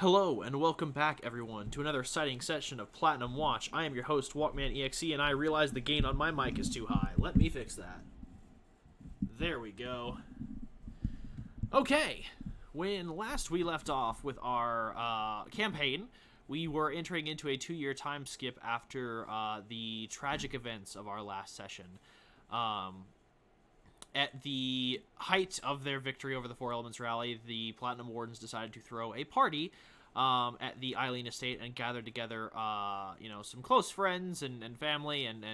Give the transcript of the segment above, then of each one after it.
Hello and welcome back, everyone, to another exciting session of Platinum Watch. I am your host, WalkmanEXE, and I realize the gain on my mic is too high. Let me fix that. There we go. Okay, when last we left off with our campaign, we were entering into a 2-year time skip after the tragic events of our last session. At the height of their victory over the Four Elements Rally, the Platinum Wardens decided to throw a party at the Eileen Estate and gather together, some close friends and family and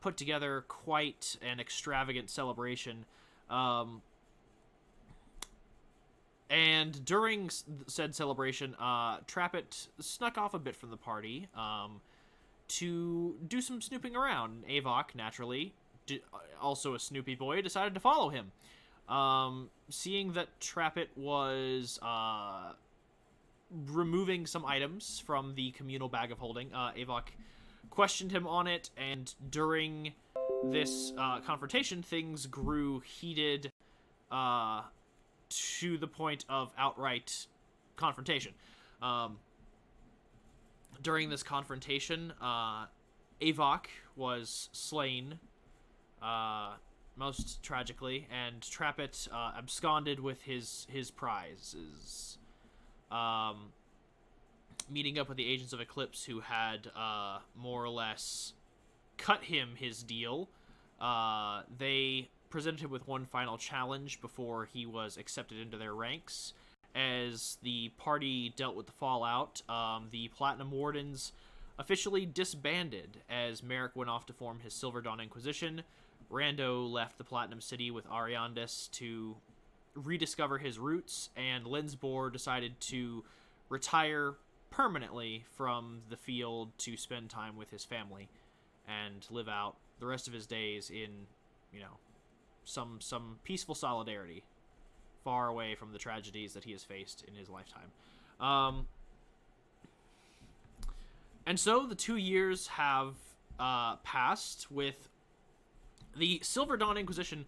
put together quite an extravagant celebration. And during said celebration, Trappet snuck off a bit from the party to do some snooping around. Avok, naturally, also a Snoopy boy, decided to follow him. Seeing that Trappet was removing some items from the communal bag of holding, Avok questioned him on it, and during this confrontation, things grew heated to the point of outright confrontation. During this confrontation, Avok was slain, most tragically, and Trappet absconded with his prizes. Meeting up with the Agents of Eclipse, who had more or less cut him his deal. They presented him with one final challenge before he was accepted into their ranks. As the party dealt with the fallout, the Platinum Wardens officially disbanded as Merrick went off to form his Silver Dawn Inquisition. Rando left the Platinum City with Ariandis to rediscover his roots, and Linsbor decided to retire permanently from the field to spend time with his family and live out the rest of his days in, some peaceful solidarity, far away from the tragedies that he has faced in his lifetime. And so the 2 years have passed, with the Silver Dawn Inquisition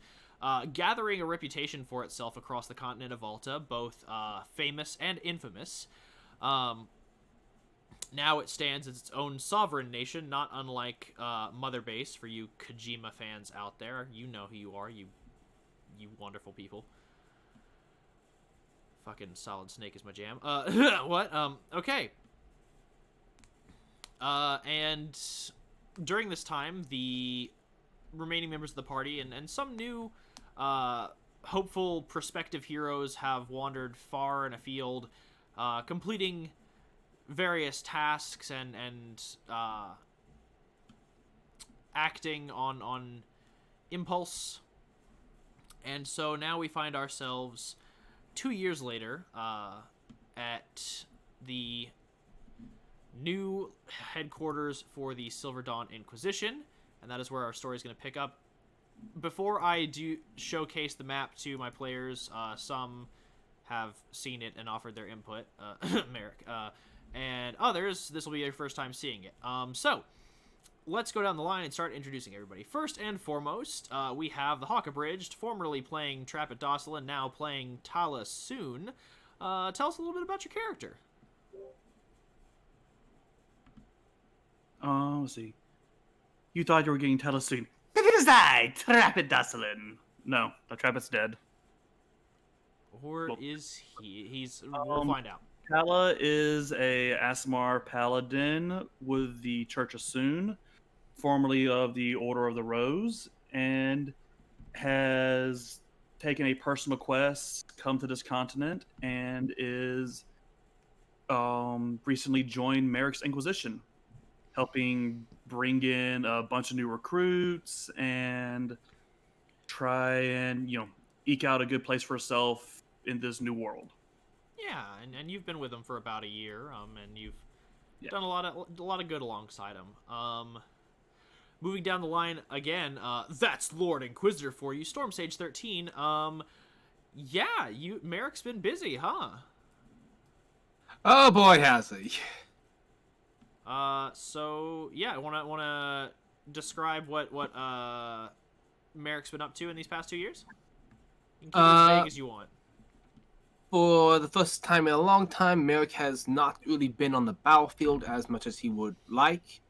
gathering a reputation for itself across the continent of Valta, both famous and infamous. Now it stands as its own sovereign nation, not unlike Mother Base, for you Kojima fans out there. You know who you are, you wonderful people. Fucking Solid Snake is my jam. What? Okay. And during this time, the remaining members of the party and some new hopeful prospective heroes have wandered far and afield, completing various tasks and acting on impulse. And so now we find ourselves 2 years later at the new headquarters for the Silver Dawn Inquisition, and that is where our story is going to pick up. Before I do showcase the map to my players, some have seen it and offered their input, Merrick, and others, this will be their first time seeing it. So, let's go down the line and start introducing everybody. First and foremost, we have the Hawk Abridged, formerly playing Trappet Dosselin, now playing Tala Soon. Tell us a little bit about your character. Let's see. You thought you were getting Tala Soon. But it is I, Trappet Dosselin. No, the Trappet's dead. Or is he? We'll find out. Tala is a Asmar paladin with the Church of Soon, formerly of the Order of the Rose, and has taken a personal quest, come to this continent, and is recently joined Merrick's Inquisition, helping bring in a bunch of new recruits and try and, eke out a good place for herself in this new world. Yeah, and you've been with him for about a year, and you've done a lot of good alongside him. Moving down the line again, that's Lord Inquisitor for you, Storm Sage 13. Merrick's been busy, huh? Oh boy, has he. Wanna describe what Merrick's been up to in these past 2 years? You can keep it as vague as you want. for the first time in a long time, Merrick has not really been on the battlefield as much as he would like.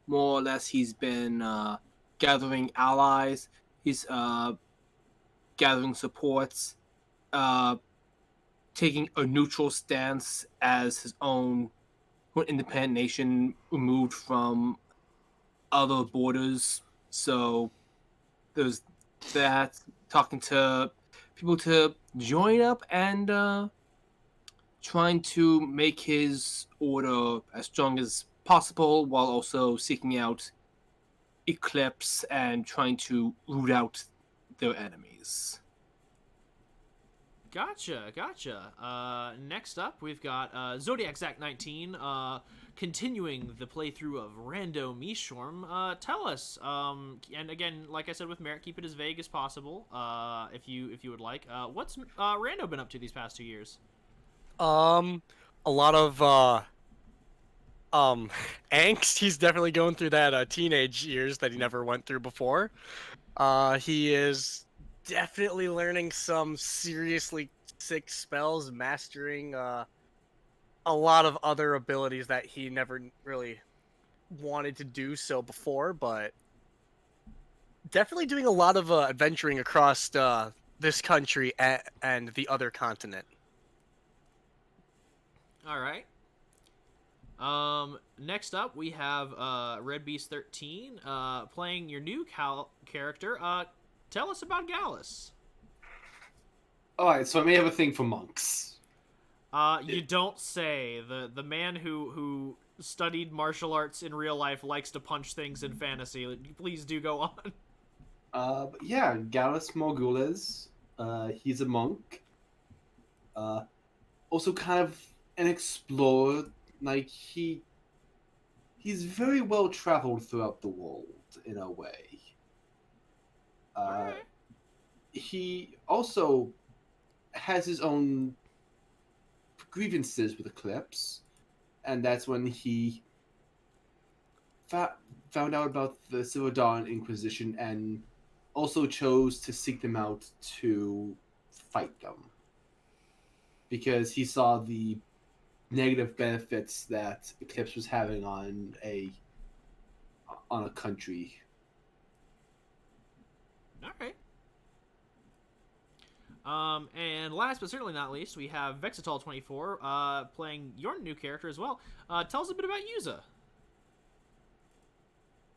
More or less, he's been gathering allies. He's gathering supports, taking a neutral stance as his own independent nation removed from other borders. So there's that. Talking to people to join up and trying to make his order as strong as possible while also seeking out Eclipse and trying to root out their enemies. Gotcha. Next up, we've got Zodiac Zack 19, continuing the playthrough of Rando Mishorm. Tell us, and again, like I said with Merrick, keep it as vague as possible, if you would like. What's Rando been up to these past 2 years? A lot of angst. He's definitely going through that teenage years that he never went through before. He is definitely learning some seriously sick spells, mastering a lot of other abilities that he never really wanted to do so before, but definitely doing a lot of adventuring across this country and the other continent. All right. Next up, we have Red Beast 13 playing your new character. Tell us about Gallus. Alright, so I may have a thing for monks. You don't say. The man who studied martial arts in real life likes to punch things in fantasy. Please do go on. But yeah, Gallus Morgulis. He's a monk. Also kind of an explorer. Like, he's very well traveled throughout the world, in a way. Alright. He also has his own grievances with Eclipse, and that's when he found out about the Silver Dawn Inquisition and also chose to seek them out to fight them. Because he saw the negative benefits that Eclipse was having on a country. All right. And last but certainly not least, we have Vexitol24 playing your new character as well. Tell us a bit about Yuza.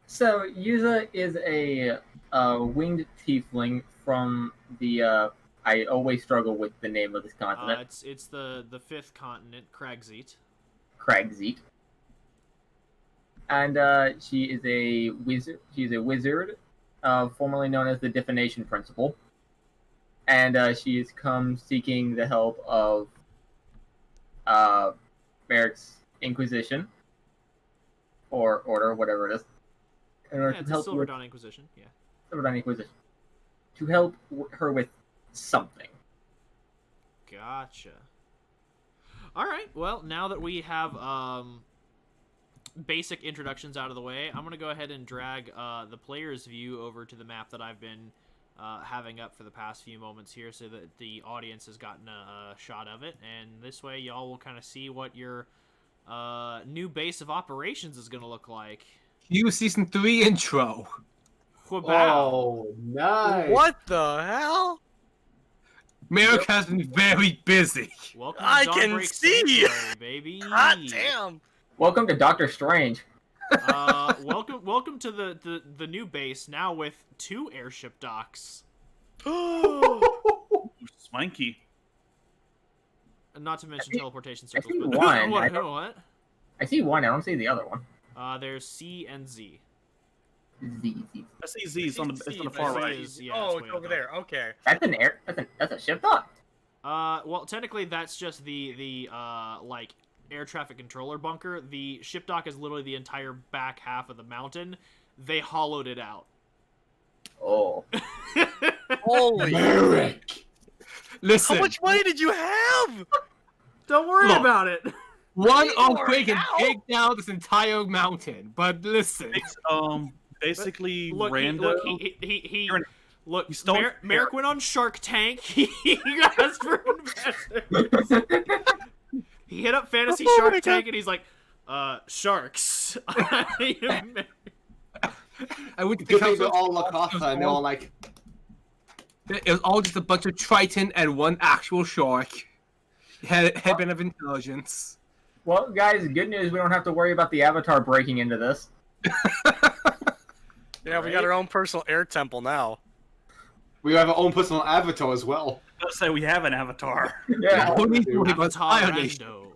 So Yuza is a winged tiefling from the. I always struggle with the name of this continent. It's the fifth continent, Kragzeet. Kragzeet. And she is a wizard. She's a wizard, formerly known as the Divination Principle. And she has come seeking the help of Merrick's Inquisition or Order, whatever it is, in order to help Silver Dawn Inquisition. Yeah. Silver Dawn Inquisition to help her with something. Gotcha. All right. Well, now that we have basic introductions out of the way, I'm gonna go ahead and drag the player's view over to the map that I've been having up for the past few moments here, so that the audience has gotten a shot of it, and this way y'all will kind of see what your new base of operations is gonna look like. Cue Season 3 intro. Wow. Oh, nice! What the hell? Merrick has been very busy. Welcome to I Dawnbreak can see Sanctuary, baby. God damn. Welcome to Doctor Strange. Welcome to the new base, now with 2 airship docks. Swanky. Not to mention teleportation I circles. see But one. what? I see one. I don't see the other one. There's C and Z. Z. I see Z. It's on the Z, far but right. Z is- yeah, Oh, way it's over up. there. Okay. That's an air. That's a ship dock. Well, technically that's just the like air traffic controller bunker. The ship dock is literally the entire back half of the mountain. They hollowed it out. Oh. Holy. Merrick! Listen, How much money did you have? Don't worry Look. about it. one More earthquake can now? take down this entire mountain. But listen, It's basically Look, Rando. Look, He stole- Merrick went on Shark Tank. He asked for investors. He hit up Fantasy Shark Tank, and he's like, sharks. I went to the Good thing they're council. all Lakatha, and they're all like, It was all just a bunch of Triton and one actual shark. Headband of intelligence. Well, guys, good news. We don't have to worry about the Avatar breaking into this. Yeah, we got our own personal air temple now. we have our own personal avatar as well. Let's say we have an avatar. Yeah. Who needs to worry about Avatar Ironation? Rando.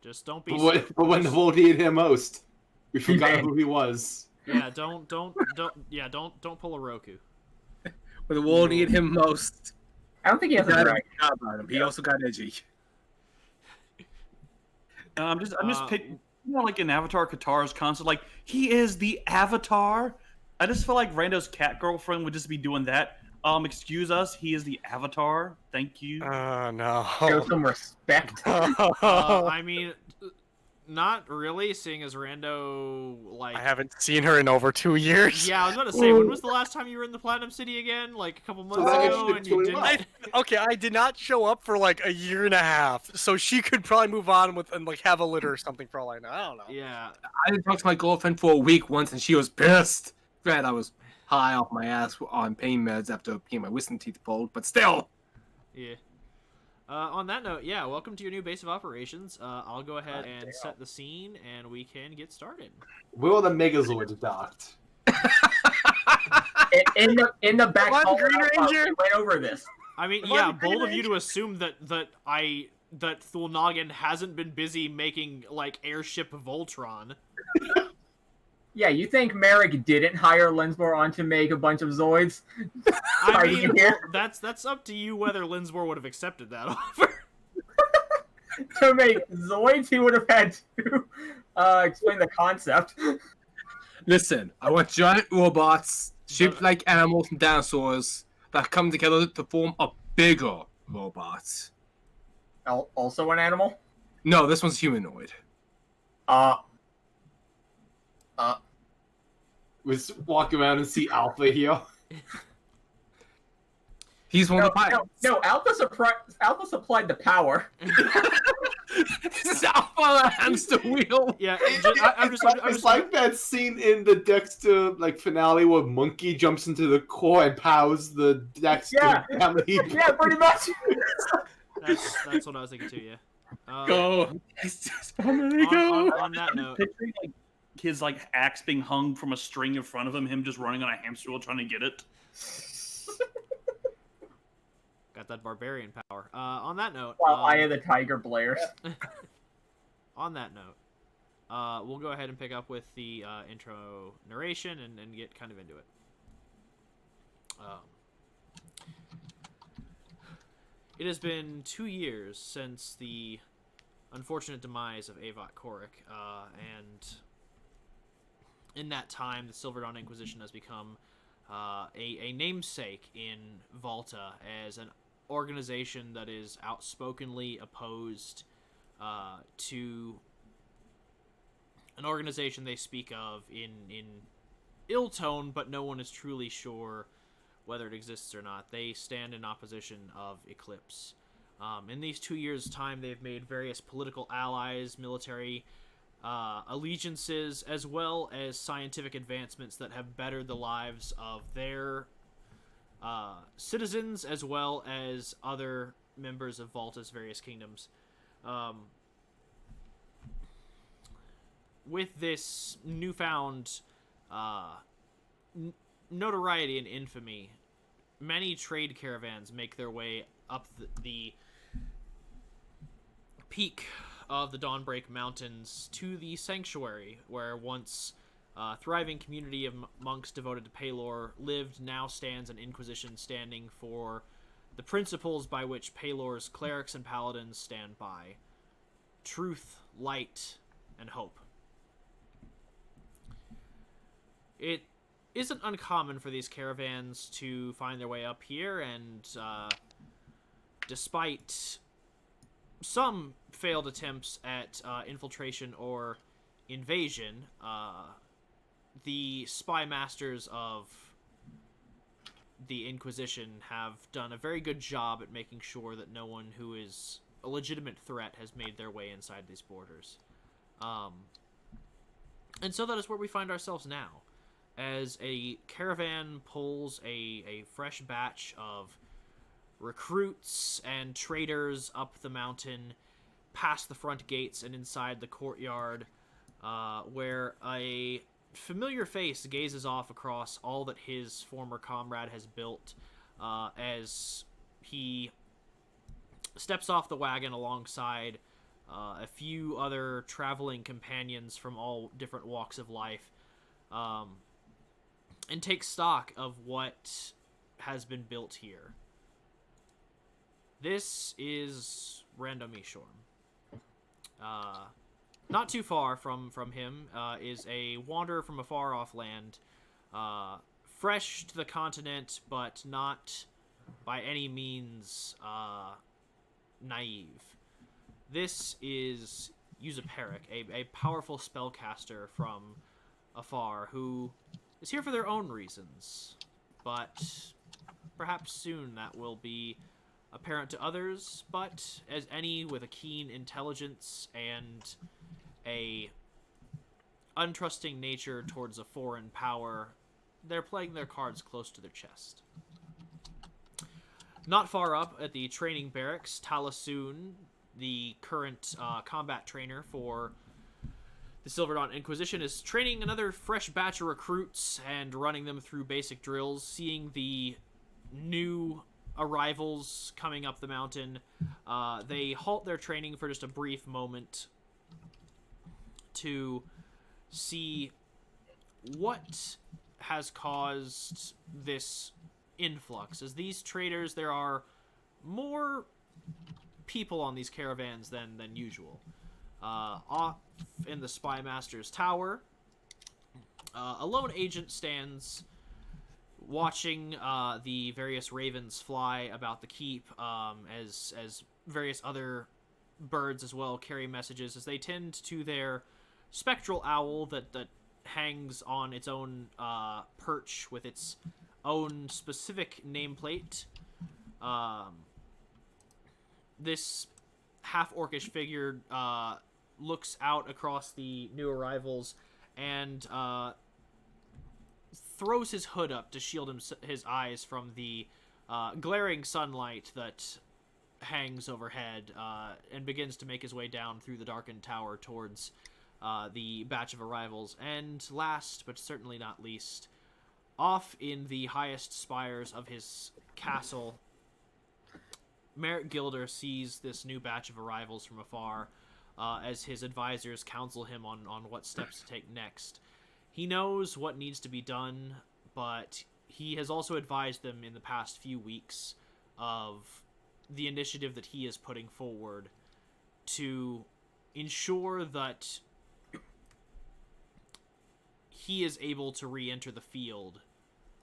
Just don't be. But when the world needed him most, we forgot Man. who he was. Yeah, don't pull a Roku. When the world needed him most. I don't think he has a Got dragon. about him. He also got edgy. I'm just picking, like in Avatar Qatar's concept, like he is the Avatar. I just feel like Rando's cat girlfriend would just be doing that. Excuse us, he is the Avatar. Thank you. No. Show some respect. I mean, not really, seeing as Rando, like... I haven't seen her in over 2 years. Yeah, I was about to say, when was the last time you were in the Platinum City again? Like, a couple months that ago, should and you be didn't... Okay, I did not show up for like a year and a half, so she could probably move on with and like have a litter or something for all I know. I don't know. Yeah. I didn't talk to my girlfriend for a week once, and she was pissed. Glad I was high off my ass on pain meds after getting my wisdom teeth pulled, but still. Yeah. On that note, yeah, welcome to your new base of operations. I'll go ahead and set the scene, and we can get started. Where all the Megazords docked? in the back Come on, hall, Green Ranger. we went over this. I mean, Come on, yeah, Green bold of you Ranger. to assume that Thulnagan hasn't been busy making, like, airship Voltron. Yeah, you think Merrick didn't hire Lensmore on to make a bunch of Zoids? I Are mean, you here? that's up to you whether Linsmore would have accepted that offer. To make Zoids, he would have had to explain the concept. Listen, I want giant robots, shaped like animals and dinosaurs, that come together to form a bigger robot. Also an animal? No, this one's humanoid. We just walk around and see Alpha here. He's one No, of the pilots. no, Alpha supplied the power. This is Alpha on a hamster wheel. Yeah, It's like that scene in the Dexter finale where Monkey jumps into the core and powers the Dexter Yeah. family. Yeah, pretty much. that's what I was thinking too. Yeah. Go. On that note, Picturing like his axe being hung from a string in front of him just running on a hamster wheel trying to get it. got that barbarian power. On that note, While Eye of the Tiger blares. on that note, we'll go ahead and pick up with the intro narration and get kind of into it. It has been 2 years since the unfortunate demise of Avok Korik, and in that time, the Silver Dawn Inquisition has become a namesake in Valta as an organization that is outspokenly opposed to an organization they speak of in ill tone, but no one is truly sure whether it exists or not. They stand in opposition of Eclipse. In these 2 years' time, they've made various political allies, military allegiances, as well as scientific advancements that have bettered the lives of their citizens, as well as other members of Valta's various kingdoms. With this newfound notoriety and infamy, many trade caravans make their way up the peak of the Dawnbreak Mountains to the Sanctuary, where once a thriving community of monks devoted to Paylor lived. Now stands an Inquisition standing for the principles by which Paylor's clerics and paladins stand by: truth, light, and hope. It isn't uncommon for these caravans to find their way up here, and despite some failed attempts at infiltration or invasion, the spy masters of the Inquisition have done a very good job at making sure that no one who is a legitimate threat has made their way inside these borders. And so that is where we find ourselves now, as a caravan pulls a fresh batch of recruits and traders up the mountain, past the front gates and inside the courtyard, where a familiar face gazes off across all that his former comrade has built, as he steps off the wagon alongside a few other traveling companions from all different walks of life, and takes stock of what has been built here. This is Rando and Merrick. Not too far from him is a wanderer from a far-off land, fresh to the continent, but not by any means naive. This is Perick, a powerful spellcaster from afar, who is here for their own reasons, but perhaps soon that will be apparent to others. But as any with a keen intelligence and a untrusting nature towards a foreign power, they're playing their cards close to their chest. Not far up at the training barracks, Talasoon, the current combat trainer for the Silver Dawn Inquisition, is training another fresh batch of recruits and running them through basic drills. Seeing the new arrivals coming up the mountain, they halt their training for just a brief moment to see what has caused this influx. As these traders, there are more people on these caravans than usual. Off in the Spy Master's tower, a lone agent stands watching the various ravens fly about the keep, as various other birds as well carry messages, as they tend to their spectral owl that hangs on its own perch with its own specific nameplate. This half-orcish figure looks out across the new arrivals and throws his hood up to shield his eyes from the glaring sunlight that hangs overhead, and begins to make his way down through the darkened tower towards the batch of arrivals. And last, but certainly not least, off in the highest spires of his castle, Merrick Gilder sees this new batch of arrivals from afar, as his advisors counsel him on what steps to take next. He knows what needs to be done, but he has also advised them in the past few weeks of the initiative that he is putting forward to ensure that he is able to re-enter the field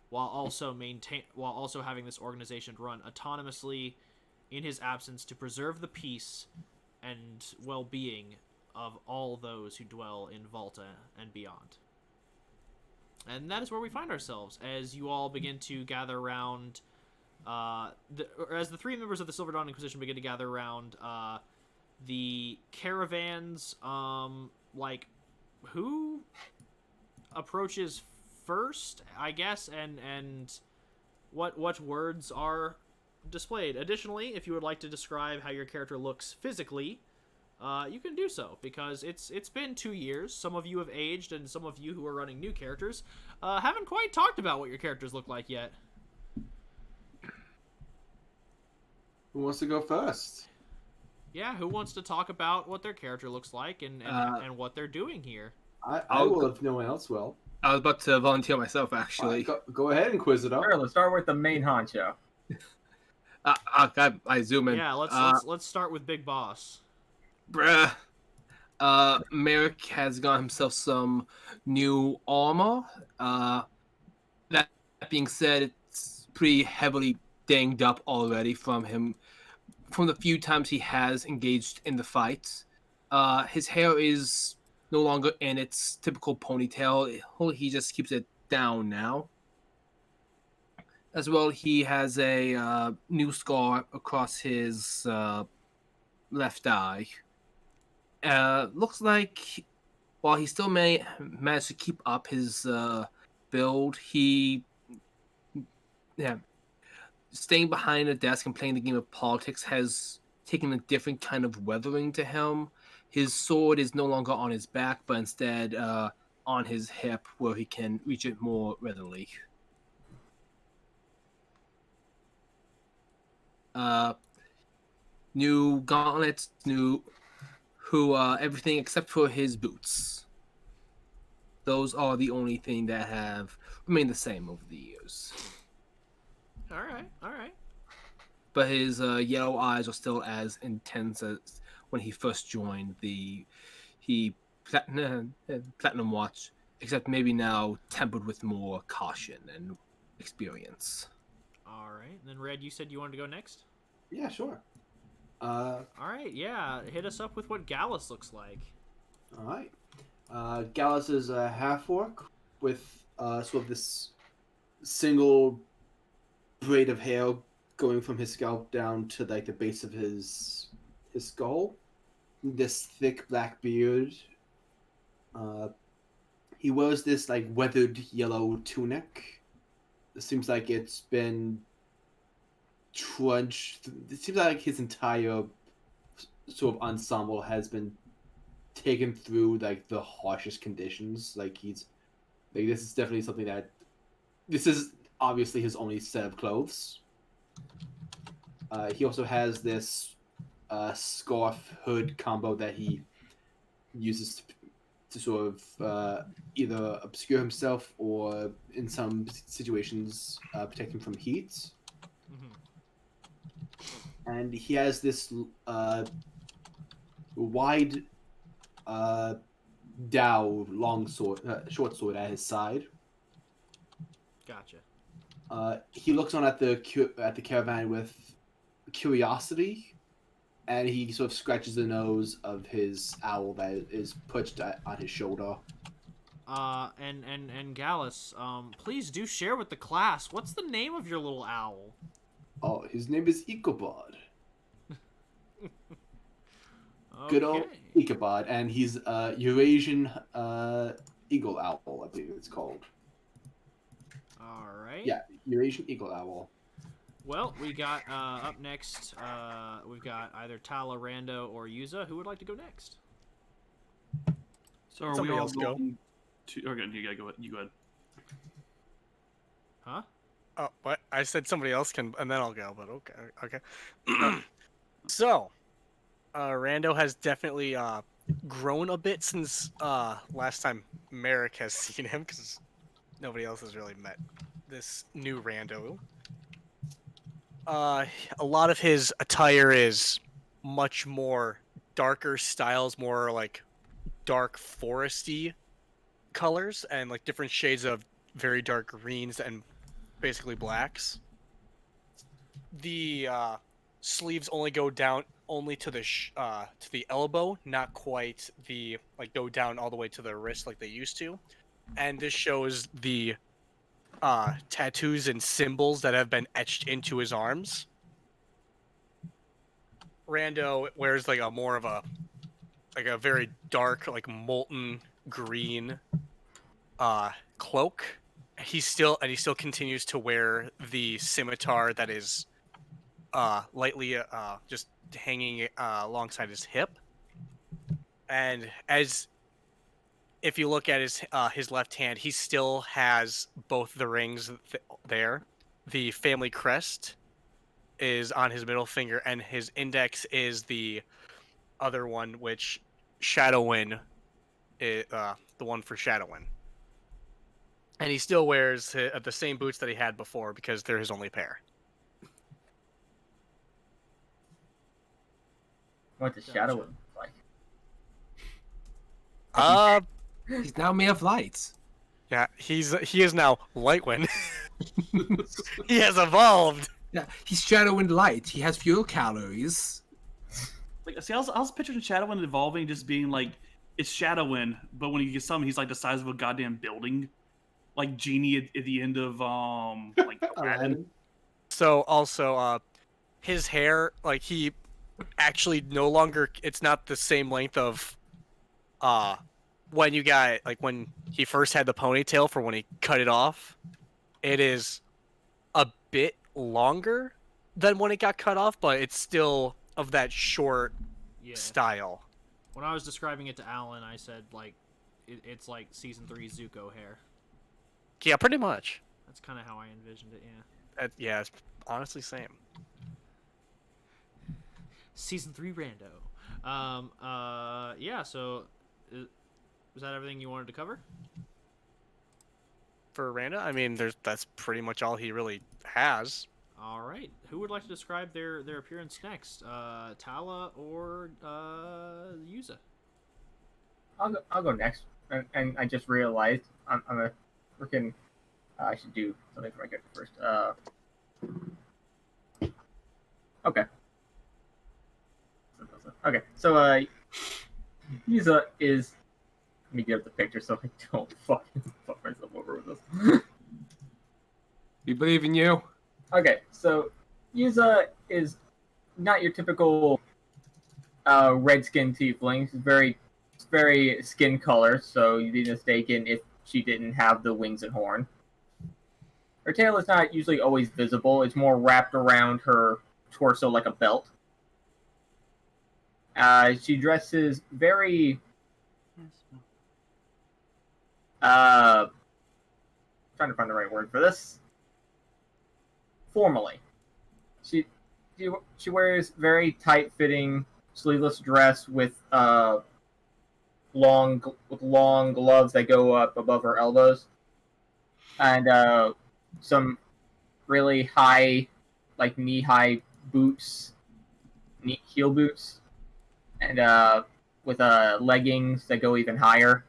while also having this organization run autonomously in his absence, to preserve the peace and well-being of all those who dwell in Valta and beyond. And that is where we find ourselves as you all begin to gather around, as the three members of the Silver Dawn Inquisition begin to gather around the caravans. Who approaches first, I guess, and what words are displayed. Additionally, if you would like to describe how your character looks physically, you can do so, because it's been 2 years. Some of you have aged, and some of you who are running new characters haven't quite talked about what your characters look like yet. Who wants to go first? Yeah, who wants to talk about what their character looks like and what they're doing here? I will if no one else will. I was about to volunteer myself, actually. Go ahead, Inquisitor. Sure, let's start with the main honcho. I zoom in. Yeah, let's start with Big Boss. Bruh. Merrick has got himself some new armor. That being said, it's pretty heavily dinged up already from the few times he has engaged in the fights. His hair is no longer in its typical ponytail. He just keeps it down now. As well, he has a new scar across his left eye. Looks like while he still may manage to keep up his build, staying behind a desk and playing the game of politics has taken a different kind of weathering to him. His sword is no longer on his back, but instead on his hip, where he can reach it more readily. New gauntlets, everything except for his boots. Those are the only thing that have remained the same over the years. All right. But his yellow eyes are still as intense as when he first joined the Platinum Watch, except maybe now tempered with more caution and experience. All right. And then Red, you said you wanted to go next? Yeah, sure. All right, yeah. Hit us up with what Gallus looks like. All right. Gallus is a half-orc with sort of this single braid of hair going from his scalp down to like the base of his skull. This thick black beard. He wears this like weathered yellow tunic. It seems like it's been trudged. It seems like his entire sort of ensemble has been taken through like the harshest conditions. Like this is definitely something that this is obviously his only set of clothes. He also has this scarf hood combo that he uses to sort of either obscure himself or in some situations protect him from heat. And he has this wide dao short sword at his side. Gotcha. He looks on at the caravan with curiosity, and he sort of scratches the nose of his owl that is perched on his shoulder. And Gallus, please do share with the class. What's the name of your little owl? Oh, his name is Ichabod. Good old Ichabod, and he's Eurasian eagle owl, I believe it's called. All right. Yeah, Eurasian eagle owl. Well, we got up next. We've got either Tala, Rando, or Yuza. Who would like to go next? So are Somebody we all else go. going to? Okay, you gotta go. You go ahead. Huh? Oh, what? I said somebody else can, and then I'll go. But okay. So, Rando has definitely grown a bit since last time Merrick has seen him, because nobody else has really met this new Rando. A lot of his attire is much more darker styles, more like dark foresty colors, and like different shades of very dark greens and basically blacks. The sleeves only go down to the elbow, not quite go down all the way to the wrist like they used to. And this shows the tattoos and symbols that have been etched into his arms. Rando wears like a very dark, like molten green cloak. He still continues to wear the scimitar that is lightly just hanging alongside his hip. And if you look at his left hand, he still has both the rings there. The family crest is on his middle finger, and his index is the other one, which Shadowin is the one for Shadowin. And he still wears the same boots that he had before because they're his only pair. What does Shadow look like? He's now made of lights. Yeah, he is now Lightwind. He has evolved. Yeah, he's Shadowwind Light. He has fewer calories. Like, see, I was picturing Shadowwind evolving, just being like it's Shadowin, but when he gets summoned, he's like the size of a goddamn building, like Genie at the end of like Aladdin. So also, his hair, like he actually no longer, it's not the same length of when you got, like when he first had the ponytail for when he cut it off. It is a bit longer than when it got cut off, but it's still of that short Yeah. style. When I was describing it to Alan, I said like it's like season 3 Zuko hair. Yeah, pretty much. That's kind of how I envisioned it. Yeah. Yeah, it's honestly same. Season 3 Rando. Yeah. So, was that everything you wanted to cover? For Randa, I mean, that's pretty much all he really has. All right. Who would like to describe their appearance next? Tala or Yuza? I'll go next. And I just realized I'm a freaking. I should do something for my character first. Okay. Okay. So Yuza is. Let me get up the picture so I don't fucking fuck myself over with this. We believe in you. Okay, so Yuza is not your typical red-skinned tiefling. She's very skin color, so you'd be mistaken if she didn't have the wings and horn. Her tail is not usually always visible. It's more wrapped around her torso like a belt. She dresses very... trying to find the right word for this. Formally. She wears very tight-fitting sleeveless dress with long gloves that go up above her elbows, and some really high, like knee-high boots, heel boots, and with leggings that go even higher.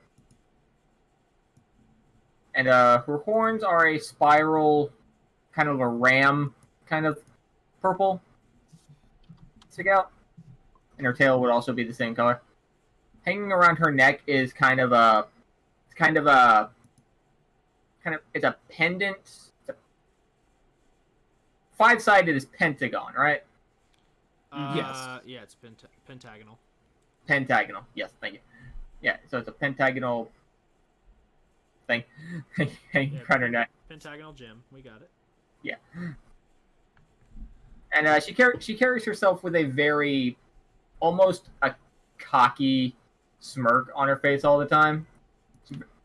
And her horns are a spiral, kind of a ram, kind of purple stick out, and her tail would also be the same color. Hanging around her neck is it's a pendant. It's a 5-sided is pentagon, right? Yes. Yeah, it's pentagonal. Pentagonal. Yes, thank you. Yeah, so it's a pentagonal thing hanging around her neck. Pentagonal gem. We got it. Yeah. And she carries herself with a very, almost a cocky smirk on her face all the time.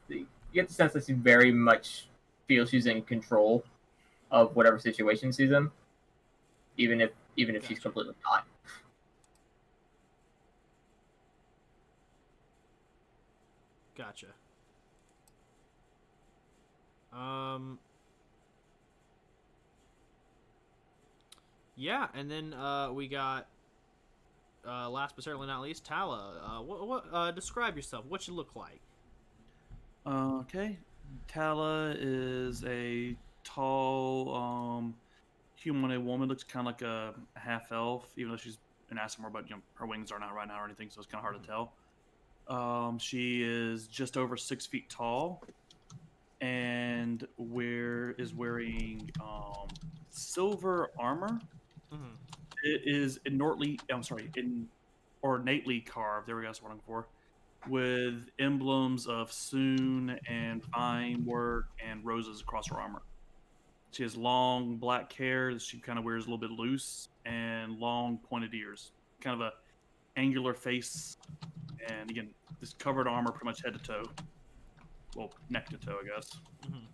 You get the sense that she very much feels she's in control of whatever situation she's in, even if she's completely not. Gotcha. Yeah, and then we got last but certainly not least, Tala. What describe yourself? What you look like? Okay. Tala is a tall, humanoid woman. Looks kind of like a half elf, even though she's an Aasimar, but her wings are not right now or anything, so it's kind of hard to tell. She is just over 6 feet tall, and is wearing silver armor. Mm-hmm. It is ornately carved. There we go. That's what I'm looking for. With emblems of Soon and vine work and roses across her armor. She has long black hair that she kind of wears a little bit loose and long pointed ears. Kind of a angular face. And again, this covered armor pretty much head to toe. Well, neck to toe, I guess. Mm-hmm.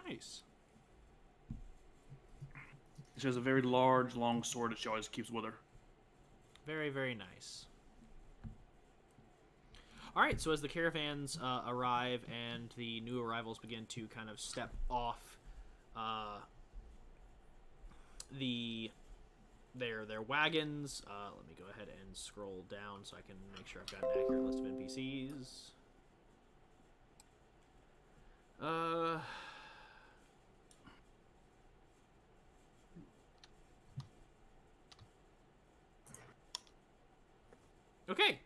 Nice. She has a very large, long sword that she always keeps with her. Very, very nice. All right, so as the caravans arrive and the new arrivals begin to kind of step off their wagons, let me go ahead and scroll down so I can make sure I've got an accurate list of NPCs. Okay,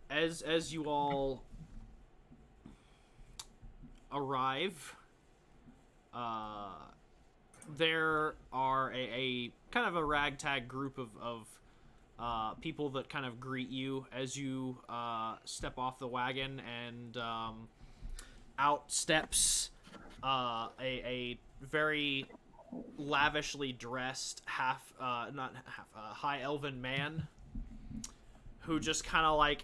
As you all arrive, there are a kind of a ragtag group of people that kind of greet you as you step off the wagon, and out steps a very lavishly dressed high elven man who just kind of like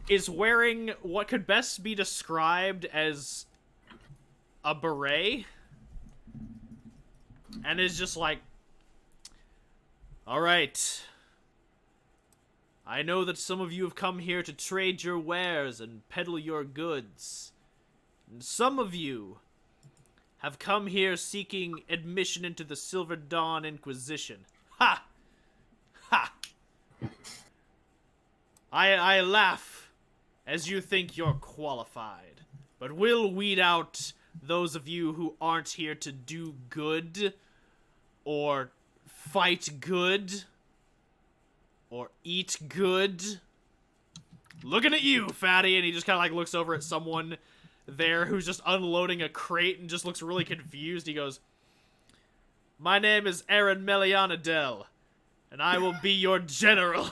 is wearing what could best be described as a beret, and is just like, all right, I know that some of you have come here to trade your wares and peddle your goods, and some of you have come here seeking admission into the Silver Dawn Inquisition. Ha! Ha! I laugh as you think you're qualified, but we'll weed out those of you who aren't here to do good, or fight good, or eat good. Looking at you, fatty, and he just kind of like looks over at someone there who's just unloading a crate and just looks really confused. He goes, my name is Aaron Melianadel, and I will be your general.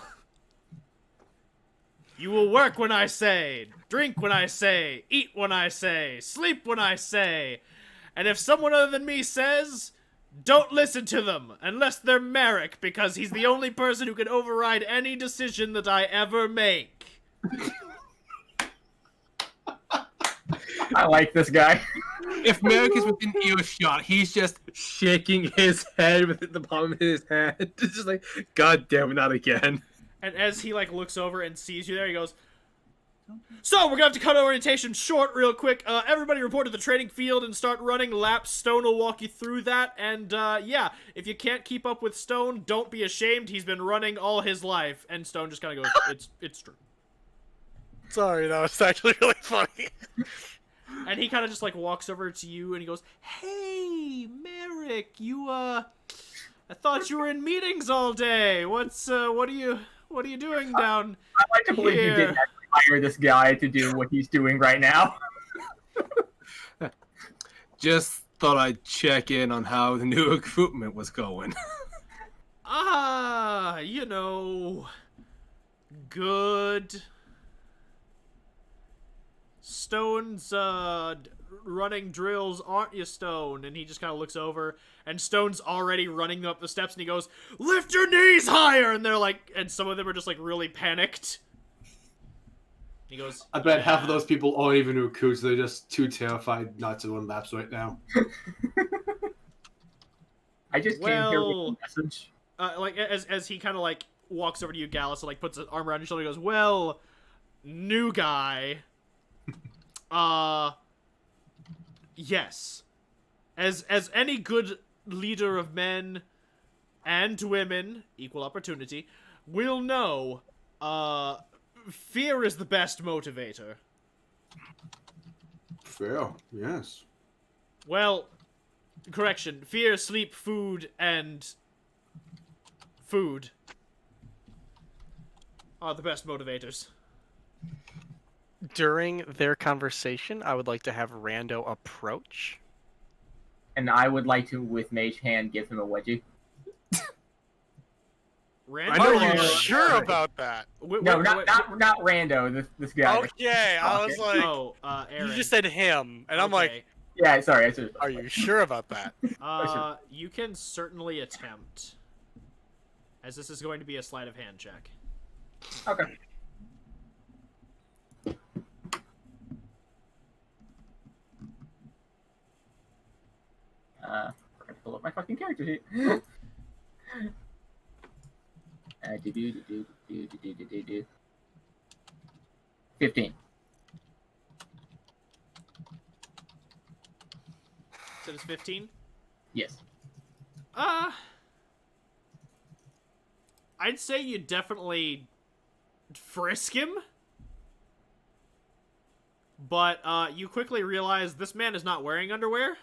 You will work when I say, drink when I say, eat when I say, sleep when I say, and if someone other than me says, don't listen to them, unless they're Merrick, because he's the only person who can override any decision that I ever make. I like this guy. If Merrick is within earshot, he's just shaking his head with the palm of his hand. It's just like, God damn it, not again. And as he, like, looks over and sees you there, he goes, so, we're gonna have to cut our orientation short real quick. Everybody report to the training field and start running laps. Stone will walk you through that. And, yeah, if you can't keep up with Stone, don't be ashamed. He's been running all his life. And Stone just kind of goes, it's true. Sorry, that was actually really funny. And he kind of just, like, walks over to you and he goes, hey, Merrick, you, I thought you were in meetings all day. What are you doing down I like to believe you didn't actually hire this guy to do what he's doing right now. Just thought I'd check in on how the new recruitment was going. You know, good. Stone's, running drills, aren't you, Stone? And he just kind of looks over, and Stone's already running up the steps, and he goes, lift your knees higher! And they're like, and some of them are just, like, really panicked. He goes, I bet half of those people aren't even recruits. They're just too terrified not to run laps right now. I just came here with a message. like, as he kind of, like, walks over to you, Gallus, and, like, puts his arm around your shoulder, he goes, well, new guy. Yes. As any good leader of men and women, equal opportunity, will know, fear is the best motivator. Fair, yes. Well, correction. Fear, sleep, food, and food are the best motivators. During their conversation, I would like to have Rando approach. And I would like to, with Mage Hand, give him a wedgie. Rando, Are you sure about that? No, not Rando. This guy. Okay, I was like, Aaron. you just said him, and I'm like, Yeah, sorry. are you sure about that? You can certainly attempt, as this is going to be a sleight of hand check. Okay. We're gonna pull up my fucking character sheet. 15. So it's 15? Yes. I'd say you definitely frisk him. But, you quickly realize this man is not wearing underwear.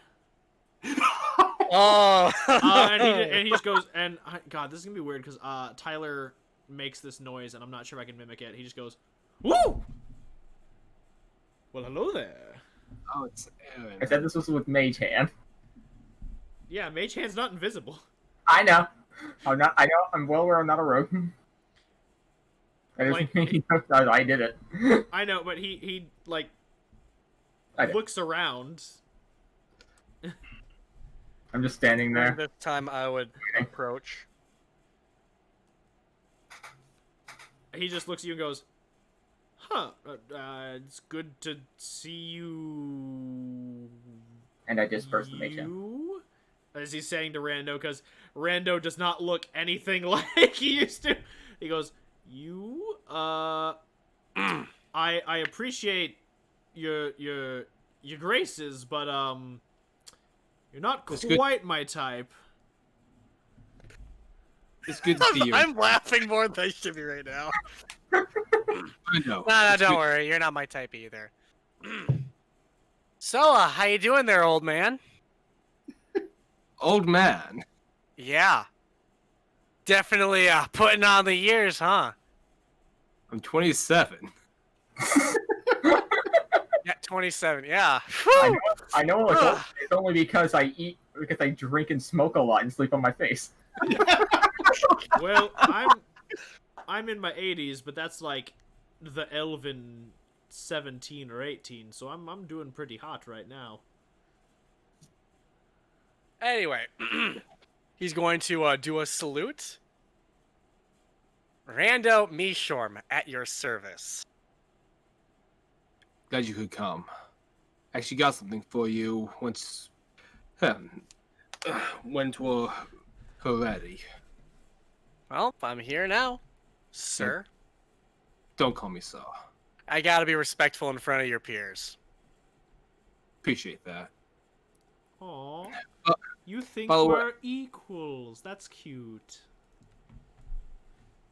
Oh! And he just goes, and God, this is gonna be weird because Tyler makes this noise, and I'm not sure if I can mimic it. He just goes, "Woo!" Well, hello there. Oh, it's Aaron. I said this was with Mage Hand. Yeah, Mage Hand's not invisible. I know. I'm not. I know. I'm well aware I'm not a rogue. That is Like- me. I did it. I know, but he like I know. looks around. I'm just standing During there. this time, I would approach. He just looks at you and goes, "Huh, it's good to see you." And I disperse the Mage Hand. You? As he's saying to Rando, because Rando does not look anything like he used to. He goes, "You, I appreciate your graces, but you're not That's good. quite my type." It's good to see you. I'm laughing more than I should be right now. I No, know. no, It's don't good- worry. You're not my type either. So, how you doing there, old man? Old man. Yeah. Definitely putting on the years, huh? I'm 27. Yeah, 27. Yeah. I know Ugh. it's only because I drink and smoke a lot and sleep on my face. Well, I'm in my 80s, but that's like the Elven 17 or 18, so I'm doing pretty hot right now. Anyway, he's going to do a salute. Rando Mishorm at your service. Glad you could come. Actually got something for you once we're ready. Well, I'm here now, sir. Don't call me so. I gotta be respectful in front of your peers. Appreciate that. Aw, Uh, you think by the way- we're equals? That's cute.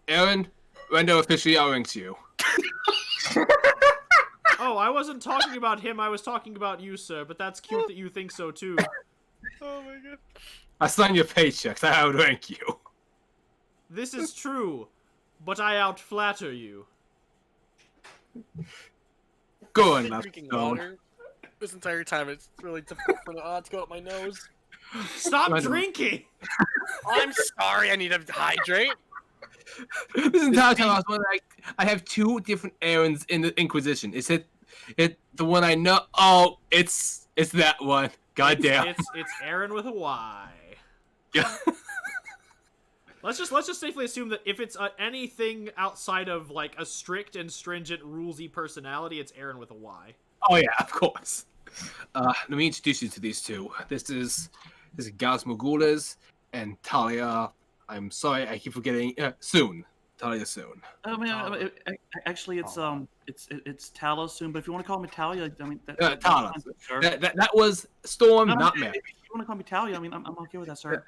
Aaron, Rando officially outranks you. Oh, I wasn't talking about him. I was talking about you, sir. But that's cute that you think so too. Oh my god. I signed your paychecks. I outrank you. This is true, but I outflatter you. Go I've on, been now. drinking Stone. water this entire time. It's really difficult for the to go up my nose. Stop Random. drinking. I'm sorry. I need to hydrate. This entire time I was wondering, I have two different Aarons in the Inquisition. Is it the one I know? Oh, it's that one. God damn. It's Aaron with a Y. Yeah. Let's just safely assume that if it's anything outside of like a strict and stringent rulesy personality, it's Aaron with a Y. Oh yeah, of course. Let me introduce you to these two. This is Gaz Mogules and Talia. I'm sorry, I keep forgetting. Soon, Talia Soon. Actually, it's Talos soon. But if you want to call me Talia, I mean, Talos. that's fine, sir. That was Storm, No, not if Mary. you want to call me Talia, I mean, I'm okay with that, sir.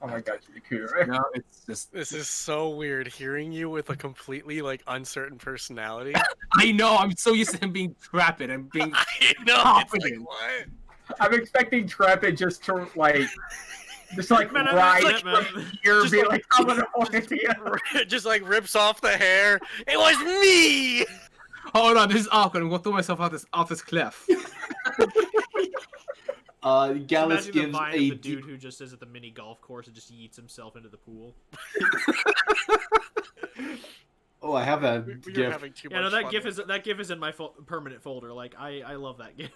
Oh my god, you're cute. No, it's just. This is so weird hearing you with a completely like uncertain personality. I know. I'm so used to him being rapid and being. I know. It's like, Confident. what? I'm expecting Trepid just to just rise Man, from here, just be like- like, I'm gonna point you. Just like rips off the hair. It was me. Hold on, this is awkward. I'm gonna throw myself off this cliff. Gallus Imagine the gives vine a of the deep dude who just is at the mini golf course and just yeets himself into the pool. Oh, I have a We were gift. having too Yeah, no, much that fun gif there. is in my permanent folder. Like I love that gif.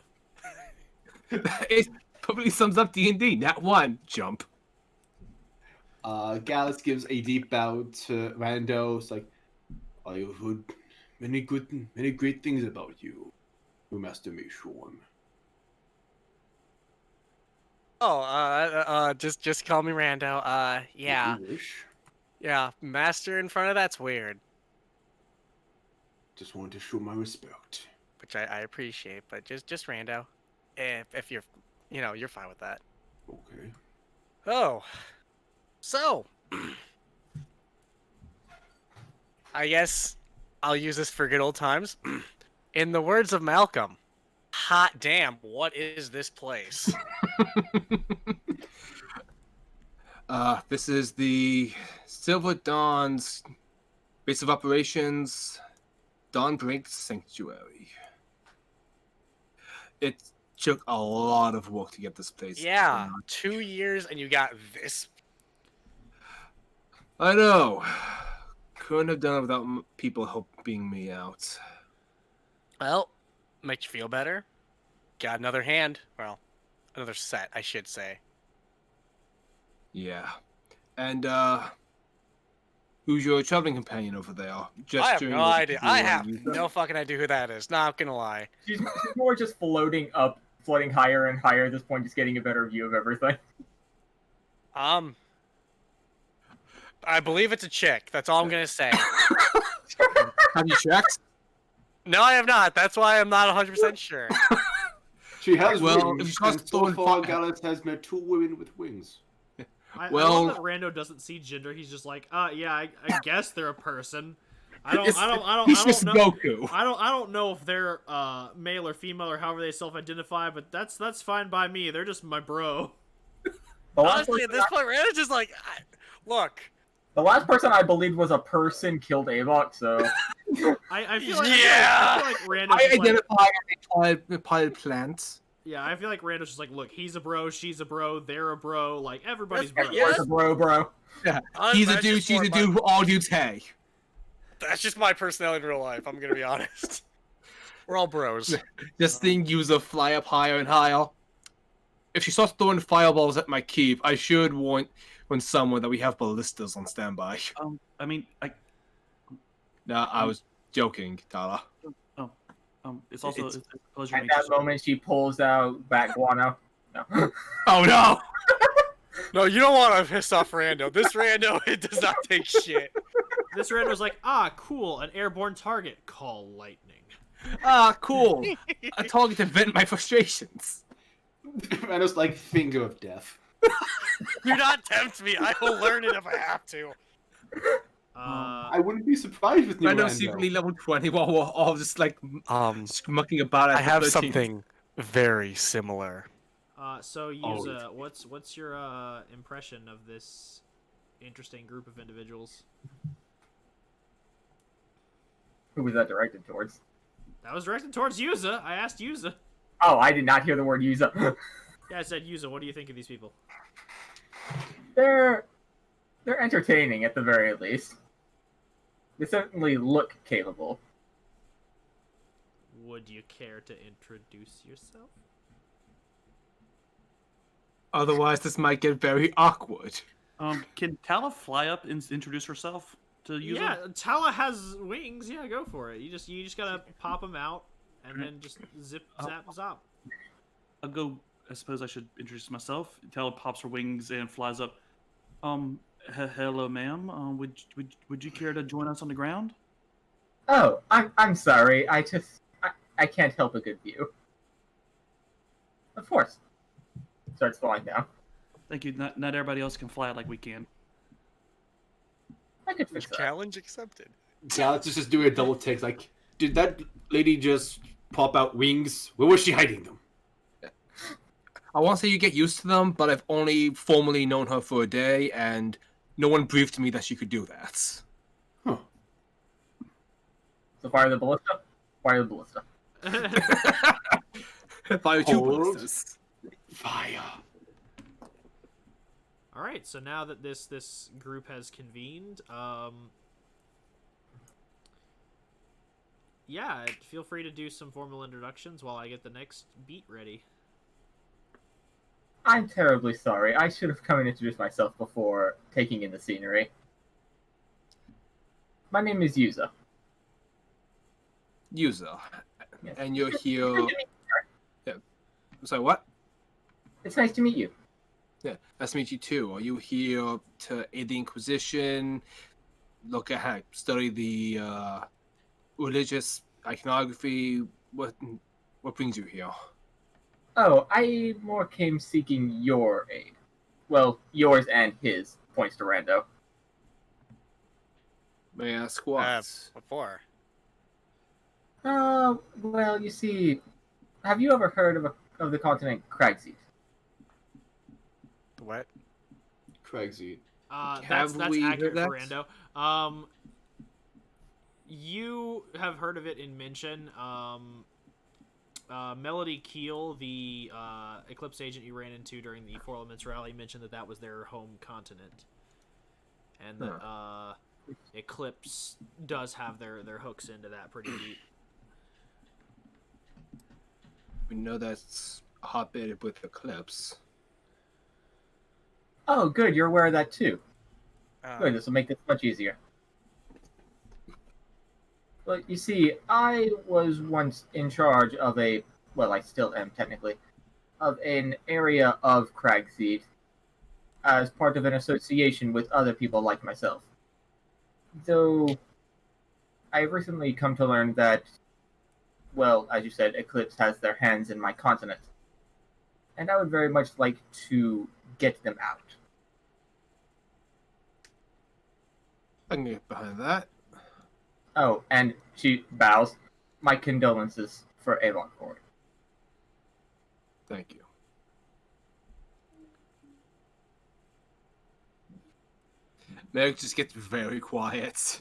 It probably sums up D&D. Not one jump. Gallus gives a deep bow to Rando. It's like, I have heard many great things about you, Master Mishorm. Oh, just call me Rando. Yeah, If you wish. yeah. Master in front of that's weird, Just wanted to show my respect. which I appreciate. But just Rando, if you're, you're fine with that. Okay. Oh, so I guess I'll use this for good old times. In the words of Malcolm, hot damn, what is this place? This is the Silver Dawn's base of operations, Dawnbreak Sanctuary. It took a lot of work to get this place. Yeah, 2 years and you got this. I know. Couldn't have done it without people helping me out. Well, makes you feel better. Got another hand. Well, another set, I should say. Yeah. And, who's your traveling companion over there? I have no idea. I have no fucking idea who that is. Not gonna lie. She's more just floating higher and higher at this point, just getting a better view of everything. I believe it's a chick. That's all I'm gonna say. Have you checked? No, I have not. That's why I'm not 100% sure. She has Well, wings, if you and so far Gallus has met 2 women with wings. I Well- love that Rando doesn't see gender. He's just like, yeah, I guess they're a person. I don't He's know. just Goku. I don't know if they're male or female or however they self-identify, but that's fine by me. They're just my bro. The last, Honestly, at person this point, Rando's just like, look. the last person I believed was a person killed Avok, so I feel like Yeah! I feel like Rando's I just like, identify as a potted plant. yeah, I feel like Rando's just like, look, he's a bro, she's a bro, they're a bro, like everybody's That's- bro. yeah. it's a bro. Yeah. Honestly, He's a that's dude, just she's more a my- dude, all dudes hey. That's just my personality in real life, I'm gonna be honest. We're all bros. This thing user fly up higher and higher. If she starts throwing fireballs at my keep, I should warn someone that we have ballistas on standby. I mean, Nah, I was joking, Tala. it's also It's- it's a pleasure. At to meet that you. moment, she pulls out bat guano. No. Oh no! No, you don't want to piss off Rando. This Rando, it does not take shit. This Rando's like, ah, cool, an airborne target. Call lightning. Ah, cool. A target to vent my frustrations. Rando's like finger of death. Do not tempt me. I will learn it if I have to. I wouldn't be surprised with new Random Rando. secretly level 20 while we're all just like mucking about. I at the have 13th. something very similar. So Yuza, what's your impression of this interesting group of individuals? Who was that directed towards? That was directed towards Yuza. I asked Yuza. Oh, I did not hear the word Yuza. Yeah, I said Yuza. What do you think of these people? They're entertaining at the very least. They certainly look capable. Would you care to introduce yourself? Otherwise, this might get very awkward. Can Tala fly up and introduce herself to you? Yeah, Tala has wings. Yeah, go for it. You just gotta pop them out and then just zip, zap, zap. I'll go. I suppose I should introduce myself. Tala pops her wings and flies up. Hello, ma'am. Would you care to join us on the ground? Oh, I'm sorry. I can't help a good view. Of course. Starts falling down. Thank you. Not everybody else can fly like we can. I could fix that. Challenge accepted. Gallus is just doing a double take. Like, did that lady just pop out wings? Where was she hiding them? I won't say you get used to them, but I've only formally known her for a day, and no one briefed me that she could do that. Huh. So fire the ballista. Fire the ballista. Fire 2 Hold. ballistas. Fire. All right. So now that this group has convened, yeah, feel free to do some formal introductions while I get the next beat ready. I'm terribly sorry. I should have come and introduced myself before taking in the scenery. My name is Yuza. User. Yes. And you're Nice here. to meet you. Sorry, what? It's nice to meet you. Yeah, nice to meet you too. Are you here to aid the Inquisition? Look at study the religious iconography. What brings you here? Oh, I more came seeking your aid. Well, yours and his, points to Rando. May I ask what? What for? Well, you see, have you ever heard of the continent Cragseed? What? Craigseed. That's Have we accurate heard for that? Rando. You have heard of it in mention. Melody Keel, the Eclipse agent you ran into during the Four Elements rally, mentioned that was their home continent, and that Eclipse does have their hooks into that pretty deep. We know that's a hotbed with Eclipse. Oh, good. You're aware of that too. Uh, Good. This will make this much easier. Well, you see, I was once in charge of I still am technically, of an area of Cragseed as part of an association with other people like myself. Though, I've recently come to learn that, well, as you said, Eclipse has their hands in my continent. And I would very much like to get them out. I can get behind that. Oh, and she bows. My condolences for Avok for it. Thank you. Merrick just gets very quiet.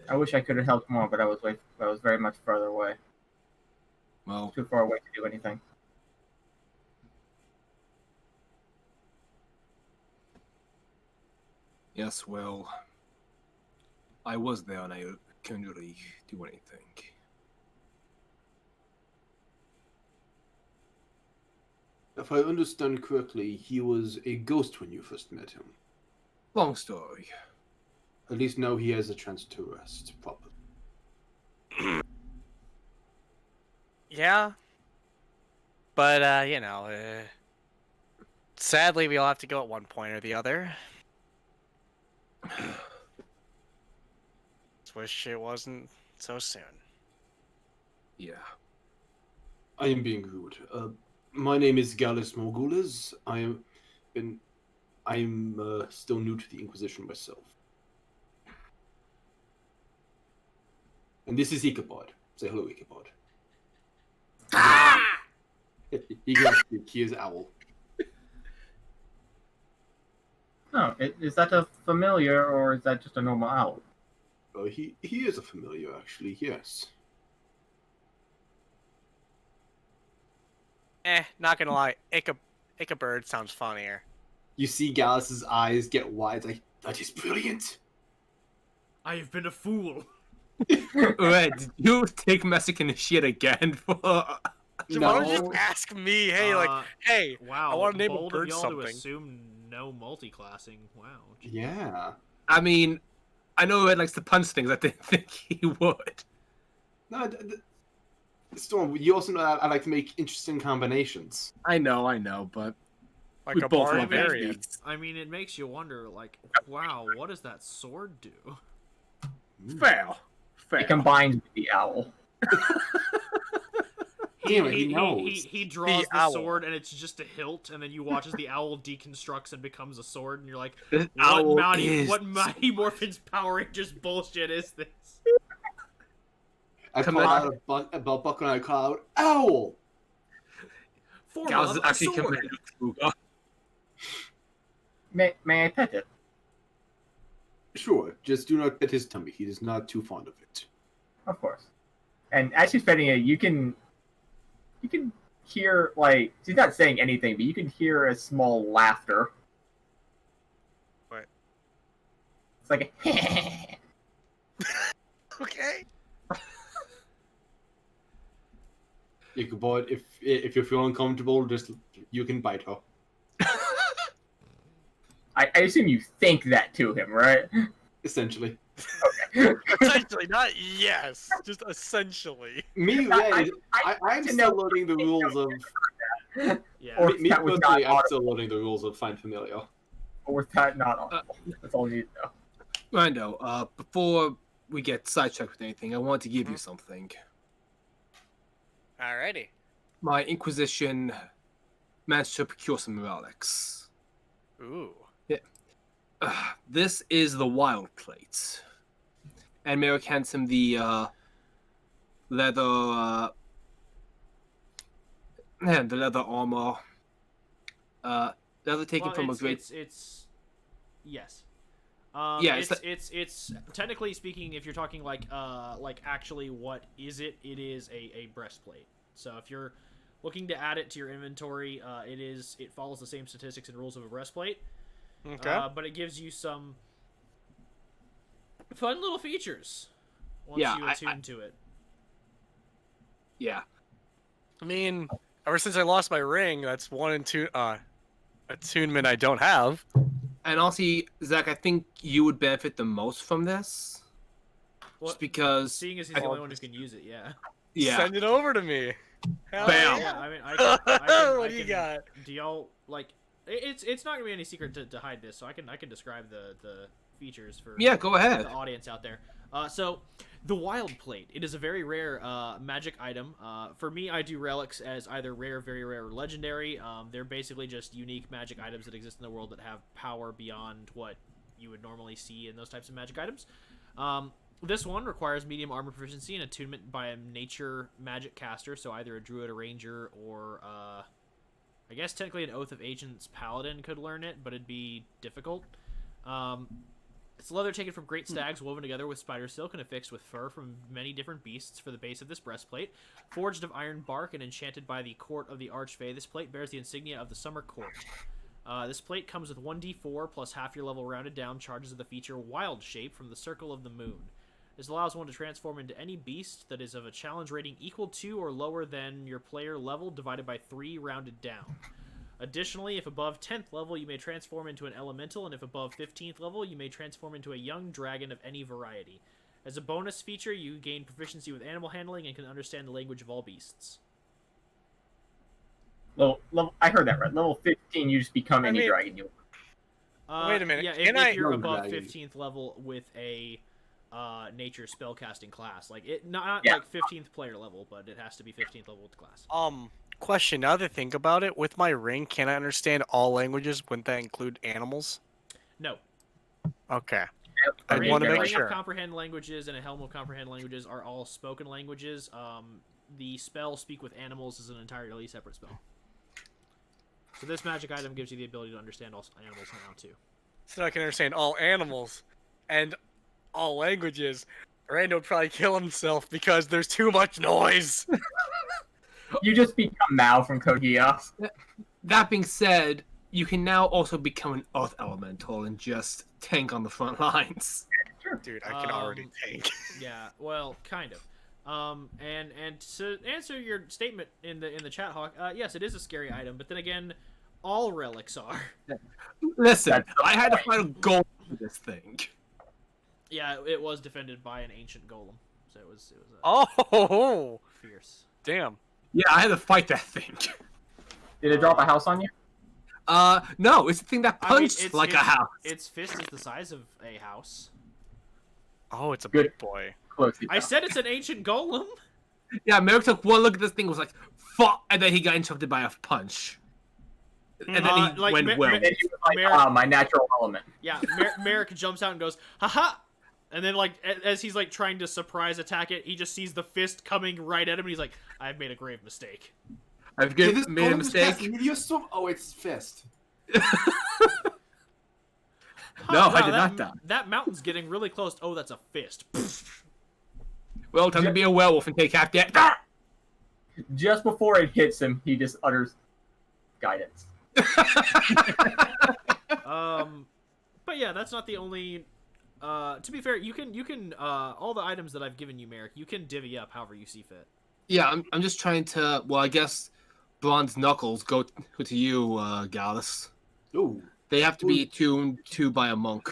I wish I could have helped more, but I was very much further away. Well, Too far away to do anything. yes, well, I was there and I couldn't really do anything. If I understand correctly, he was a ghost when you first met him. Long story. At least now he has a chance to rest properly. Yeah. But, sadly, we all have to go at one point or the other. Just wish it wasn't so soon. Yeah. I am being rude. My name is Gallus Morgulis. I'm still new to the Inquisition myself. And this is Ichabod. Say hello, Ichabod. He can speak. He is Owl. Oh, is that a familiar or is that just a normal owl? He is a familiar, actually. Yes. Not gonna lie, Ichabod sounds funnier. You see Gallus's eyes get wide. Like, that is brilliant. I have been a fool. Red, did you take Mexican shit again for... Why don't you just ask me? Hey, Wow. I want to name a bold bird of y'all something. to assume no multi-classing. Wow. Geez. Yeah. I mean, I know Red likes to punch things. I didn't think he would. No, Storm, you also know that I like to make interesting combinations. I know, but like we a both love barbarian. beats. I mean, it makes you wonder, like, wow, what does that sword do? Fair. It combines with the owl. Damn it, he knows. He draws the owl. sword, and it's just a hilt, and then you watch as the owl deconstructs and becomes a sword, and you're like, This what owl Mighty is... Morphin's Power Rangers bullshit is this? I pull out a belt buckle and I call out, Owl! Form Gals of is a actually sword. committed to Fuga. May I pet it? Sure, just do not pet his tummy. He is not too fond of it. Of course. And as she's petting it, you can hear, like, she's not saying anything, but you can hear a small laughter. What? It's like a Okay. Ichabod, if you feel uncomfortable, just you can bite her. I assume you think that to him, right? Essentially. Essentially, not yes, just essentially. Me, yeah, I'm to still know- learning the rules of. Yeah. Or Me that was personally, not I'm audible. still learning the rules of Find Familiar. Or was that not audible? That's all you need to know. I know. Before we get sidetracked with anything, I want to give you something. Alrighty. My Inquisition managed to procure some relics. Ooh. This is the Wild Plate. And Merrick hands him the leather armor. Definitely taken from a great. It's yes. Yeah, it's technically speaking, if you're talking like actually what is it? It is a breastplate. So if you're looking to add it to your inventory, it follows the same statistics and rules of a breastplate. Okay. But it gives you some fun little features once Yeah, you attune to it. Yeah. I mean, ever since I lost my ring, that's one and two attunement I don't have. And also, Zach, I think you would benefit the most from this. Well, Just because. seeing as he's the only one who can use it, yeah. Yeah. Send it over to me. Hell Bam. Yeah, I mean, I What do you got? Do y'all like? It's not gonna be any secret to hide this, so I can describe the features for Yeah, go ahead. the audience out there. So the Wild Plate, it is a very rare magic item. For me, I do relics as either rare, very rare, or legendary. They're basically just unique magic items that exist in the world that have power beyond what you would normally see in those types of magic items. This one requires medium armor proficiency and attunement by a nature magic caster, so either a druid, a ranger, or I guess technically an Oath of Ancients paladin could learn it, but it'd be difficult. It's leather taken from great stags, woven together with spider silk and affixed with fur from many different beasts for the base of this breastplate. Forged of iron bark and enchanted by the court of the Archfey, this plate bears the insignia of the Summer Court. This plate comes with 1d4 plus half your level rounded down charges of the feature Wild Shape from the Circle of the Moon. This allows one to transform into any beast that is of a challenge rating equal to or lower than your player level divided by 3 rounded down. Additionally, if above 10th level, you may transform into an elemental, and if above 15th level, you may transform into a young dragon of any variety. As a bonus feature, you gain proficiency with animal handling and can understand the language of all beasts. Level, I heard that right. Level 15, you just become any dragon you want. Wait a minute, Yeah, can if you're Young above dragon. 15th level with a nature spellcasting class. Like, it not Yeah. like 15th player level, but it has to be 15th level with the class. Question, now that I think about it, with my ring, can I understand all languages? Wouldn't that include animals? No. Okay. I I Ring, want to a make ring sure. of comprehend languages and a helm of comprehend languages are all spoken languages. The spell speak with animals is an entirely separate spell. So this magic item gives you the ability to understand all animals now too. So I can understand all animals and all languages. Rando would probably kill himself because there's too much noise. You just become Mao from Code Geass. That being said, you can now also become an Earth Elemental and just tank on the front lines. Dude, I can already tank. Yeah, well, kind of. And to answer your statement in the chat, Hawk, yes, it is a scary item, but then again, all relics are. Listen, I had to find a goal for this thing. Yeah, it was defended by an ancient golem, so it was Oh, fierce. damn. Yeah, I had to fight that thing. Did it drop a house on you? No, it's the thing that I mean, punched like a house. Its fist is the size of a house. Oh, it's a Good. big boy. Close. I said it's an ancient golem. Yeah, Merrick took one look at this thing, was like, fuck, and then he got interrupted by a punch. And then he like, went well. And he was like, Merrick- my natural element. Yeah, Merrick jumps out and goes, haha! And then, like, as he's, like, trying to surprise attack it, he just sees the fist coming right at him, and he's like, I've made a grave mistake. I've Did this made a golem just cast mistake. Meteor Storm? Oh, it's his fist. No, I wow, did not die. That mountain's getting really close. Oh, that's a fist. Well, time to be a werewolf and take half that. Ah! Just before it hits him, he just utters guidance. But yeah, that's not the only... to be fair, you can all the items that I've given you, Merrick, you can divvy up however you see fit. Yeah, I'm just trying to. Well, I guess bronze knuckles go to you, Gallus. Ooh. They have to be tuned to by a monk,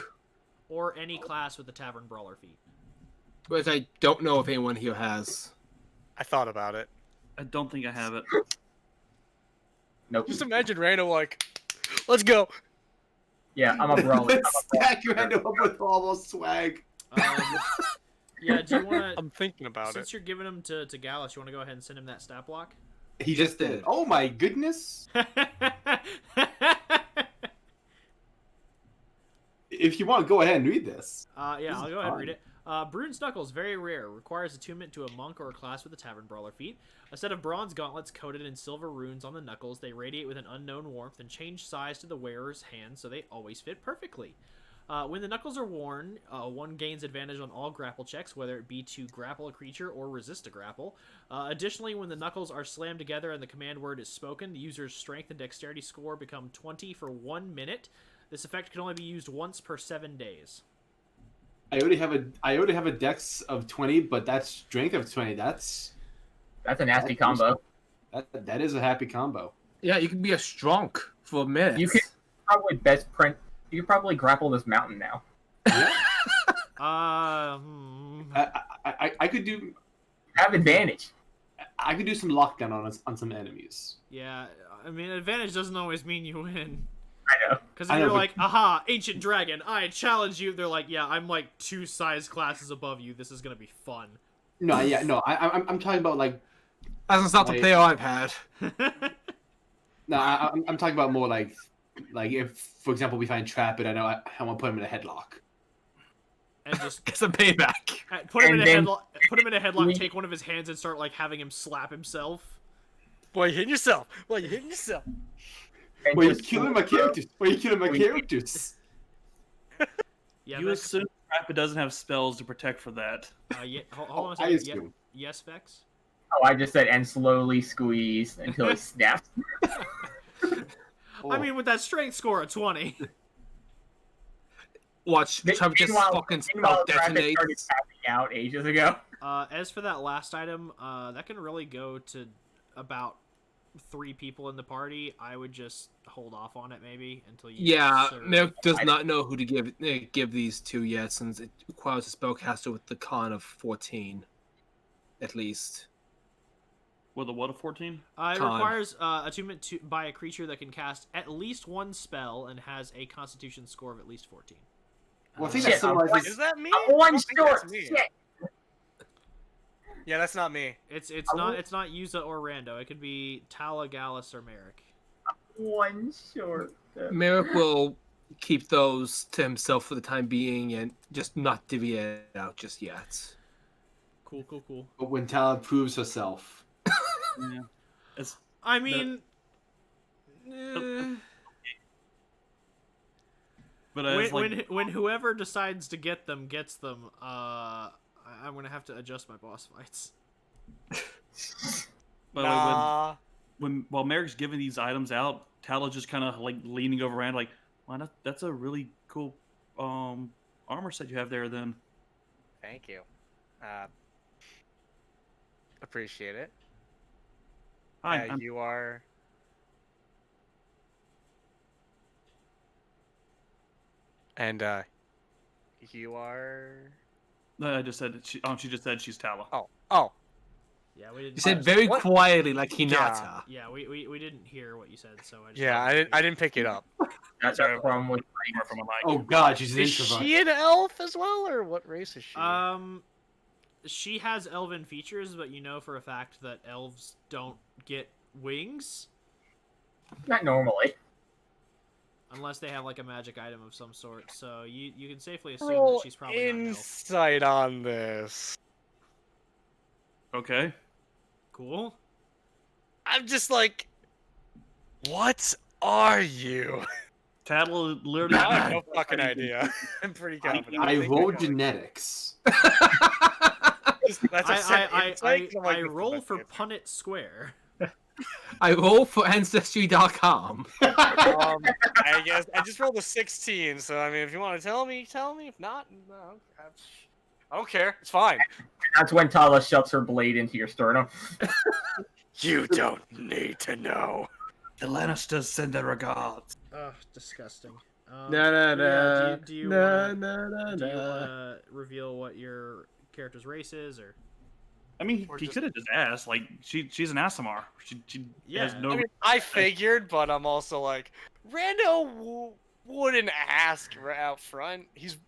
Or any class with the Tavern Brawler feat. which I don't know if anyone here has. I thought about it. I don't think I have it. Nope. Just imagine Rando like, let's go. Yeah, I'm a brawler. Let's stack Rando up with all those swag. Yeah, do you want to... I'm thinking about Since it. you're giving him to Gallus, you want to go ahead and send him that stat block? He just did. Oh my goodness. If you want, go ahead and read this. Yeah, This I'll is go ahead and fun. read it. Brune's Knuckles, very rare. Requires attunement to a monk or a class with a tavern brawler feat. A set of bronze gauntlets coated in silver runes on the knuckles. They radiate with an unknown warmth and change size to the wearer's hand, so they always fit perfectly. When the knuckles are worn, one gains advantage on all grapple checks, whether it be to grapple a creature or resist a grapple. Additionally, when the knuckles are slammed together and the command word is spoken, the user's strength and dexterity score become 20 for 1 minute. This effect can only be used once per 7 days. I already have a dex of 20, but that's strength of 20. That's a nasty combo. That is a happy combo. Yeah, you can be a strong for a minute. You can probably best print. You can probably grapple this mountain now. Yeah. I I could do. Have advantage. I could do some lockdown on some enemies. Yeah, I mean, advantage doesn't always mean you win. I know. Because if you're like, aha, ancient dragon, I challenge you, they're like, yeah, I'm like 2 size classes above you. This is gonna be fun. No, yeah, no. I'm talking about like. That's not the player I've had. No, I'm talking about more like if, for example, we find Trap and I know I want to put him in a headlock. And just Get some payback. put him in a headlock. Put him in a headlock. Take one of his hands and start like having him slap himself. Boy, you hitting yourself. Boy, you hitting yourself. And Why you just- killing my characters? Why you killing my characters? Yeah, You that's, assume Rapid doesn't have spells to protect for that. yeah, hold on a I second. Yeah, assume. yes, Vex. Oh, I just said and slowly squeeze until it snaps. I mean, with that strength score of 20. Watch, Trump just fucking meanwhile, spell Rapid started detonates. tapping out ages ago. As for that last item, that can really go to about 3 people in the party. I would just hold off on it maybe until you. Yeah, serve. Merrick does not know who to give these to yet, since it requires a spellcaster with the con of 14, at least. With a what of 14? It Con. requires attunement by a creature that can cast at least 1 spell and has a Constitution score of at least 14. Well, I think Shit, that summarizes. Is that me? I'm one I don't think short. that's me. Shit. Yeah, that's not me. It's not Yuza or Rando. It could be Tala, Gallus, or Merrick. One short. Merrick will keep those to himself for the time being and just not divvy it out just yet. Cool. But when Tala proves herself. Yeah. It's, I mean, but I was when whoever decides to get them gets them, I'm gonna have to adjust my boss fights. by the way, Nah. while Merrick's giving these items out, Tala's just kind of like leaning over around like, wow, that's a really cool armor set you have there then. Thank you. Appreciate it. Hi, I'm You are. And you are. I just said she just said she's Tala. Oh. Yeah, we didn't. He said very What? quietly, like Hinata. Yeah, we didn't hear what you said, so I just Yeah, I didn't pick it up. That's our problem with From a mic. Oh God, she's an Is introvert. she an elf as well, or what race is she? She has elven features, but you know for a fact that elves don't get wings not normally. unless they have like a magic item of some sort. So you can safely assume Roll that she's probably not an elf. insight on this. Okay. Cool. I'm just like, what are you? Tala literally. I have no fucking idea. I'm pretty confident. I think rolled got it. genetics. That's a set insight, I'm like, I this is roll my for answer. Punnett Square. I roll for Ancestry.com. I guess I just rolled a 16, so I mean, if you want to tell me. If not, no, I don't care. It's fine. That's when Tala shoves her blade into your sternum. You don't need to know. The Lannisters send their regards. Ugh, disgusting. Na do you na wanna- na Do you na. want to reveal what your character's race is, or? I mean, Or he just- could have just asked. Like, she's an Asimar. She has Yeah. no. I mean, I figured, but I'm also like, Rando wouldn't ask right out front. He's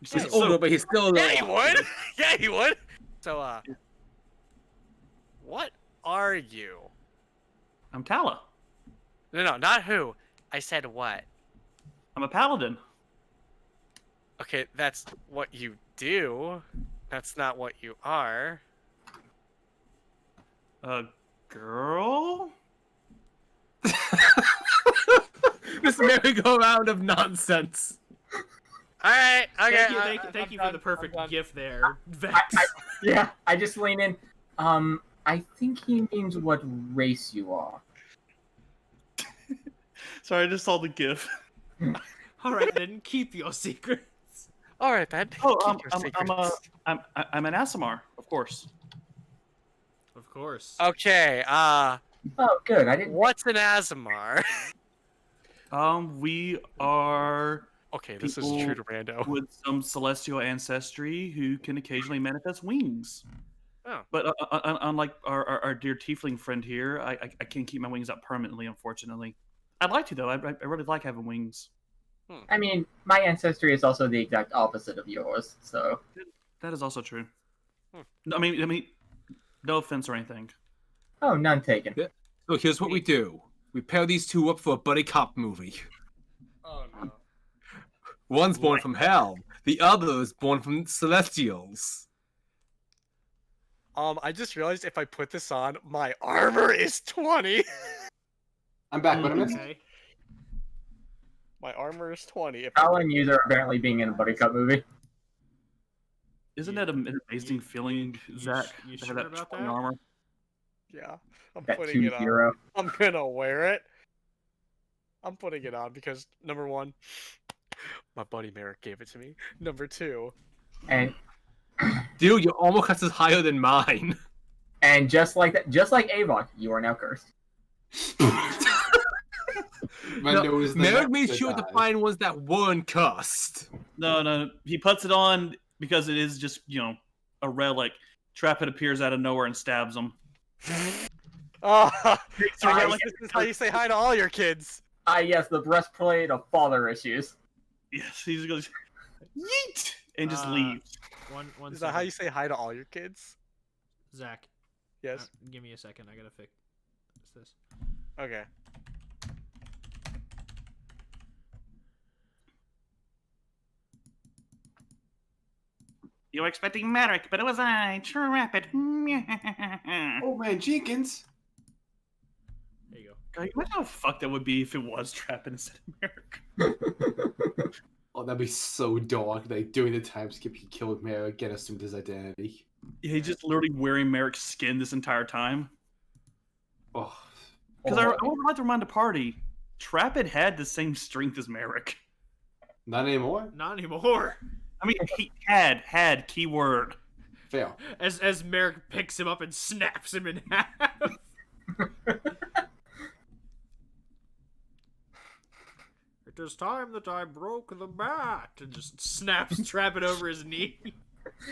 He's older, but he's still yeah, he alive. would. Yeah, he would. So, what are you? I'm Tala. No, not who. I said what. I'm a paladin. Okay, that's what you do. That's not what you are. A girl? This merry-go-round of nonsense. All right. Okay. Thank you for I'm the done, perfect I'm done. gift there, Vex. Yeah, I just lean in. I think he means what race you are. Sorry, I just saw the GIF. All right, then keep your secrets. All right, then. Oh, Keep your I'm secrets. I'm an Asimar, of course. Of course. Okay. Oh, good. I didn't. What's an Azamar? We are Okay, this is people true to Rando. with some celestial ancestry who can occasionally manifest wings. Oh. But unlike our dear tiefling friend here, I can't keep my wings up permanently, unfortunately. I'd like to, though. I really like having wings. I mean, my ancestry is also the exact opposite of yours. So That is also true. Hmm. I mean, no offense or anything. oh, none taken. Yeah. So here's what we do. We pair these two up for a buddy cop movie. Oh no. One's born from hell. The other is born from celestials. I just realized if I put this on, my armor is 20. I'm back. What I missed? Okay. My armor is 20. If How and you are apparently being in a buddy cop movie. Isn't that an amazing feeling, Zach? you to sure have about 20 that? armor? Yeah, I'm That putting it on. 2-0. I'm gonna wear it. I'm putting it on because number one, my buddy Merrick gave it to me. Number two, And Dude, your armor class is higher than mine. just like that, just like Avok, you are now cursed. Rando is the Merrick next made to sure to die. find ones that weren't cursed. No. He puts it on because it is just, a relic. Trapit appears out of nowhere and stabs him. oh, so I yes, this is how you say hi to all your kids. Yes, the breastplate of father issues. Yes, he just goes, yeet! And just Uh, leaves. One Is that how you say hi to all your kids? Zach, Yes. give me a second. I gotta fix this. Okay. You were expecting Merrick, but it was I, Trapit. Oh man, Jenkins. There you go. God, imagine how fucked that would be if it was Trapit instead of Merrick. Oh, that'd be so dark. Like during the time skip, he killed Merrick, get assumed his identity. Yeah, he's just literally wearing Merrick's skin this entire time. Oh, Because I would like to remind the party, Trapit had the same strength as Merrick. not anymore. Not anymore. I mean, he had keyword. Fail. As Merrick picks him up and snaps him in half. It is time that I broke the bat, and just snaps Trapit over his knee.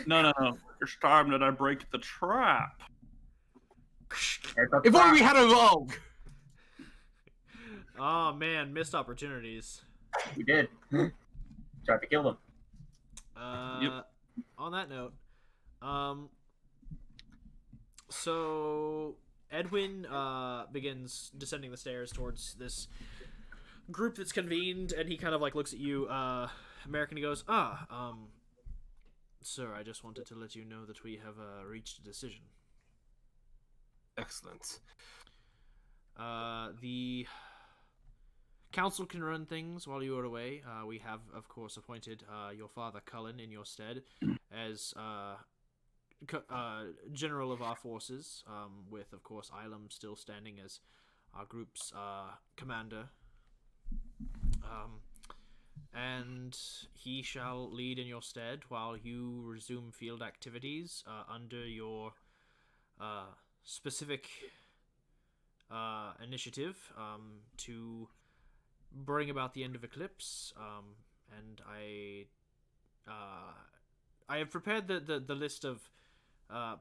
No. It's time that I break the trap. If only we had a rogue. Oh man, missed opportunities. You did. Tried to kill them. Yep. On that note, so Edwin begins descending the stairs towards this group that's convened, and he kind of like looks at you, American. He goes, sir, I just wanted to let you know that we have reached a decision. Excellent. The council can run things while you are away. We have, of course, appointed your father Cullen in your stead as general of our forces, with, of course, Ilum still standing as our group's commander. And he shall lead in your stead while you resume field activities under your specific initiative to bring about the end of Eclipse. And I have prepared the list of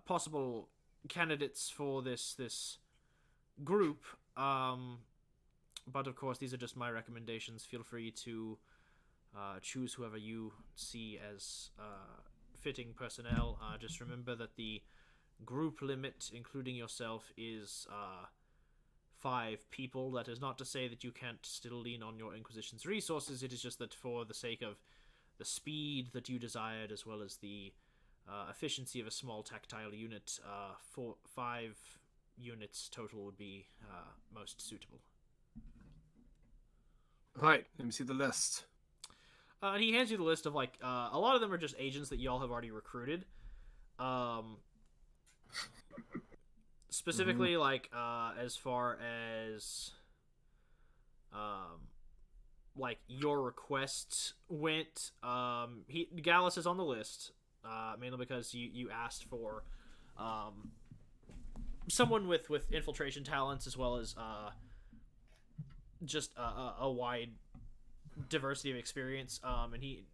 possible candidates for this group. But of course, these are just my recommendations. Feel free to choose whoever you see as fitting personnel. Just remember that the group limit, including yourself, is 5 people. That is not to say that you can't still lean on your Inquisition's resources. It is just that for the sake of speed that you desired, as well as the efficiency of a small tactile unit. 5 units total would be most suitable. Right, let me see the list. And he hands you the list of, like, a lot of them are just agents that y'all have already recruited. Specifically, like, as far as, like, your requests went, Gallus is on the list, mainly because you asked for, someone with infiltration talents, as well as, just a wide diversity of experience, and he,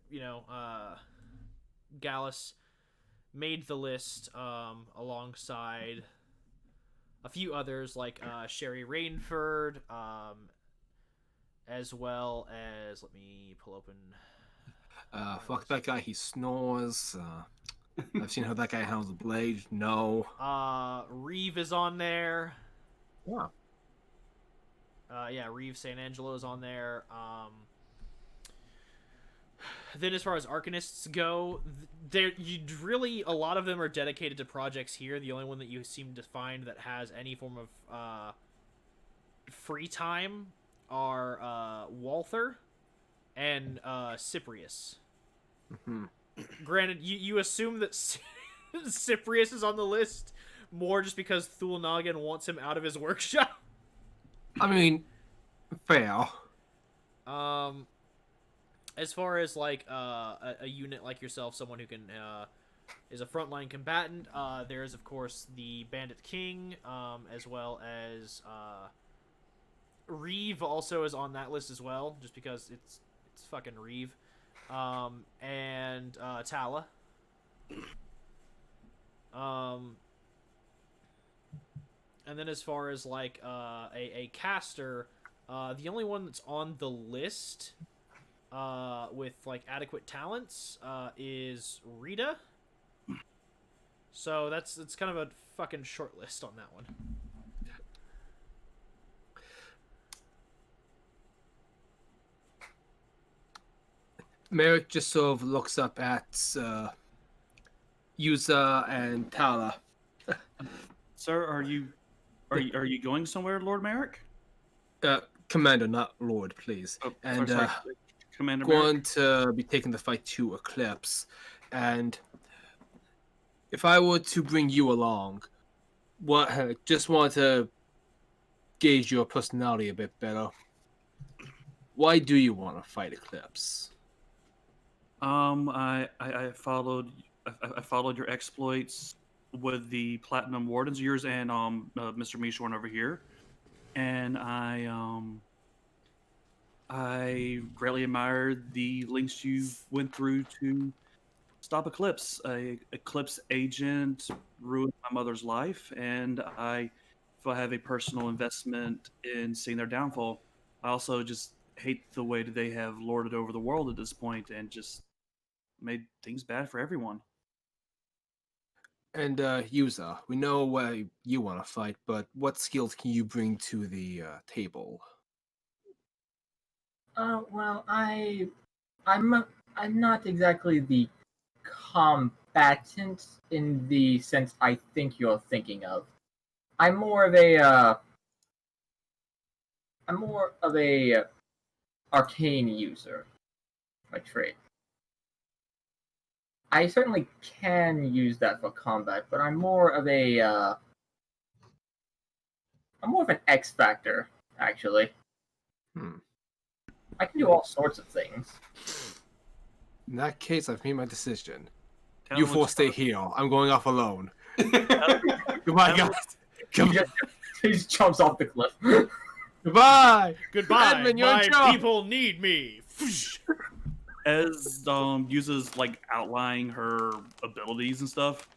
Gallus made the list alongside a few others, like Sherry Rainford, as well as, let me pull open. Fuck that guy, he snores. I've seen how that guy handles a blade. No. Reeve is on there. Yeah. Yeah, Reeve San Angelo is on there. Then as far as Arcanists go, a lot of them are dedicated to projects here. The only one that you seem to find that has any form of free time are Walther and Cyprius. Mm-hmm. Granted, you assume that Cyprius is on the list more just because Thul Noggin wants him out of his workshop. I mean, fair. As far as, like, a unit like yourself, someone who can, is a frontline combatant, there is, of course, the Bandit King, as well as, Reeve also is on that list as well, just because it's fucking Reeve, and, Tala. And then as far as, like, a caster, the only one that's on the list with, like, adequate talents is Rita. So it's kind of a fucking short list on that one. Merrick just sort of looks up at Yuza and Tala. Sir, are you going somewhere, Lord Merrick? Commander, not Lord, please. Oh, and sorry. Commander going Merrick? to be taking the fight to Eclipse. And if I were to bring you along, just want to gauge your personality a bit better. Why do you want to fight Eclipse? I followed your exploits with the Platinum Wardens, yours and Mr. Mishorn over here, and I greatly admired the links you went through to stop Eclipse. A Eclipse agent ruined my mother's life, and I have a personal investment in seeing their downfall. I also just hate the way that they have lorded over the world at this point and just made things bad for everyone. And Yuza, we know why you want to fight, but what skills can you bring to the table? Well, I'm not exactly the combatant in the sense I think you're thinking of. I'm more of a arcane user by trade. I certainly can use that for combat, but I'm more of an X factor, actually. I can do all sorts of things. In that case, I've made my decision. Tell You him four what stay here. I'm going off alone. Goodbye, guys. He just jumps off the cliff. Goodbye. Goodbye, Edmund, you're in my charge. people need me. As uses like outlining her abilities and stuff,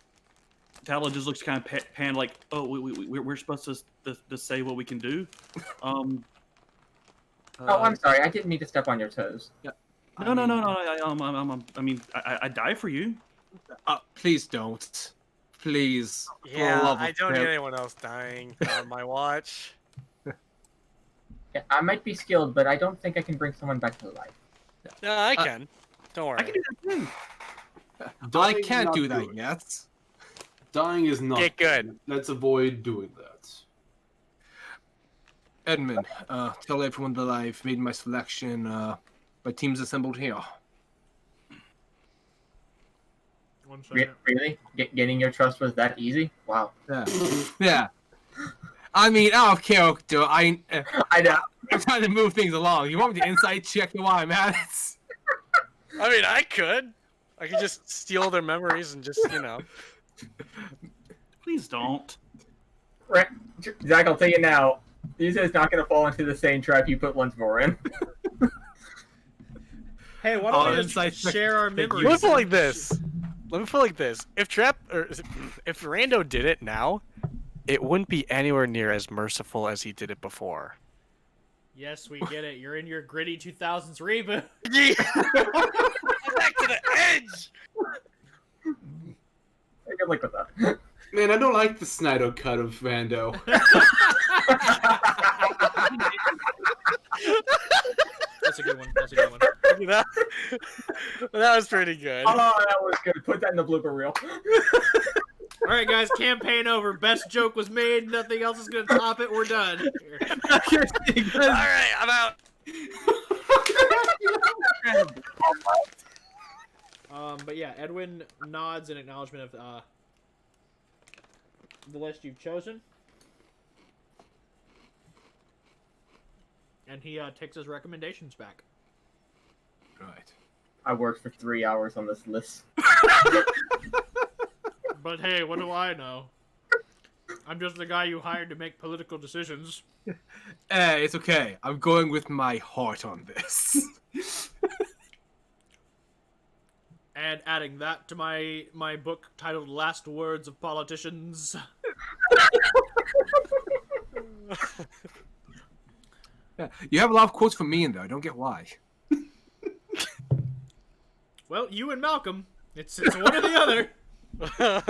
Tala just looks kind of panned, like, oh, we're supposed to say what we can do. Oh, I'm sorry. I didn't mean to step on your toes. Yeah. No. I mean, I die for you. Please don't. Please. For the Yeah, love I of don't need Pip. anyone else dying on my watch. Yeah, I might be skilled, but I don't think I can bring someone back to life. No, I can. Don't worry. I can do that thing. I Dying is can't not do that good. yet. Dying is not Get good. Let's avoid doing that. Edmund, tell everyone that I've made my selection. My team's assembled here. One second. Really? Getting your trust was that easy? Wow. Yeah. Yeah. I mean, out of character, I know. I'm trying to move things along. You want me to insight check you while I'm at it? I mean, I could just steal their memories and just, Please don't. Right. Zach, I'll tell you now. Lisa is not going to fall into the same trap you put once more in. Hey, why don't we inside just share our memories? Let me put it like this. If if Rando did it now, it wouldn't be anywhere near as merciful as he did it before. Yes, we get it. You're in your gritty 2000s reboot. Back to the edge. I can live with that. Man, I don't like the Snyder cut of Rando. That's a good one. That's a good one. that, that was pretty good. Oh, that was good. Put that in the blooper reel. All right, guys. Campaign over. Best joke was made. Nothing else is gonna top it. We're done. All right, I'm out. But yeah, Edwin nods in acknowledgement of the list you've chosen, and he takes his recommendations back. Right. I worked for 3 hours on this list. But hey, what do I know? I'm just the guy you hired to make political decisions. Hey, it's okay. I'm going with my heart on this. And adding that to my book titled Last Words of Politicians. Yeah, you have a lot of quotes from me in there. I don't get why. Well, you and Malcolm. It's one or the other. I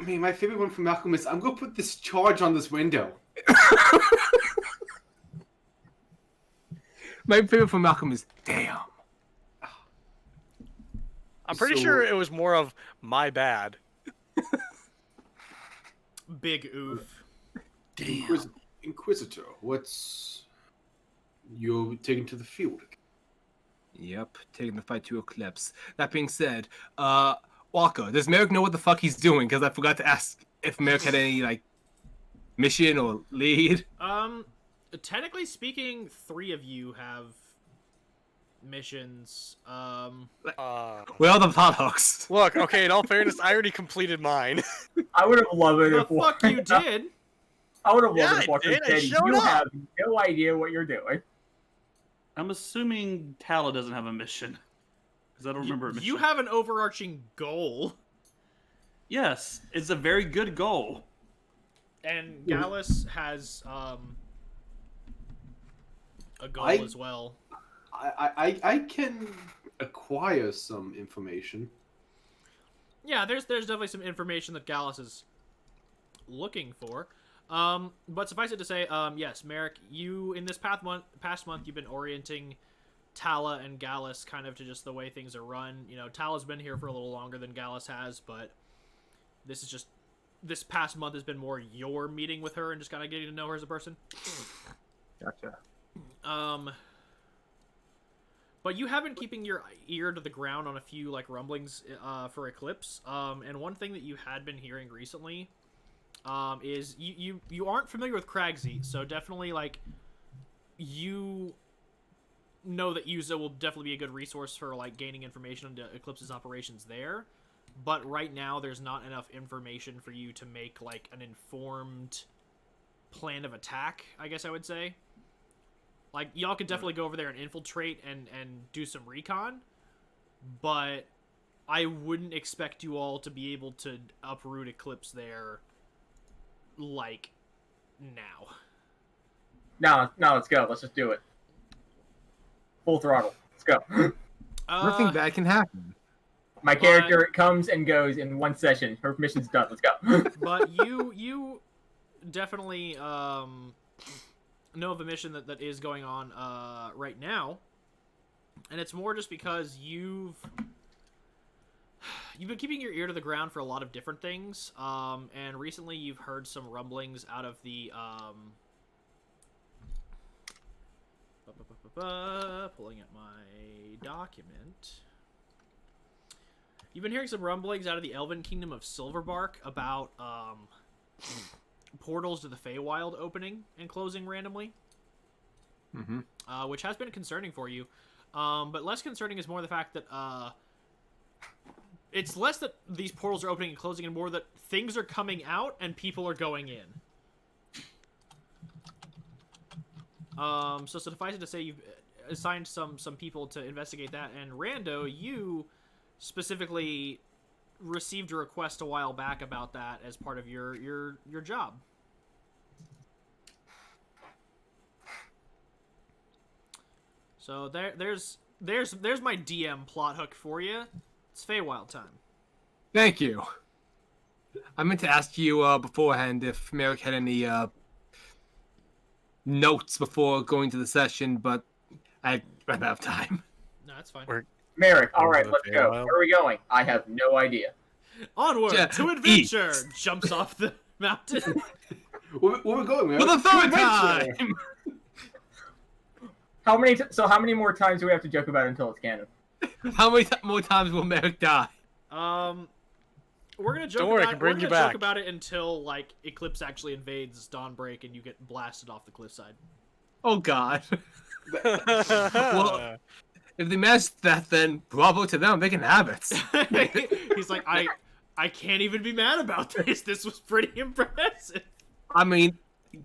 mean, my favorite one from Malcolm is, I'm going to put this charge on this window. My favorite from Malcolm is, damn. I'm pretty sure it was more of my bad. Big oof. Damn. Inquisitor, what's... You're taken to the field. Yep, taking the fight to Eclipse. That being said, Walker, does Merrick know what the fuck he's doing? Because I forgot to ask if Merrick had any, mission or lead. Technically speaking, 3 of you have missions. Well, the plot hooks. Look, okay, in all fairness, I already completed mine. I would have loved it The if fuck you did? I would have Yeah, loved it if I Walker did. I said, showed you up." have no idea what you're doing. I'm assuming Tala doesn't have a mission. Because I don't remember a mission. You have an overarching goal. Yes, it's a very good goal. And Gallus has a goal as well. I can acquire some information. Yeah, there's definitely some information that Gallus is looking for. But suffice it to say, yes, Merrick, you in this past month you've been orienting Tala and Gallus kind of to just the way things are run. You know, Tala's been here for a little longer than Gallus has, but this past month has been more your meeting with her and just kind of getting to know her as a person. Gotcha. But you have been keeping your ear to the ground on a few rumblings for Eclipse. And one thing that you had been hearing recently is you aren't familiar with Cragsy, so definitely you know that Yuza will definitely be a good resource for gaining information into Eclipse's operations there. But right now there's not enough information for you to make an informed plan of attack, I guess I would say. Y'all could definitely go over there and infiltrate and do some recon, but I wouldn't expect you all to be able to uproot Eclipse there now. No, let's go. Let's just do it. Full throttle. Let's go. Nothing bad can happen. My character comes and goes in one session. Her mission's done. Let's go. But you definitely know of a mission that is going on right now, and it's more just because you've been keeping your ear to the ground for a lot of different things, and recently you've heard some rumblings out of the pulling up my document. You've been hearing some rumblings out of the Elven Kingdom of Silverbark about portals to the Feywild opening and closing randomly, which has been concerning for you. But less concerning is more the fact that it's less that these portals are opening and closing, and more that things are coming out and people are going in. So suffice it to say, you've assigned some people to investigate that, and Rando, you specifically received a request a while back about that as part of your job. So there's my DM plot hook for you. It's Feywild time. Thank you. I meant to ask you beforehand if Merrick had any notes before going to the session, but I ran out of time. No, that's fine. Merrick, all right, let's go. Where are we going? I have no idea. Onward to adventure! Jumps off the mountain. Where we going, man? For the third time! How many more times do we have to joke about it until it's canon? How many more times will Merrick die? We're gonna joke Don't worry, I about can bring we're you gonna back. joke about it until like Eclipse actually invades Dawnbreak and you get blasted off the cliffside. Oh god. Well, if they managed that, then bravo to them. They can have it. He's like, I can't even be mad about this. This was pretty impressive. I mean,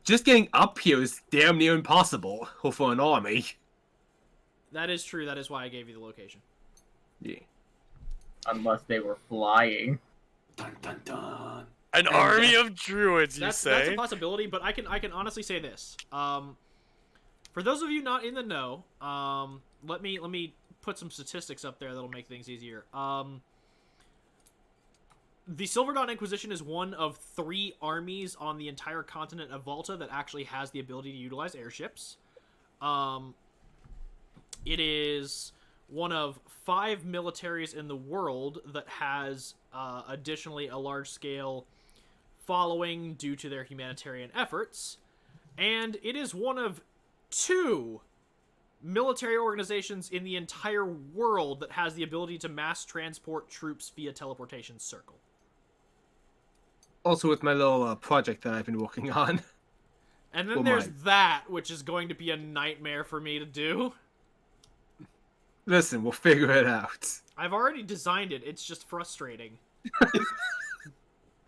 just getting up here is damn near impossible for an army. That is true. That is why I gave you the location. Yeah. Unless they were flying. Dun dun dun. An army of druids, you That's say? a possibility, but I can honestly say this. For those of you not in the know, let me put some statistics up there that'll make things easier. The Silver Dawn Inquisition is one of 3 armies on the entire continent of Valta that actually has the ability to utilize airships. It is one of 5 militaries in the world that has additionally a large-scale following due to their humanitarian efforts. And it is one of 2 military organizations in the entire world that has the ability to mass transport troops via teleportation circle. Also with my little project that I've been working on. And then Well, there's mine. that, which is going to be a nightmare for me to do. Listen, we'll figure it out. I've already designed it, it's just frustrating.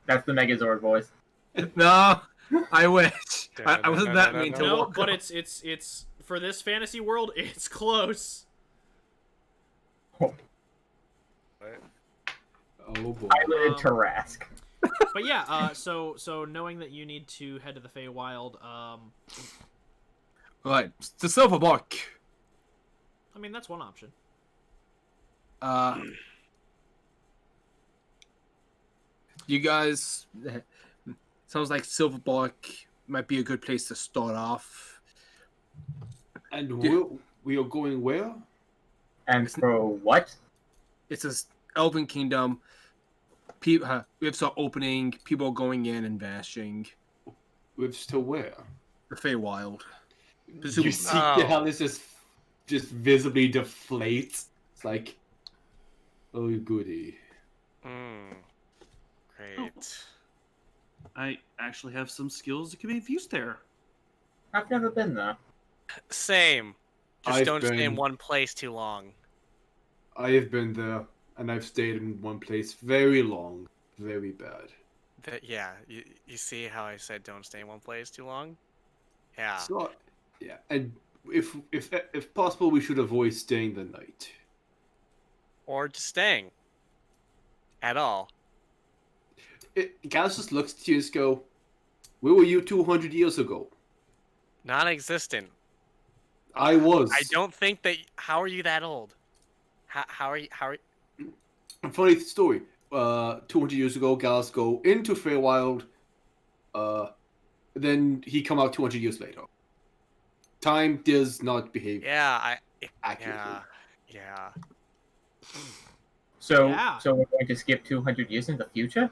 That's the Megazord voice. No, I wish. I wasn't that mean to No, walk but up. it's for this fantasy world, it's close. Oh boy. I live in Tarask. But yeah, so knowing that you need to head to the Feywild, Right, the Silverbark. I mean that's one option. You guys, sounds like Silverbark might be a good place to start off. And Yeah. we are going where? And for what? It's this Elven Kingdom. People, we have some opening. People are going in and vanishing. With to where? The Feywild. You see Oh. how this just visibly deflates. It's like, oh goody. Great. I actually have some skills that can be of use there. I've never been there. Same. Just I've don't stay in been- one place too long. I have been there, and I've stayed in one place very long, very bad. Yeah, you see how I said don't stay in one place too long? Yeah. So, yeah, and if possible, we should avoid staying the night. Or just staying. At all. Gallus just looks at you and go, "Where were you 200 years ago?" Non-existent. I was. I don't think that... How are you that old? How are you... Funny story. 200 years ago, Gallus go into Feywild. Then he come out 200 years later. Time does not behave Yeah, accurately. yeah. So, Yeah. so we're going to skip 200 years in the future?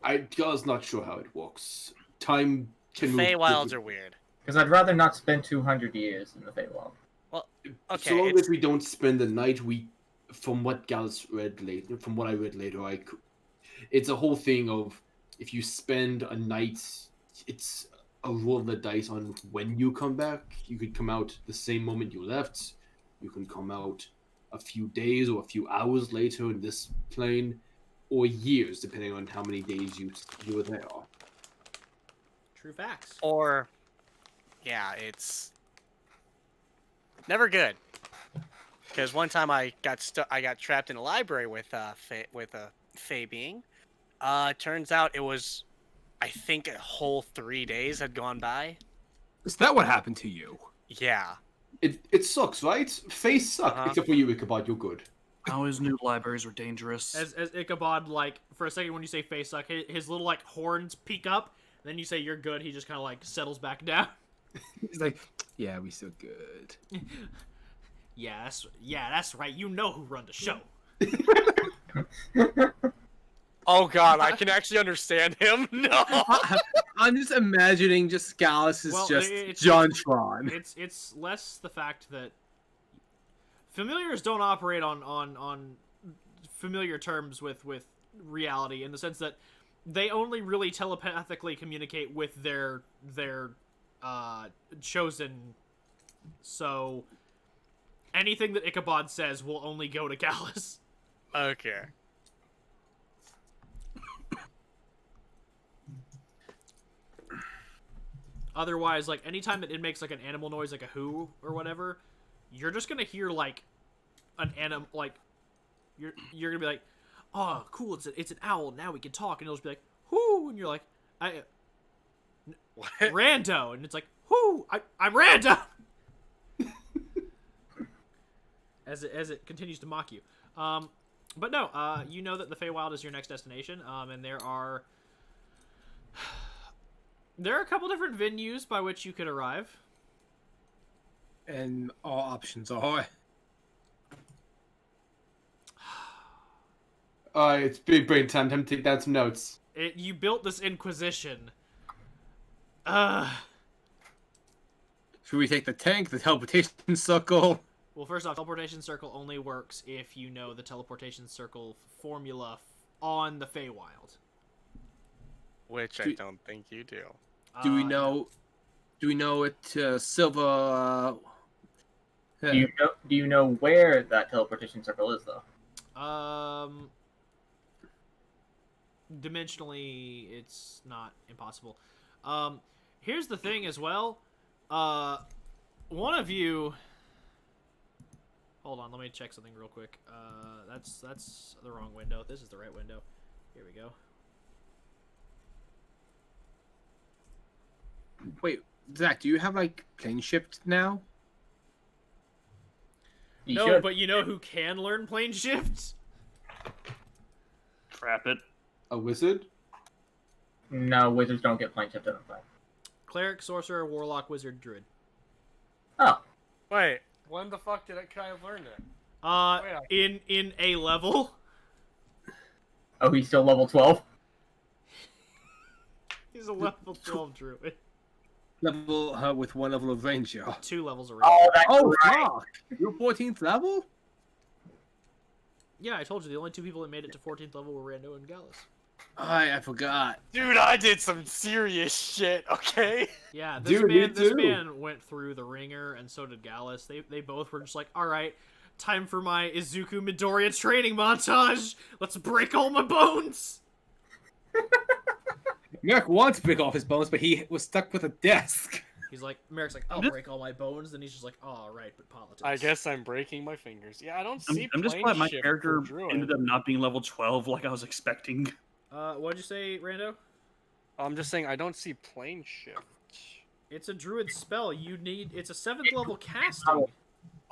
I was not sure how it works. Time can move. Feywilds are weird. Because I'd rather not spend 200 years in the Feywild. Okay, So long it's- as we don't spend the night, from what Gallus read later, from what I read later, it's a whole thing of if you spend a night, it's a roll of the dice on when you come back. You could come out the same moment you left. You can come out a few days or a few hours later in this plane, or years, depending on how many days you were there. True facts. Or, yeah, it's never good. Because one time I got trapped in a library with a Fey being. Turns out it was, I think, a whole 3 days had gone by. Is that what happened to you? Yeah. It sucks, right? Face suck, Uh-huh. except for you, Ichabod. You're good. I always knew libraries were dangerous. As Ichabod, like, for a second when you say face suck, his little, like, horns peak up, then you say you're good, he just kind of, like, settles back down. He's like, yeah, we still good. Yeah, that's right. You know who run the show. Oh god, I can actually understand him. No. I'm just imagining just Gallus is Well, just it's- John Tron. It's less the fact that familiars don't operate on familiar terms with reality, in the sense that they only really telepathically communicate with their chosen. So anything that Ichabod says will only go to Gallus. Okay. Otherwise, like, anytime it makes, like, an animal noise, like a who or whatever, you're just gonna hear, like, an animal, like, you're gonna be like, oh, cool, it's an owl, now we can talk, and it'll just be like, whoo, and you're like, What? Rando, and it's like, whoo, I'm Rando! as it continues to mock you. But no, you know that the Feywild is your next destination, and there are a couple different venues by which you could arrive. And all options are. It's big brain time. Time to take down some notes. You built this Inquisition. Should we take the tank, the teleportation circle? Well, first off, teleportation circle only works if you know the teleportation circle formula on the Feywild. Which I don't think you do. Do we No. know it Silver Do you know where that teleportation circle is, though? Dimensionally, it's not impossible. Here's the thing as well. One of you. Hold on, let me check something real quick. That's the wrong window. This is the right window. Here we go. Wait, Zach, do you have like plane shift now? You No, should. but you know who can learn plane shift? Trap it. A wizard? No, wizards don't get plane shift in effect. Cleric, sorcerer, warlock, wizard, druid. Oh, Wait, when the fuck did I learn it? In a level. oh, he's still level 12. He's a level 12 druid. Level with one level of ranger. 2 levels of range. Oh, that's Oh right. fuck! You're 14th level? Yeah, I told you the only 2 people that made it to 14th level were Rando and Gallus. I forgot. Dude, I did some serious shit, okay? Yeah, this Dude, me man too. went through the ringer, and so did Gallus. They both were just like, all right, time for my Izuku Midoriya training montage. Let's break all my bones. Merrick wants to break off his bones, but he was stuck with a desk. He's like, Merrick's like, I'll break all my bones. Then he's just like, oh, all right, but politics. I guess I'm breaking my fingers. Yeah, I don't see I'm just plane glad my shift character for Druid. ended up not being level 12 like I was expecting. What'd you say, Rando? I'm just saying I don't see plane shift. It's a druid spell. It's a 7th level casting.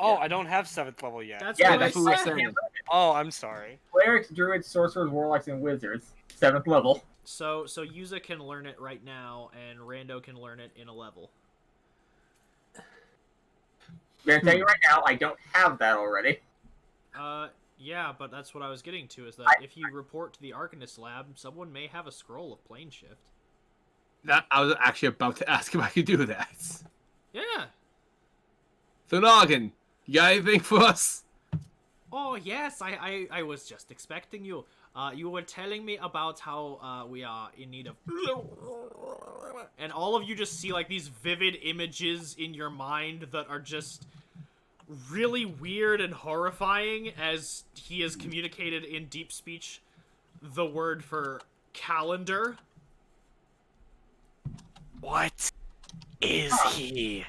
Oh, I don't have 7th level yet. That's Yeah, what that's I what we're said. saying. Oh, I'm sorry. Clerics, druids, sorcerers, warlocks, and wizards. 7th level. So Yuza can learn it right now, and Rando can learn it in a level. I'm gonna tell you right now, I don't have that already. Yeah, but that's what I was getting to, is that if you report to the Arcanist lab, someone may have a scroll of plane shift. That I was actually about to ask if I could do that. Yeah. So Noggin, you got anything for us? Oh, yes, I was just expecting you. You were telling me about how, we are in need of... And all of you just see, like, these vivid images in your mind that are just really weird and horrifying as he has communicated in deep speech the word for calendar. What is he?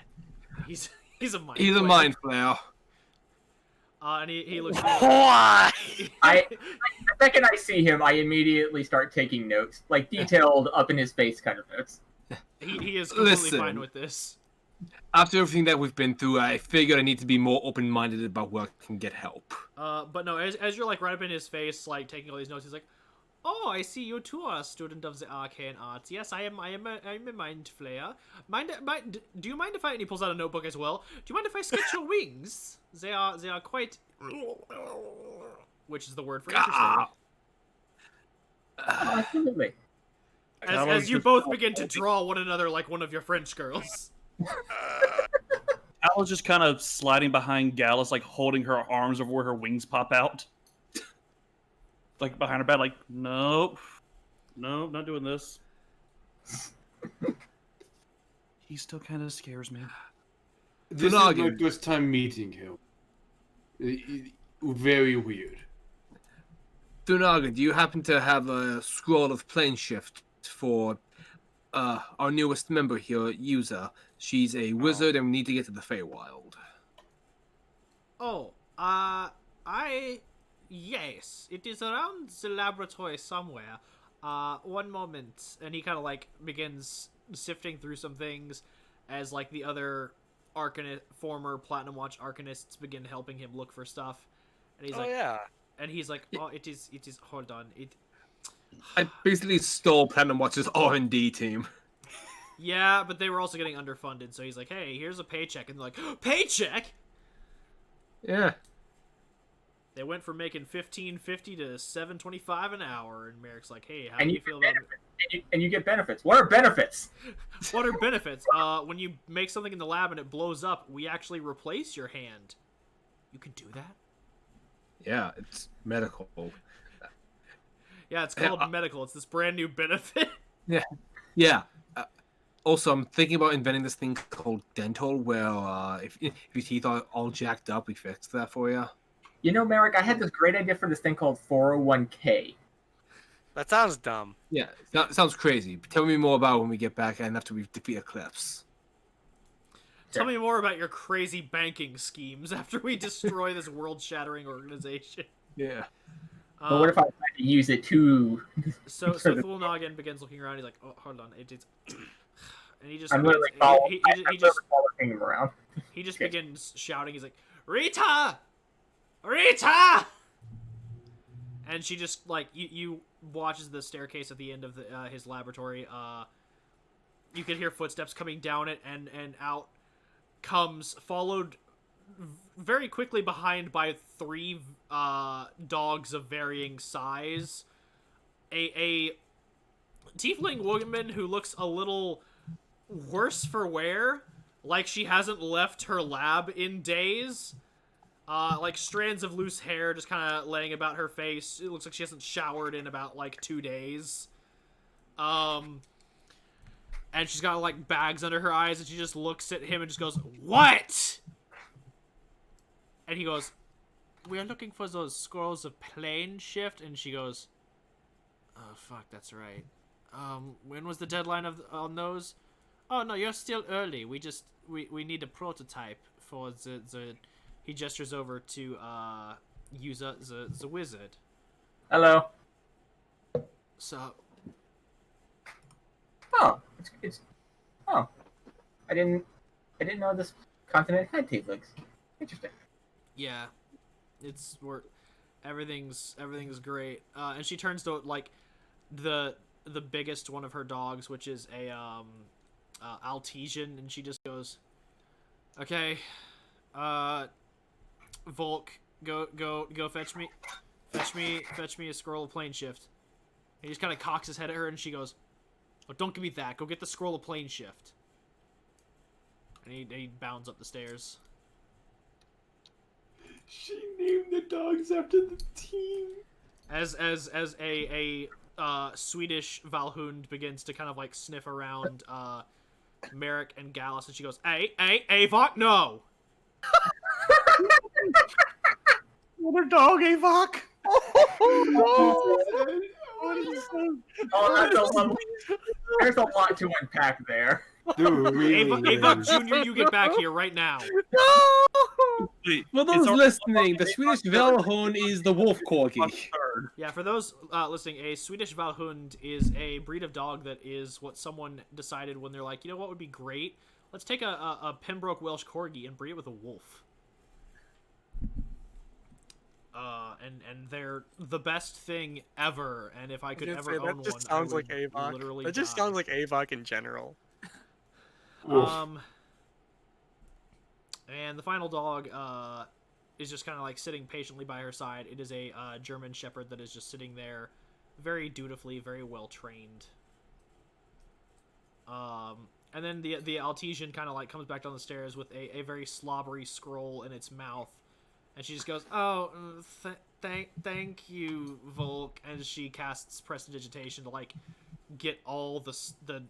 He's a mind He's a flayer. mind flayer. And he looks... Why? The second I see him, I immediately start taking notes, like detailed up in his face kind of notes. He is completely Listen. fine with this. After everything that we've been through, I figured I need to be more open-minded about where I can get help. But no, as you're like right up in his face, like taking all these notes, he's like, "Oh, I see you too are a student of the arcane arts. Yes, I'm a mind flayer. Do you mind if I?" And he pulls out a notebook as well. "Do you mind if I sketch your wings? They are quite," which is the word for interesting. Absolutely. As you both begin to draw one another like one of your French girls. Al is just kind of sliding behind Gallus, like holding her arms over where her wings pop out. Like behind her back, like, nope. Nope, not doing this. He still kind of scares me. This is Noggin. my first time meeting him. Very weird. Dunaga, do you happen to have a scroll of plane shift for our newest member here, User? She's a wizard and we need to get to the Feywild. Oh, yes, it is around the laboratory somewhere. One moment. And he kind of, like, begins sifting through some things as, like, the other former Platinum Watch Arcanists begin helping him look for stuff. And he's like, yeah. and he's like, "Oh, it is, hold on, I basically stole Platinum Watch's R&D team. yeah, but they were also getting underfunded, so he's like, hey, here's a paycheck." And they're like, "Paycheck?" Yeah. They went from making $15.50 to $7.25 an hour, and Merrick's like, "Hey, how And do you you feel about and you get benefits. What are benefits? what are benefits? When you make something in the lab and it blows up, we actually replace your hand. You can do that?" Yeah, it's medical. Yeah, it's called medical. It's this brand new benefit. Yeah. Also, I'm thinking about inventing this thing called dental, where if your teeth are all jacked up, we fix that for you. You know, Merrick, I had this great idea for this thing called 401k. That sounds dumb. Yeah, sounds crazy. Tell me more about it when we get back and after we defeat Eclipse. Tell me more about your crazy banking schemes after we destroy this world-shattering organization. Yeah. But what if I tried to use it to... So Fool Noggin begins looking around. He's like, "Oh, hold on, it is," and he just I'm begins, literally following him around. he just begins shouting. He's like, "Rita, Rita!" And she just like you watches the staircase at the end of his laboratory. You can hear footsteps coming down it, and out comes, followed very quickly behind by 3 dogs of varying size. A tiefling woman who looks a little worse for wear, like she hasn't left her lab in days. Like strands of loose hair just kind of laying about her face. It looks like she hasn't showered in about like 2 days. And she's got like bags under her eyes, and she just looks at him and just goes, "What?" And he goes, "We are looking for those scrolls of plane shift." And she goes, "Oh fuck, that's right. When was the deadline on those?" "Oh no, you're still early. We need a prototype for the." He gestures over to use the wizard. Hello. So Oh, oh, I didn't know this continent had tieflings. Interesting. yeah, everything's great. And she turns to like the biggest one of her dogs, which is a Altesian, and she just goes, "Okay, Volk, go fetch me a scroll of plane shift. He just kind of cocks his head at her, and she goes, "Oh, don't give me that. Go get the scroll of plane shift." And he bounds up the stairs. She named the dogs after the team. As a Swedish Valhund begins to kind of like sniff around Merrick and Gallus, and she goes, "Hey, Avok, no!" Another dog, Avok. There's a lot to unpack there. Dude, really? Avok Jr., you get back here right now. Wait, For those listening, the Swedish Valhorn is the wolf corgi. Yeah, for those listening, a Swedish Valhund is a breed of dog that is what someone decided when they're like, you know what would be great? Let's take a Pembroke Welsh Corgi and breed it with a wolf. And they're the best thing ever. And if I could ever own one, just sounds I would like Avok. literally That just die. sounds like Avok in general. And the final dog is just kind of like sitting patiently by her side. It is a German Shepherd that is just sitting there, very dutifully, very well trained. And then the Altesian kind of like comes back down the stairs with a very slobbery scroll in its mouth, and she just goes, "Oh, thank you, Volk," and she casts Prestidigitation to like get all the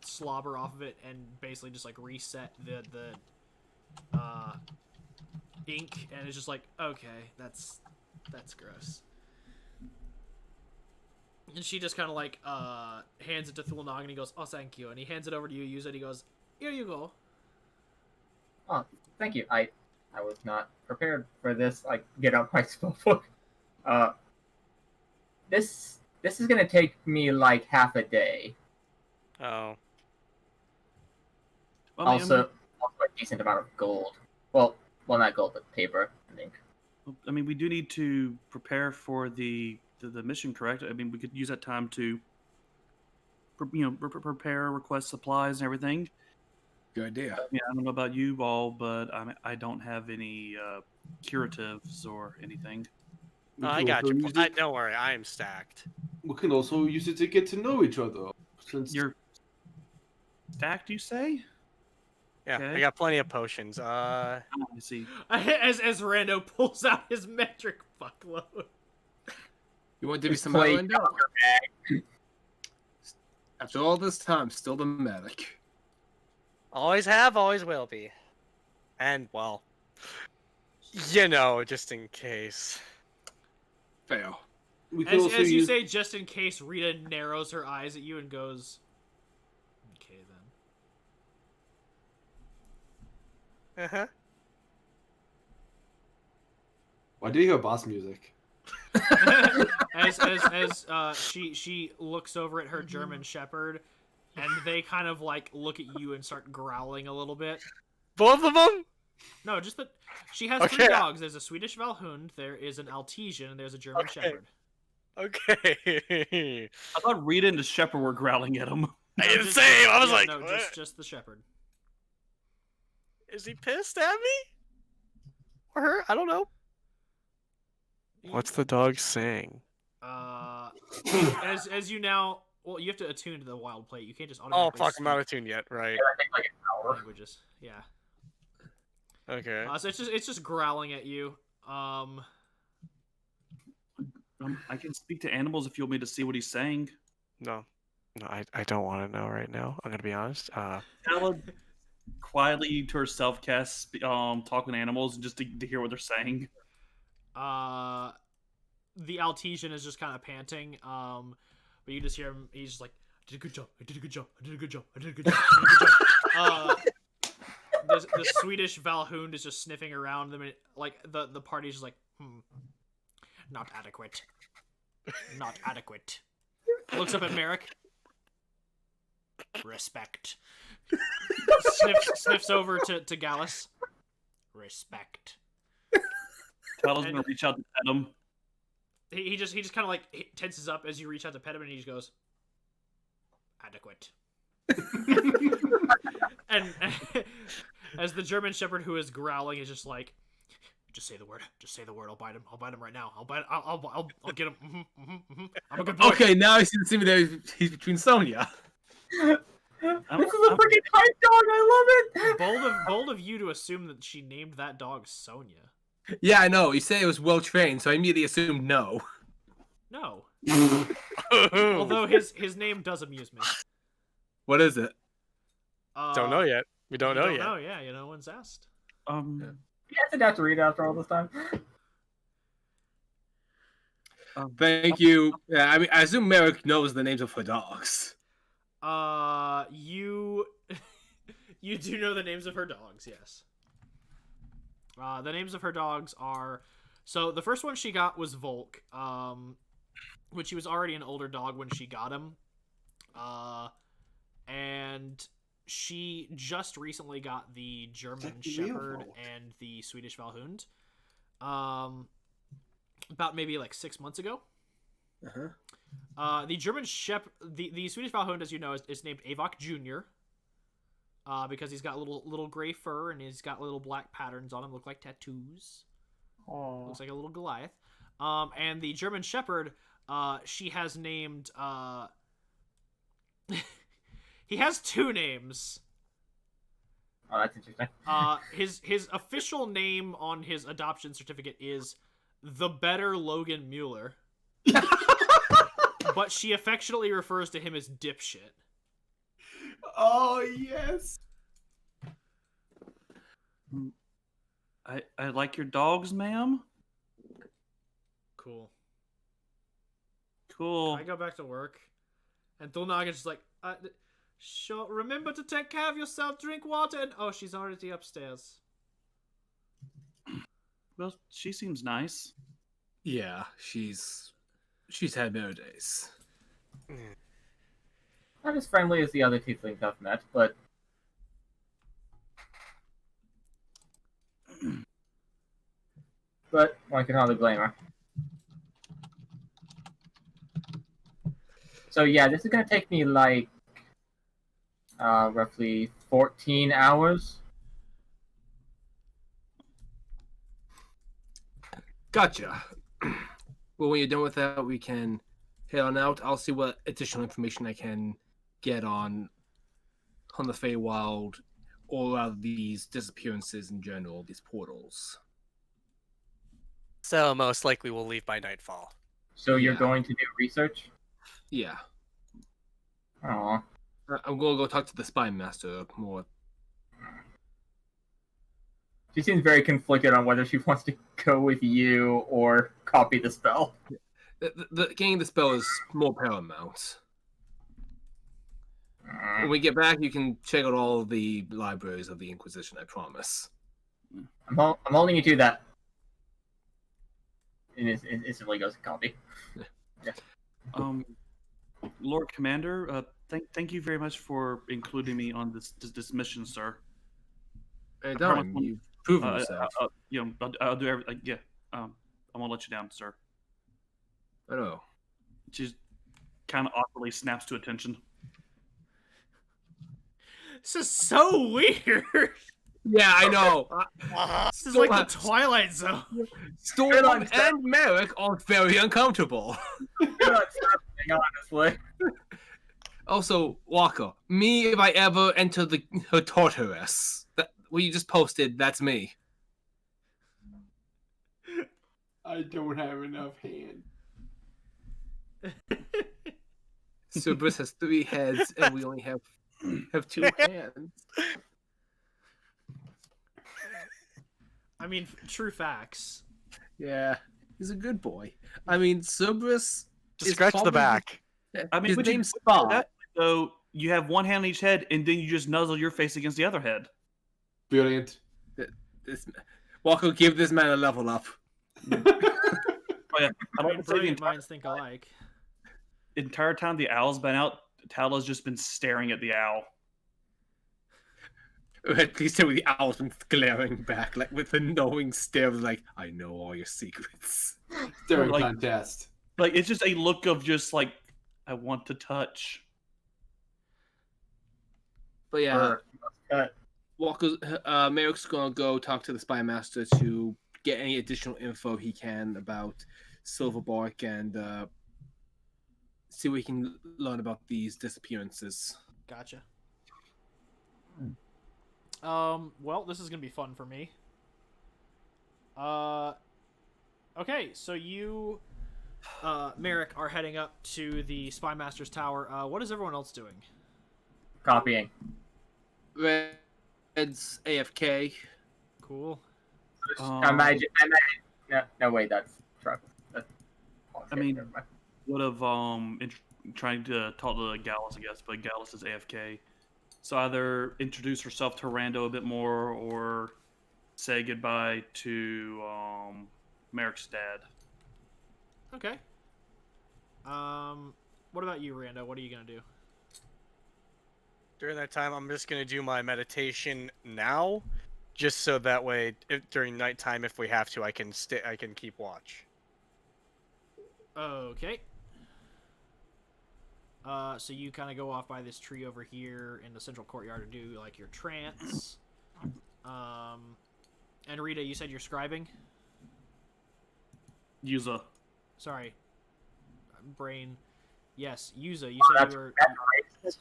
slobber off of it and basically just like reset the ink, and it's just like, okay, that's gross. And she just kind of like hands it to Thulnog, and he goes, "Oh, thank you," and he hands it over to you, use it, he goes, "Here you go." Oh, thank you. I was not prepared for this. I get out my spellbook. This is gonna take me like half a day. Oh. Also a decent amount of gold. Well, not gold, but paper, I think. I mean, we do need to prepare for the mission, correct? I mean, we could use that time to, prepare, request supplies and everything. Good idea. Yeah, I don't know about you all, but I don't have any curatives or anything. I got you. Don't worry, I am stacked. We can also use it to get to know each other. Since You're stacked, you say? Yeah, Okay. I got plenty of potions. I see. As Rando pulls out his metric fuckload. You want to be some Play Rando? After all this time, still the medic. Always have, always will be. And, well, just in case. Fail. we can also As you use... say, just in case, Rita narrows her eyes at you and goes, "Okay then." Uh-huh. Why do you hear boss music? as she looks over at her German Shepherd, and they kind of like look at you and start growling a little bit. Both of them? No, just that she has Okay. 3 dogs. There's a Swedish Valhund, there is an Altesian, and there's a German Okay. Shepherd. Okay. I thought Rita and the Shepherd were growling at him. I No, did the just- same. I was yeah, like, no, what? just the Shepherd. Is he pissed at me? Or her? I don't know. What's the dog saying? As you now, well, you have to attune to the wild plate. You can't just Oh, automatically. fuck, I'm not attuned yet. Right. I think like an hour. languages. Yeah. Okay. So it's just growling at you. I can speak to animals if you want me to see what he's saying. No, I don't want to know right now. I'm gonna be honest. Ella quietly to herself casts talk with animals just to hear what they're saying. The Altesian is just kind of panting. But you just hear him. He's just like, "I did a good job. I did a good job. I did a good job. I did a good job. I did a good job." The Swedish Valhund is just sniffing around them. Like the party's just like, not adequate. Not adequate. Looks up at Merrick. Respect. Sniffs over to Gallus. Respect. Tyler's gonna reach out to pet him. He just kind of like tenses up as you reach out to pet him, and he just goes, "Adequate." And as the German Shepherd who is growling is just like, Just say the word. Just say the word. I'll bite him. I'll bite him right now. I'll get him. I'm a good boy. Okay, now I see the similarity he's between Sonya. This is a freaking hype dog. I love it. Bold of you to assume that she named that dog Sonya. Yeah, I know. You say it was well trained, so I immediately assumed no. No. Although his name does amuse me. What is it? Don't know yet. We don't know yet. No, yeah, no one's asked. You guys didn't have to read it after all this time. Thank you. Yeah, I mean, I assume Merrick knows the names of her dogs. You do know the names of her dogs, yes. The names of her dogs are... So, the first one she got was Volk, which he was already an older dog when she got him. And she just recently got the German Shepherd and the Swedish Valhund. About maybe like 6 months ago. The German Shepherd... The Swedish Valhund, as you know, is named Avok Jr., because he's got little gray fur and he's got little black patterns on him, look like tattoos. Aww. Looks like a little Goliath. And the German Shepherd, she has named. He has 2 names. Oh, that's interesting. His official name on his adoption certificate is the Better Logan Mueller. But she affectionately refers to him as Dipshit. Oh, yes. I like your dogs, ma'am. Cool. Cool. I go back to work, and Dulnagen's just like, sure, remember to take care of yourself, drink water, and oh, she's already upstairs. Well, she seems nice. Yeah, she's had better days. Not as friendly as the other tieflings I've met, but one can hardly blame her. So yeah, this is gonna take me like roughly 14 hours. Gotcha. Well, when you're done with that, we can head on out. I'll see what additional information I can get on the Feywild, all of these disappearances in general, these portals. So most likely we'll leave by nightfall. So you're Yeah. going to do research? Yeah. Aw. I'm going to go talk to the spy master more. She seems very conflicted on whether she wants to go with you or copy the spell. Getting the spell is more paramount. When we get back, you can check out all the libraries of the Inquisition, I promise. I'm holding you to that. And it instantly goes to copy. Lord Commander, thank you very much for including me on this mission, sir. Anytime. You've proven yourself. I'll do everything. Yeah, I won't let you down, sir. I know. She kind of awkwardly snaps to attention. This is so weird. Yeah, I know. This is like the Twilight Zone. Storm and Merrick are very uncomfortable. Honestly. Also, Walker, me if I ever enter her torturess. What you just posted, that's me. I don't have enough hand. Cerberus has 3 heads, and we only have 2 hands. I mean, true facts. Yeah, he's a good boy. I mean, Cerberus. Just scratch the back. I mean, his but name's Spot. So you have one hand on each head, and then you just nuzzle your face against the other head. Brilliant. Walker, give this man a level up. Oh, yeah. I mean, brilliant minds think alike. Entire time the owl's been out, Tala's just been staring at the owl. Please tell me the owl's been glaring back, like with a knowing stare, like, I know all your secrets. Staring Like- contest. Like, it's just a look of just like, I want to touch. But yeah, Cut. Walker's Merrick's gonna go talk to the spy master to get any additional info he can about Silverbark and see what he can learn about these disappearances. Gotcha. Well, this is gonna be fun for me. Okay, so you, Merrick, are heading up to the Spy Master's tower. What is everyone else doing? Copying. Red's AFK. Cool. Imagine. No, wait, that's truck. I mean, would have trying to talk to Gallus, I guess, but Gallus is AFK. So either introduce herself to Rando a bit more, or say goodbye to Merrick's dad. Okay. What about you, Rando? What are you gonna do? During that time, I'm just gonna do my meditation now, just so that way, during nighttime, if we have to, I can keep watch. Okay. So you kind of go off by this tree over here in the central courtyard to do like your trance. And Rita, you said you're scribing? Yuza. Sorry. Brain. Yes, Yuza, you said you were...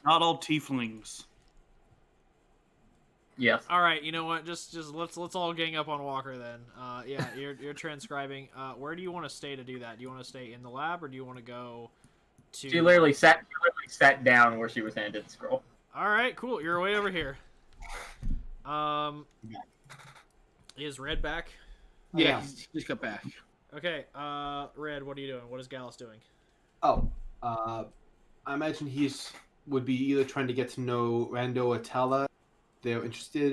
Not all tieflings. Yes. All right, you know what? Just let's all gang up on Walker then. Yeah, you're transcribing. Where do you want to stay to do that? Do you want to stay in the lab, or do you want to go to... She literally sat down where she was handed the scroll. All right, cool. You're way over here. Is Red back? Yeah, he just got back. Okay, Red, what are you doing? What is Gallus doing? Oh, I imagine would be either trying to get to know Rando or Tala. They're interested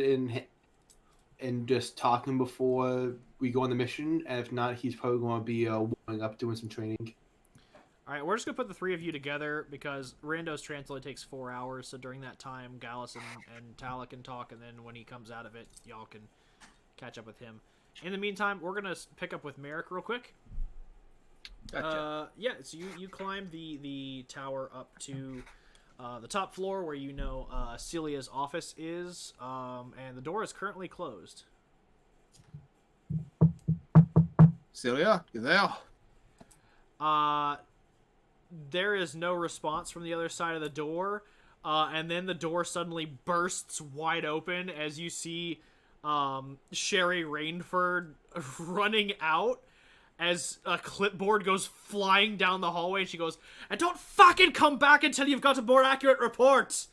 in just talking before we go on the mission, and if not, he's probably going to be warming up, doing some training. All right, we're just gonna put the three of you together because Rando's trance only takes 4 hours. So during that time, Gallus and Tala can talk, and then when he comes out of it, y'all can catch up with him. In the meantime, we're gonna pick up with Merrick real quick. Gotcha. Yeah, so you climb the tower up to the top floor where you know Celia's office is, and the door is currently closed. Celia, you there? There is no response from the other side of the door, and then the door suddenly bursts wide open as you see Sherry Rainford running out as a clipboard goes flying down the hallway. She goes, "And don't fucking come back until you've got a more accurate report!"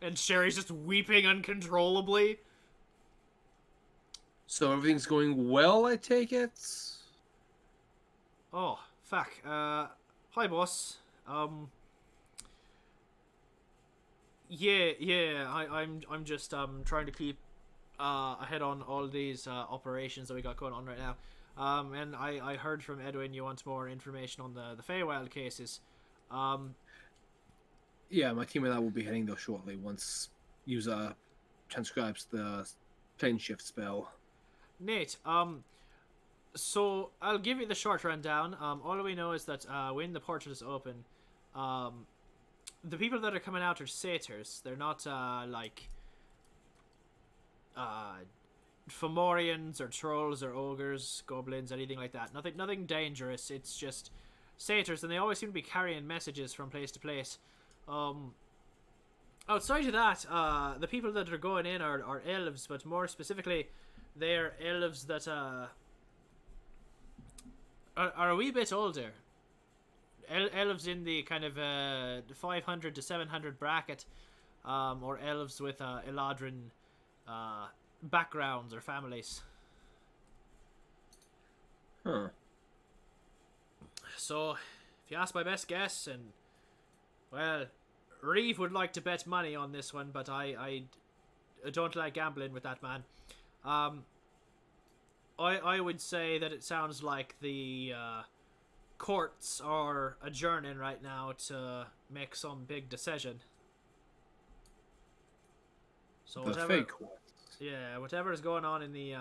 And Sherry's just weeping uncontrollably. So everything's going well, I take it? Oh, fuck. Hi, boss. I'm just trying to keep ahead on all these operations that we got going on right now. And I heard from Edwin you want more information on the Feywild cases. Yeah, my team and I will be heading there shortly once user transcribes the plane shift spell. Nate, so I'll give you the short rundown. All we know is that when the portal is open, the people that are coming out are satyrs. They're not like Fomorians or trolls or ogres, goblins, anything like that. Nothing dangerous. It's just satyrs, and they always seem to be carrying messages from place to place. Outside of that, the people that are going in are elves, but more specifically, they're elves that are a wee bit older. Elves in the kind of 500 to 700 bracket, or elves with Eladrin backgrounds or families. Huh. So, if you ask my best guess, and well, Reeve would like to bet money on this one, but I don't like gambling with that man. I would say that it sounds like the courts are adjourning right now to make some big decision. So The whatever, fake court. yeah, whatever is going on in the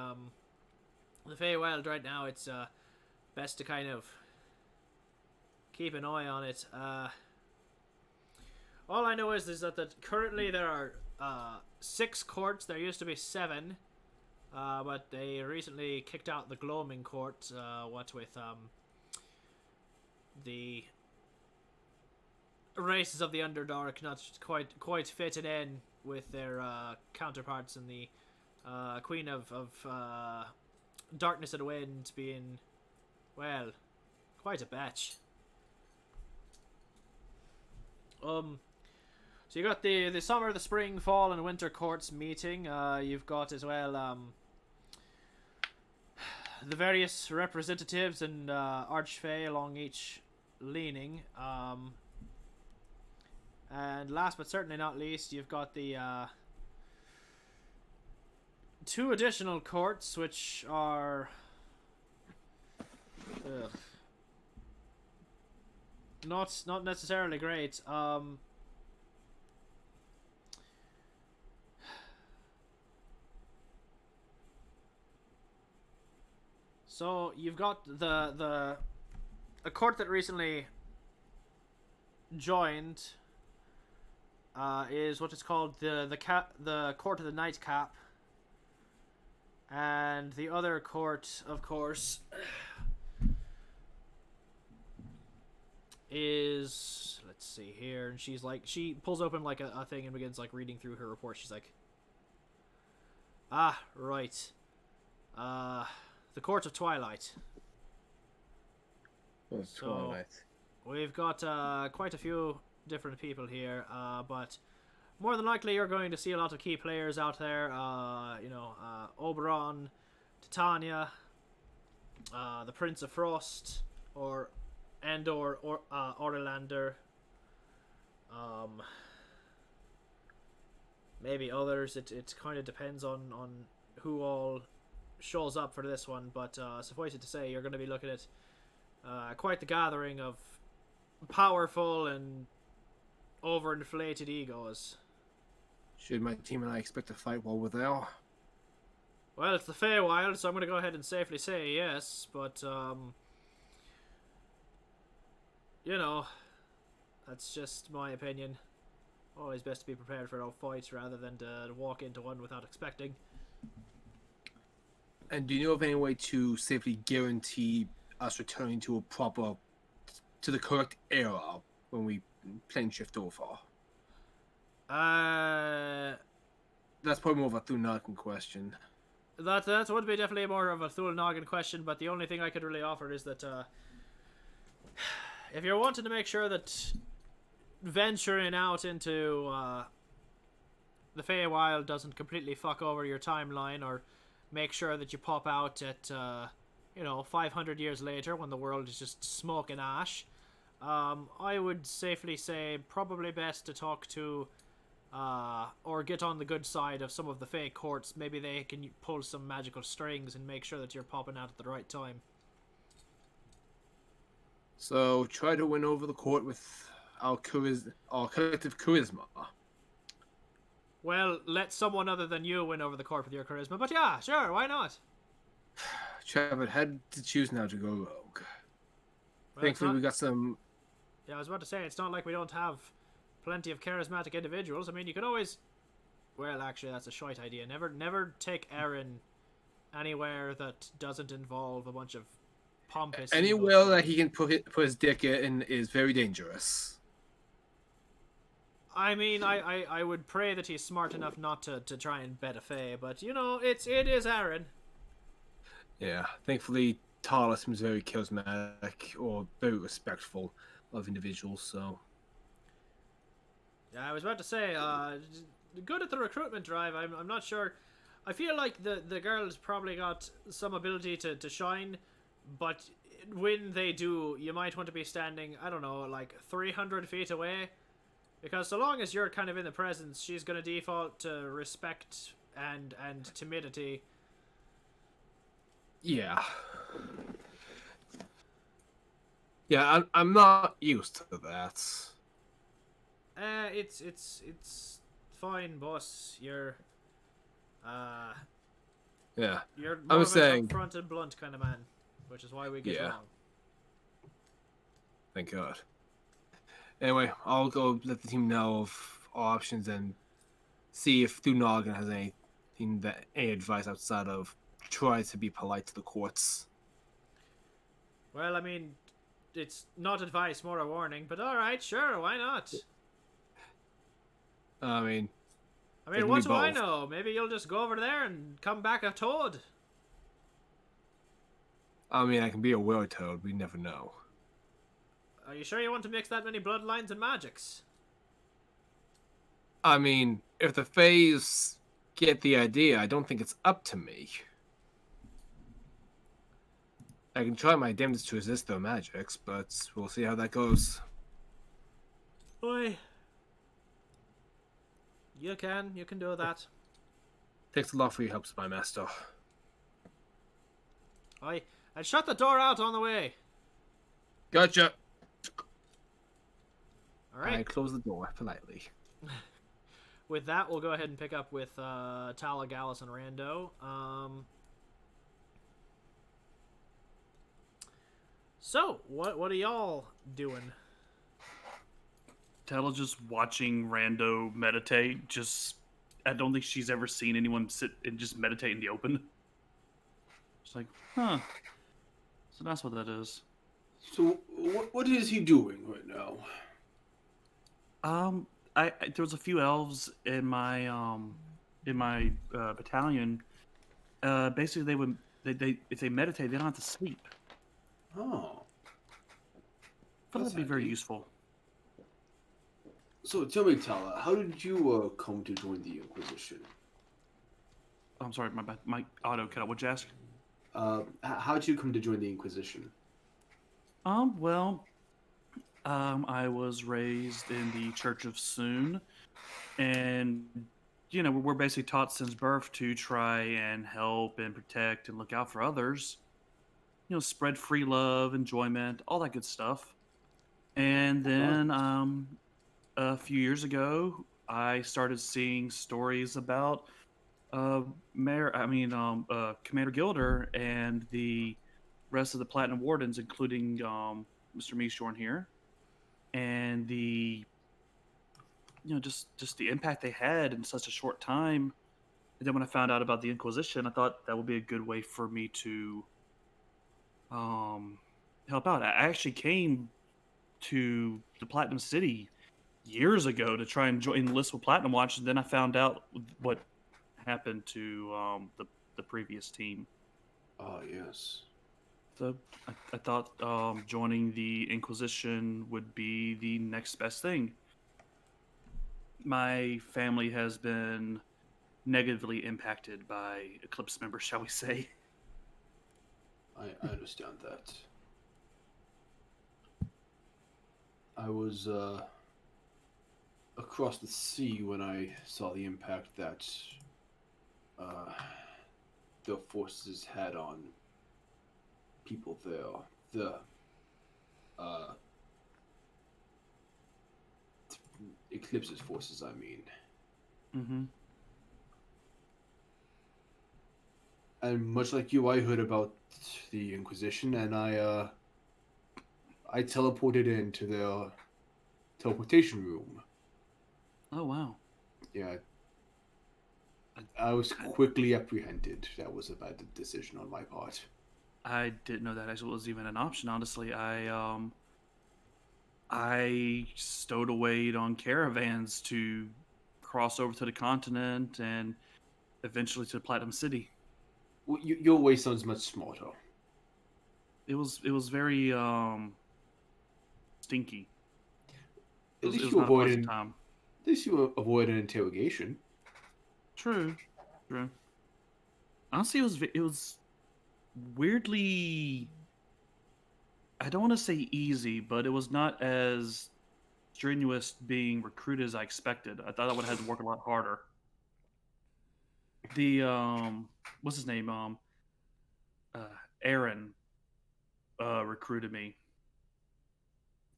Feywild right now, it's best to kind of keep an eye on it. All I know is that currently there are 6 courts. There used to be 7. but they recently kicked out the Gloaming Court, what with the races of the Underdark not quite fitting in with their counterparts, and the Queen of Darkness and Wind being, well, quite a batch. So you got the summer, the spring, fall, and winter courts meeting. You've got as well the various representatives and archfey along each leaning. And last but certainly not least, you've got the two additional courts, which are not necessarily great. So you've got a court that recently joined is what is called the Court of the Nightcap, and the other court, of course, is, let's see here, and she pulls open like a thing and begins like reading through her report. She's like, right, the Court of Twilight. Oh, Twilight. We've got quite a few different people here, but more than likely you're going to see a lot of key players out there. Oberon, Titania, the Prince of Frost, or Orlander. Maybe others. It kind of depends on who all shows up for this one, but suffice it to say, you're going to be looking at quite the gathering of powerful and overinflated egos. Should my team and I expect a fight while we're there? Well, it's the Feywild, so I'm going to go ahead and safely say yes, but that's just my opinion. Always best to be prepared for all fights rather than to walk into one without expecting. And do you know of any way to safely guarantee us returning to the correct era when we plane shift over? That's probably more of a Thunarkin question. That would be definitely more of a Thulnagan question, but the only thing I could really offer is that if you're wanting to make sure that venturing out into the Feywild doesn't completely fuck over your timeline, or make sure that you pop out at 500 years later when the world is just smoke and ash, I would safely say probably best to talk to or get on the good side of some of the Fey courts. Maybe they can pull some magical strings and make sure that you're popping out at the right time. So try to win over the court with our collective charisma. Well, let someone other than you win over the court with your charisma, but yeah, sure, why not? Trevor had to choose now to go rogue. Well, Thankfully, we got some. Yeah, I was about to say, it's not like we don't have plenty of charismatic individuals. I mean, you could always... Well, actually, that's a shite idea. Never take Aaron anywhere that doesn't involve a bunch of pompous... Anywhere that he can put his dick in is very dangerous. I mean, I would pray that he's smart enough not to try and bet a Fae, but, it is Aaron. Yeah, thankfully, Tala seems very charismatic or very respectful of individuals, so... Yeah, I was about to say, good at the recruitment drive. I'm not sure. I feel like the girls probably got some ability to shine, but when they do, you might want to be standing, I don't know, like 300 feet away. Because so long as you're kind of in the presence, she's going to default to respect and timidity. Yeah. Yeah, I'm not used to that. It's fine, boss. You're yeah. You're I more was of an saying upfront and blunt kind of man, which is why we get along. Thank God. Anyway, I'll go let the team know of our options and see if Thunargan has any advice outside of try to be polite to the courts. Well, I mean, it's not advice, more a warning. But all right, sure, why not? I mean, I They mean, can what be do I both. know? Maybe you'll just go over there and come back a toad. I can be a were-toad. We never know. Are you sure you want to mix that many bloodlines and magics? I mean, if the Fays get the idea, I don't think it's up to me. I can try my damnedest to resist their magics, but we'll see how that goes. Oi. You can do that. Thanks a lot for your help, my master. Oi, and shut the door out on the way. Gotcha. All right. I close the door politely. With that, we'll go ahead and pick up with Tala, Gallus, and Rando. So, what are y'all doing? Tala just watching Rando meditate. I don't think she's ever seen anyone sit and just meditate in the open. It's like, huh. So that's what that is. So what is he doing right now? There was a few elves in my battalion. Basically, they if they meditate, they don't have to sleep. Oh. But That's that'd be very handy. useful. So tell me, Tala, how did you come to join the Inquisition? I'm sorry, my auto cut out. What'd you ask? How did you come to join the Inquisition? Well, I was raised in the Church of Soon, and we're basically taught since birth to try and help and protect and look out for others. Spread free love, enjoyment, all that good stuff. And then, a few years ago, I started seeing stories about Commander Gilder and the rest of the Platinum Wardens, including Mr. Meeshorn here, and the just the impact they had in such a short time. And then when I found out about the Inquisition, I thought that would be a good way for me to help out. I actually came to the Platinum City years ago to try and enlist with Platinum Watch, and then I found out what happened to the previous team. Ah, yes. So I thought joining the Inquisition would be the next best thing. My family has been negatively impacted by Eclipse members, shall we say. I understand that. I was across the sea when I saw the impact that the forces had on people there. The Eclipse's forces, I mean. Mm-hmm. And much like you, I heard about the Inquisition, and I teleported into their teleportation room. Oh, wow. Yeah. I was quickly apprehended. That was a bad decision on my part. I didn't know that actually was even an option, honestly. I stowed away on caravans to cross over to the continent and eventually to Platinum City. Well, your way sounds much smarter. It was very stinky. At least It was you not a pleasant avoided. time. At least you avoid an interrogation. True. Honestly, it was weirdly. I don't want to say easy, but it was not as strenuous being recruited as I expected. I thought I would have had to work a lot harder. The what's his name? Aaron recruited me.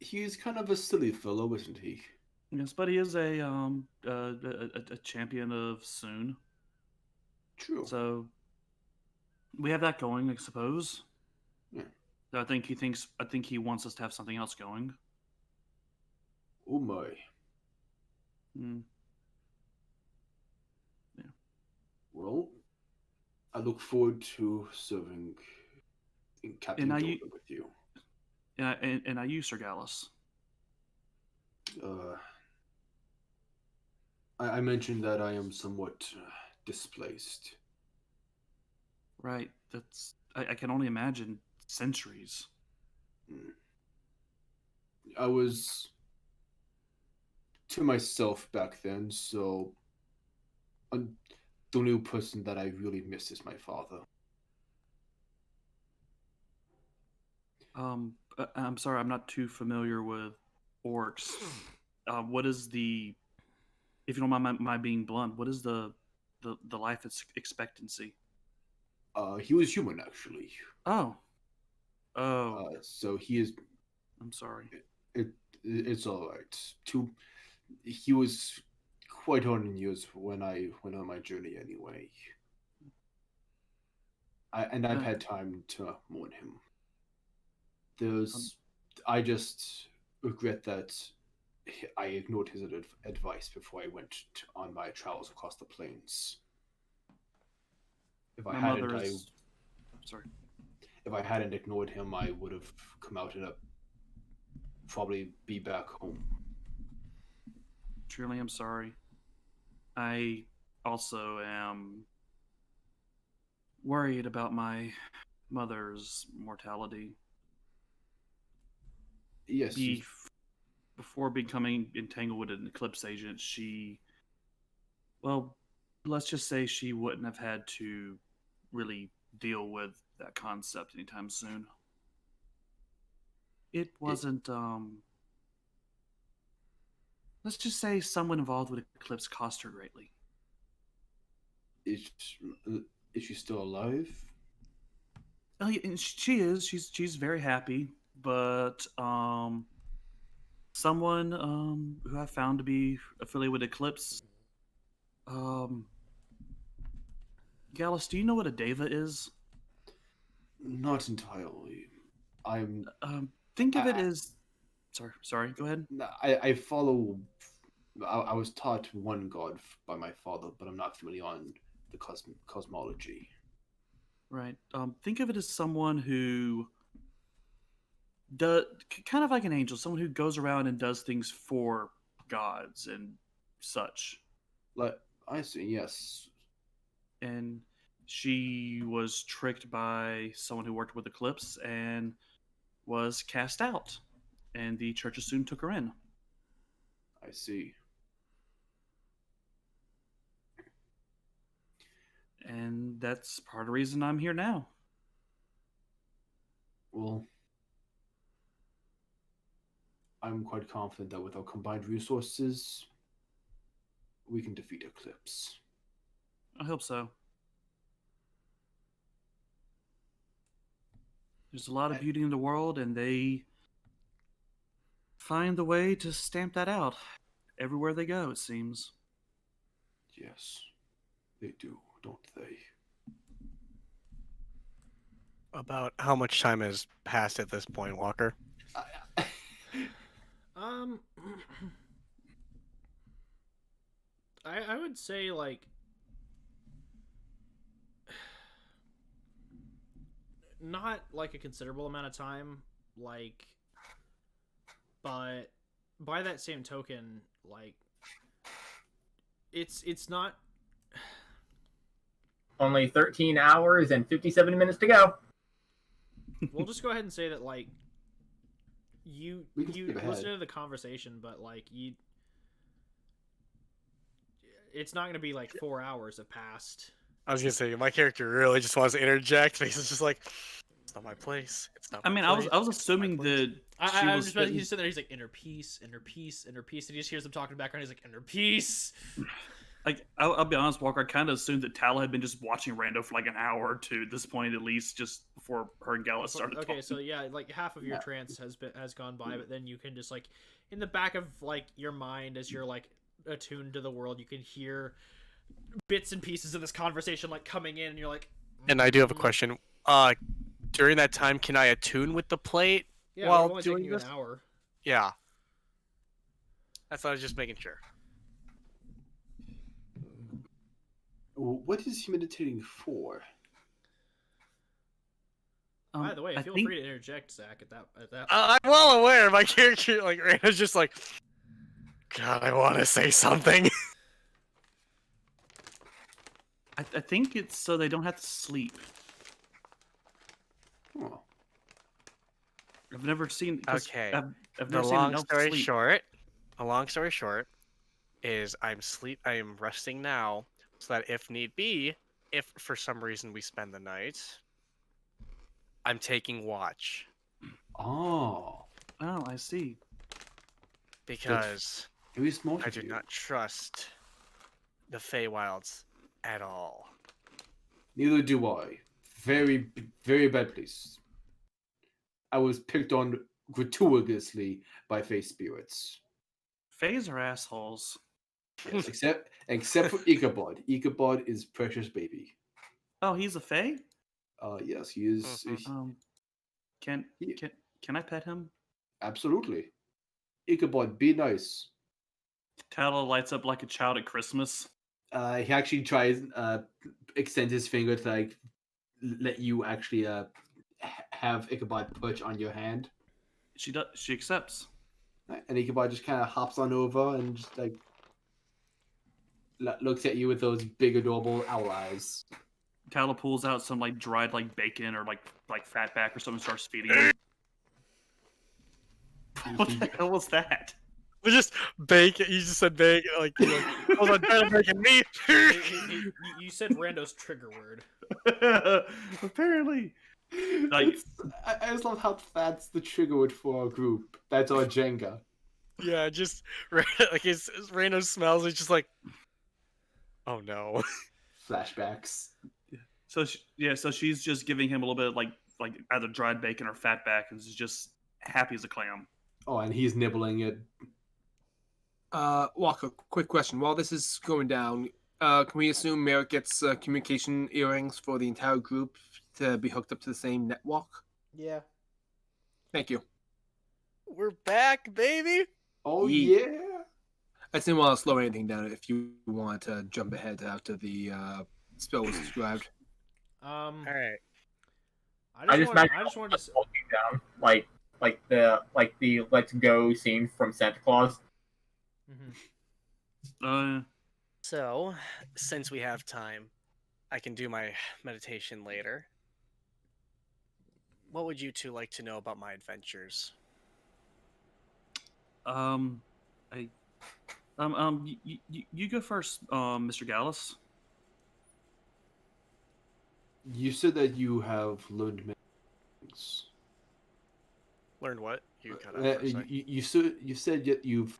He's kind of a silly fellow, isn't he? Yes, but he is a champion of Soon. True. So we have that going, I suppose. Yeah. I think he wants us to have something else going. Oh my. Mm. Well, look forward to serving in Captain And are Dota you- with you. And are you, Sir Gallus? I mentioned that I am somewhat displaced. Right. That's I can only imagine centuries. I was to myself back then, so the new person that I really miss is my father. I'm sorry, I'm not too familiar with orcs. What is the, if you don't mind my being blunt, what is the life expectancy? He was human actually. Oh, oh, So he is. I'm sorry. It's all right. He was quite on in years when I went on my journey anyway. I've had time to mourn him. I just regret that I ignored his advice before I went on my travels across the plains. If I My hadn't, mother is. Sorry. if I hadn't ignored him, I would have come out and probably be back home. Truly, I'm sorry. I also am worried about my mother's mortality. Yes, Before becoming entangled with an Eclipse agent, well, let's just say she wouldn't have had to really deal with that concept anytime soon. It wasn't, let's just say someone involved with Eclipse cost her greatly. is she still alive? Oh, yeah, and she is. She's very happy, but someone who I found to be affiliated with Eclipse. Gallus, do you know what a Deva is? Not entirely. Think of it as. Sorry. Go ahead. I follow. I was taught one god by my father, but I'm not familiar on the cosmology. Right. Think of it as someone who does kind of like an angel, someone who goes around and does things for gods and such. I see. Yes. And she was tricked by someone who worked with Eclipse and was cast out. And the church soon took her in. I see. And that's part of the reason I'm here now. Well, I'm quite confident that with our combined resources, we can defeat Eclipse. I hope so. There's a lot of beauty in the world, and they find the way to stamp that out everywhere they go, it seems. Yes, they do, don't they? About how much time has passed at this point, Walker? I would say like not like a considerable amount of time, like, but by that same token, like it's not. Only 13 hours and 57 minutes to go. We'll just go ahead and say that like you skip ahead. listen to the conversation, but like it's not going to be like 4 hours have passed. I was gonna say my character really just wants to interject, but he's just like, "It's not my place. It's not." I mean, I was assuming that I was just he's sitting there. He's like inner peace, and he just hears them talking in the background. He's like inner peace. Like, I'll be honest, Walker, I kind of assumed that Tala had been just watching Rando for like an hour or two at this point, at least, just before her and Gallus started Okay, talking. so yeah, like half of your trance has gone by, but then you can just like in the back of like your mind as you're like attuned to the world, you can hear bits and pieces of this conversation like coming in, and you're like. And I do have a question. During that time, can I attune with the plate? Yeah, while we're only doing taking you this? an hour. Yeah. That's what I was just making sure. What is he meditating for? By the way, I feel think- free to interject, Zach. At that. I'm well aware. My character, like, Randall's just like, God, I want to say something. I think it's so they don't have to sleep. Oh. I've never seen. 'Cause Okay. I've The never seen an long elf story sleep. short, a long story short, is I am resting now, so that if need be, if for some reason we spend the night, I'm taking watch Oh. Oh, I see. because Very smart I of do you. not trust the Feywilds at all. Neither do I. Very bad place. I was picked on gratuitously by face spirits. Fays are assholes. Yes, except for Ichabod. Ichabod is precious baby. Oh, he's a Fey. Yes, he is. Mhm. Can He- can I pet him? Absolutely. Ichabod, be nice. Tala lights up like a child at Christmas. He actually tries extend his finger to like let you actually have Ichabod perch on your hand. She does. She accepts. And Ichabod just kind of hops on over and just like looks at you with those big adorable owl eyes. Tala pulls out some like dried like bacon or like fatback or something, and starts feeding him. What the hell was that? We just bacon. You just said bacon. Like, I was like trying to bacon meat. You said Rando's trigger word. Apparently, like I just love how that's the trigger word for our group. That's our Jenga. Yeah, just like his random smells. It's just like, oh no. Flashbacks. so. So she's just giving him a little bit of like either dried bacon or fatback, and is just happy as a clam. Oh, and he's nibbling it. Walker, quick question. While this is going down, can we assume Merrick gets communication earrings for the entire group to be hooked up to the same network? Yeah. Thank you. We're back, baby. Oh Yeet. yeah. I just didn't want to slow anything down if you want to jump ahead after the spell was described. All right. I just just wanted to. walking down like the Let's Go scene from Santa Claus. Mhm. So, since we have time, I can do my meditation later. What would you two like to know about my adventures? You go first, Mr. Gallus. You said that you have learned many things. Learned what? You cut out for a sec. You said that you've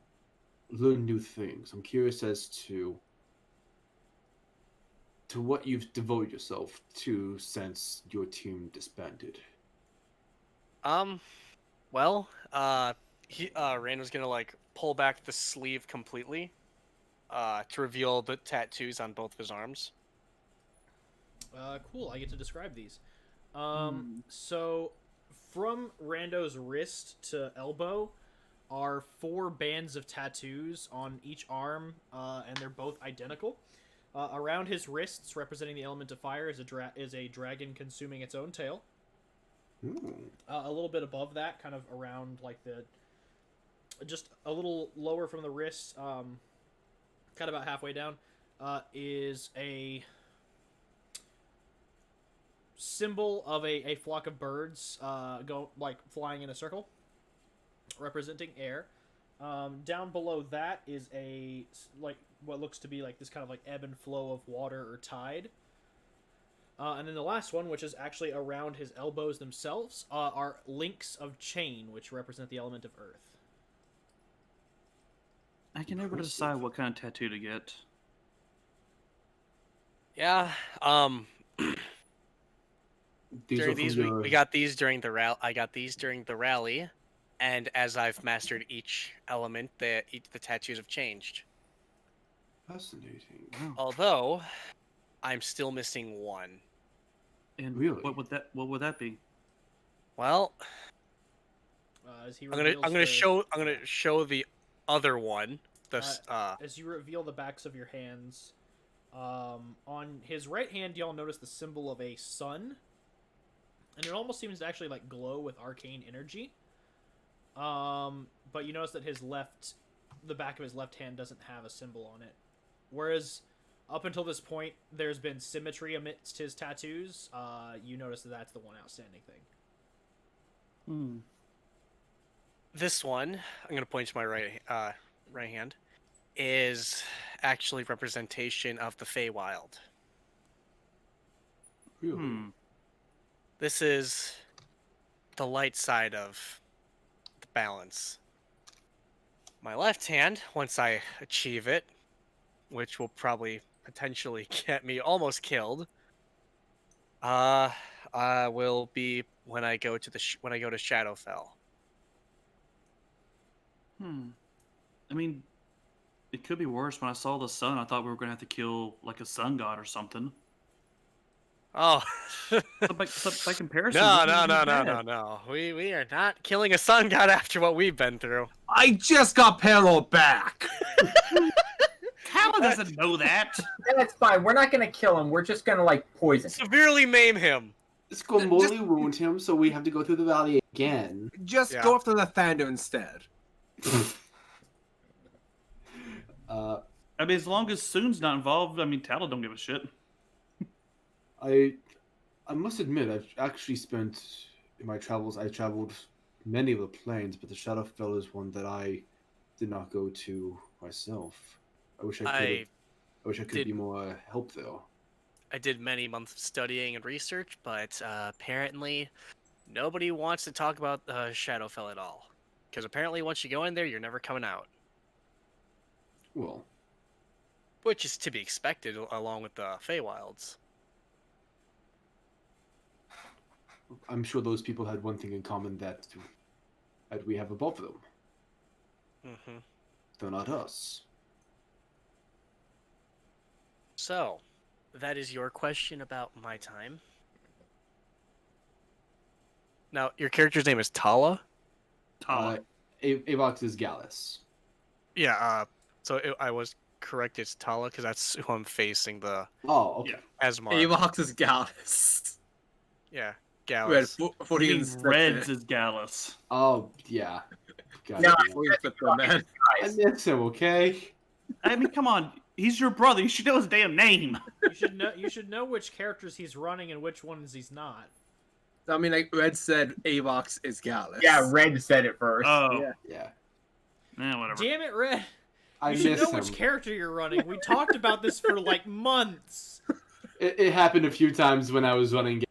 learned new things. I'm curious as to what you've devoted yourself to since your team disbanded. Well, Rand was gonna like pull back the sleeve completely, to reveal the tattoos on both of his arms. Cool. I get to describe these. So, from Rando's wrist to elbow are 4 bands of tattoos on each arm, and they're both identical. Around his wrists, representing the element of fire, is a dragon consuming its own tail. Ooh. A little bit above that, kind of around like just a little lower from the wrist, kind of about halfway down, is a symbol of a flock of birds flying in a circle, representing air. Down below that is a what looks to be like this kind of like ebb and flow of water or tide. And then the last one, which is actually around his elbows themselves, are links of chain, which represent the element of earth. I can never decide what kind of tattoo to get. Yeah. These are During from these your... we got these during the rally. I got these during the rally, and as I've mastered each element, the tattoos have changed. Fascinating. Wow. Although, I'm still missing one. And Really? what would that be? Well, As he I'm reveals gonna show the other one. as you reveal the backs of your hands, on his right hand, y'all notice the symbol of a sun, and it almost seems to actually like glow with arcane energy. But you notice that the back of his left hand doesn't have a symbol on it, whereas up until this point there's been symmetry amidst his tattoos. You notice that that's the one outstanding thing. This one, I'm gonna point to my right hand, is actually representation of the Feywild. Really? This is the light side of the balance. My left hand, once I achieve it, which will probably potentially get me almost killed, will be when I go to Shadowfell. I mean, it could be worse. When I saw the sun, I thought we were going to have to kill, like, a sun god or something. Oh. By comparison... No. We are not killing a sun god after what we've been through. I just got Peril back. Kala doesn't know that. That's fine. We're not gonna kill him. We're just gonna like poison him. Severely maim him. It's going to mortally wound him, so we have to go through the valley again. Just go after the Thunder instead. I mean, as long as Soon's not involved, I mean, Tala don't give a shit. I must admit, I've actually spent, in my travels, I traveled many of the planes, but the Shadowfell is one that I did not go to myself. I wish I could be more help though. I did many months of studying and research, but apparently nobody wants to talk about Shadowfell at all. Because apparently once you go in there, you're never coming out. Well, which is to be expected along with the Feywilds. I'm sure those people had one thing in common that we have above them. Mm-hmm. They're not us. So, that is your question about my time. Now, your character's name is Tala? Avok is Gallus. Yeah, I was correct, it's Tala, because that's who I'm facing, the... Oh, okay. Asmar. Avox is Gallus. Yeah, Gallus. Reds is Gallus. Oh, yeah. No, man. I miss him, okay? I mean, come on. He's your brother. You should know his damn name. You should know which characters he's running and which ones he's not. I mean, like Red said, Avox is Gallus. Yeah, Red said it first. Oh. Yeah. Whatever. Damn it, Red. I You should miss know him. which character you're running. We talked about this for like months. It happened a few times when I was running.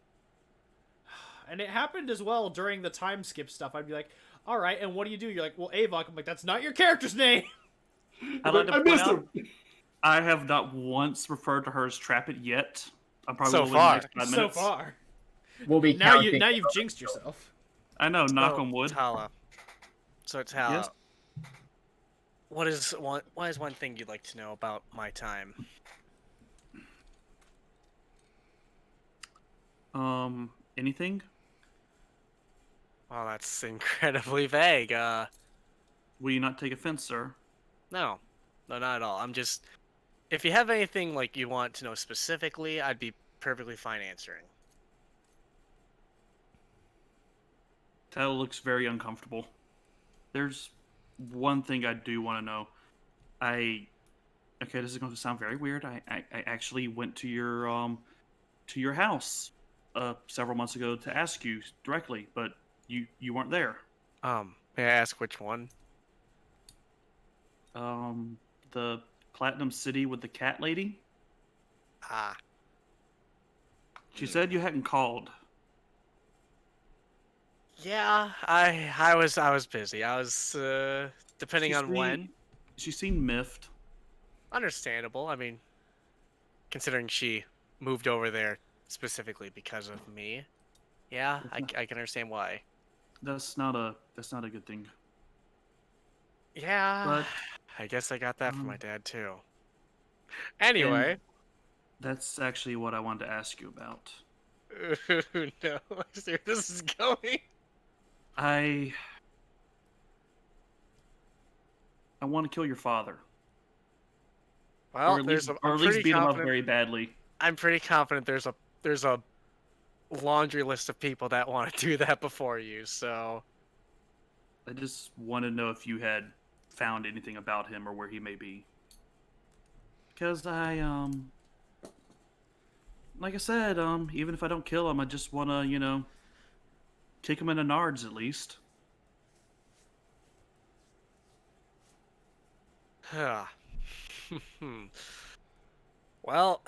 And it happened as well during the time skip stuff. I'd be like, all right, and what do? You're like, well, Avok. I'm like, that's not your character's name. I'd like to I point missed out, him. I have not once referred to her as Trap It yet. I'm probably So will far. in the next 5 So minutes. far. We'll be Now counting. you've jinxed yourself. I know, knock So, on wood. Tala. So, Tala, Yes? what is one thing you'd like to know about my time? Anything? Well, that's incredibly vague. Will you not take offense, sir? No, not at all. I'm just, if you have anything like you want to know specifically, I'd be perfectly fine answering. Tala looks very uncomfortable. There's one thing I do want to know. Okay, this is going to sound very weird. I actually went to your house several months ago to ask you directly, but you weren't there. May I ask which one? The Platinum City with the cat lady. Ah. She said you hadn't called. Yeah, I was busy. I was depending on when. She seemed miffed. Understandable. I mean, considering she moved over there specifically because of me. Yeah, I can understand why. That's not a good thing. Yeah, But I guess I got that from my dad too. Anyway. That's actually what I wanted to ask you about. No, I see where this is going. I want to kill your father. Well, or at least, I'm or at least pretty beat him up confident. very badly. I'm pretty confident there's a laundry list of people that want to do that before you, so... I just want to know if you had found anything about him or where he may be. Because like I said, even if I don't kill him, I just want to, kick him in the nards at least. Well,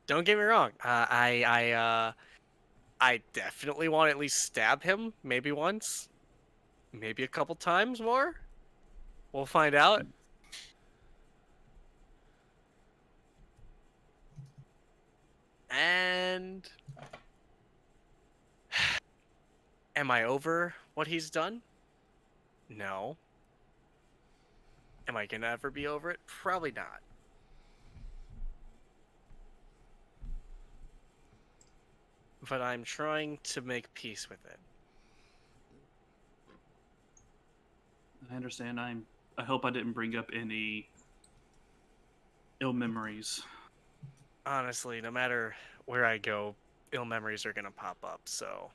don't get me wrong. I definitely want to at least stab him, maybe once, maybe a couple times more. We'll find out. And am I over what he's done? No. Am I gonna ever be over it? Probably not. But I'm trying to make peace with it. I understand. I hope I didn't bring up any ill memories. Honestly, no matter where I go, ill memories are gonna pop up, so...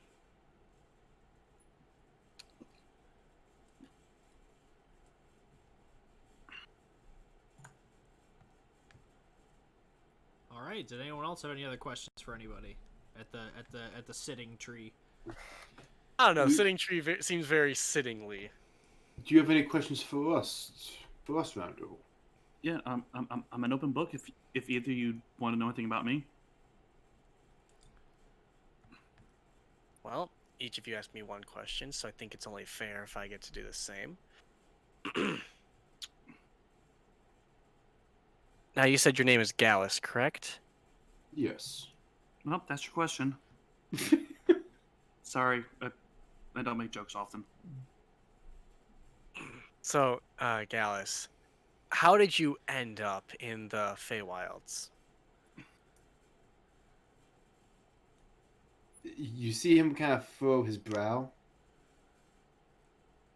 All right. Did anyone else have any other questions for anybody at the sitting tree? I don't know, sitting tree seems very sittingly. Do you have any questions for us? Rando? Yeah, I'm an open book. If either of you want to know anything about me. Well, each of you asked me one question, so I think it's only fair if I get to do the same. Now, you said your name is Gallus, correct? Yes. Well, that's your question. Sorry, I don't make jokes often. So, Gallus, how did you end up in the Feywilds? You see him kind of furrow his brow.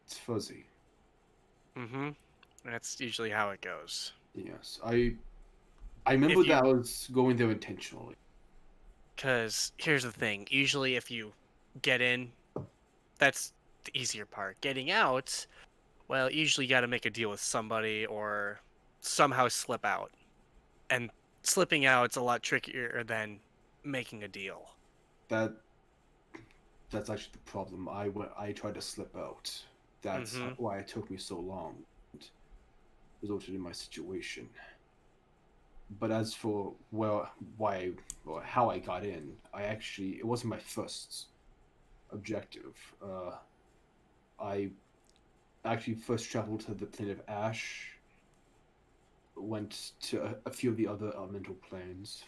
It's fuzzy. Mm-hmm. That's usually how it goes. Yes, I remember If you- that I was going there intentionally. Because here's the thing. Usually if you get in, that's the easier part. Getting out, well, usually you got to make a deal with somebody or somehow slip out. And slipping out's a lot trickier than making a deal. That's actually the problem. I tried to slip out. That's why it took me so long. It resulted in my situation. But as for how I got in, it wasn't my first objective. I actually first traveled to the plane of Ash, went to a few of the other elemental planes.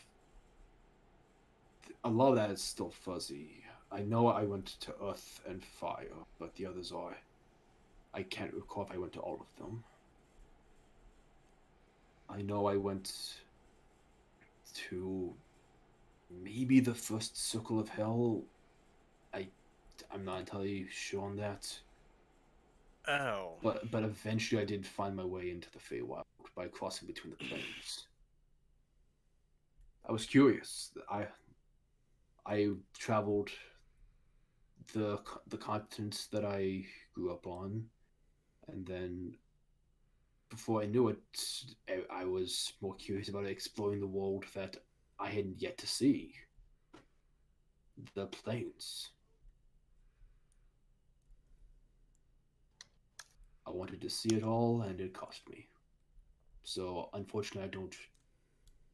A lot of that is still fuzzy. I know I went to Earth and Fire, but the others I can't recall if I went to all of them. I know I went to maybe the first Circle of Hell. I'm not entirely sure on that. Oh. But eventually I did find my way into the Feywild by crossing between the planes. I was curious. I traveled the continents that I grew up on, and then before I knew it, I was more curious about exploring the world that I hadn't yet to see. The plains. I wanted to see it all, and it cost me. So, unfortunately, I don't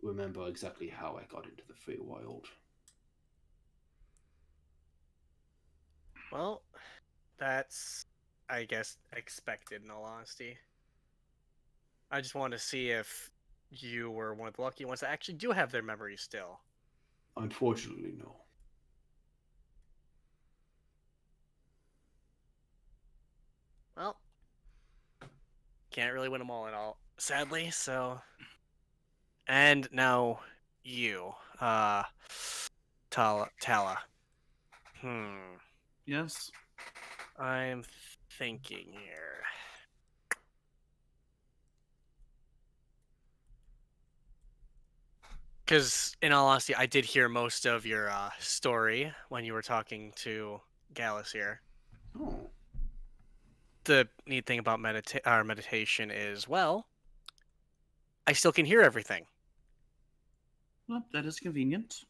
remember exactly how I got into the Feywild. Well, that's, I guess, expected in all honesty. I just wanted to see if you were one of the lucky ones that actually do have their memories still. Unfortunately, no. Well, can't really win them all at all, sadly, so... And now, you, Tala. Yes? I'm thinking here. Because, in all honesty, I did hear most of your story when you were talking to Gallus here. Oh. The neat thing about meditation is, well, I still can hear everything. Well, that is convenient.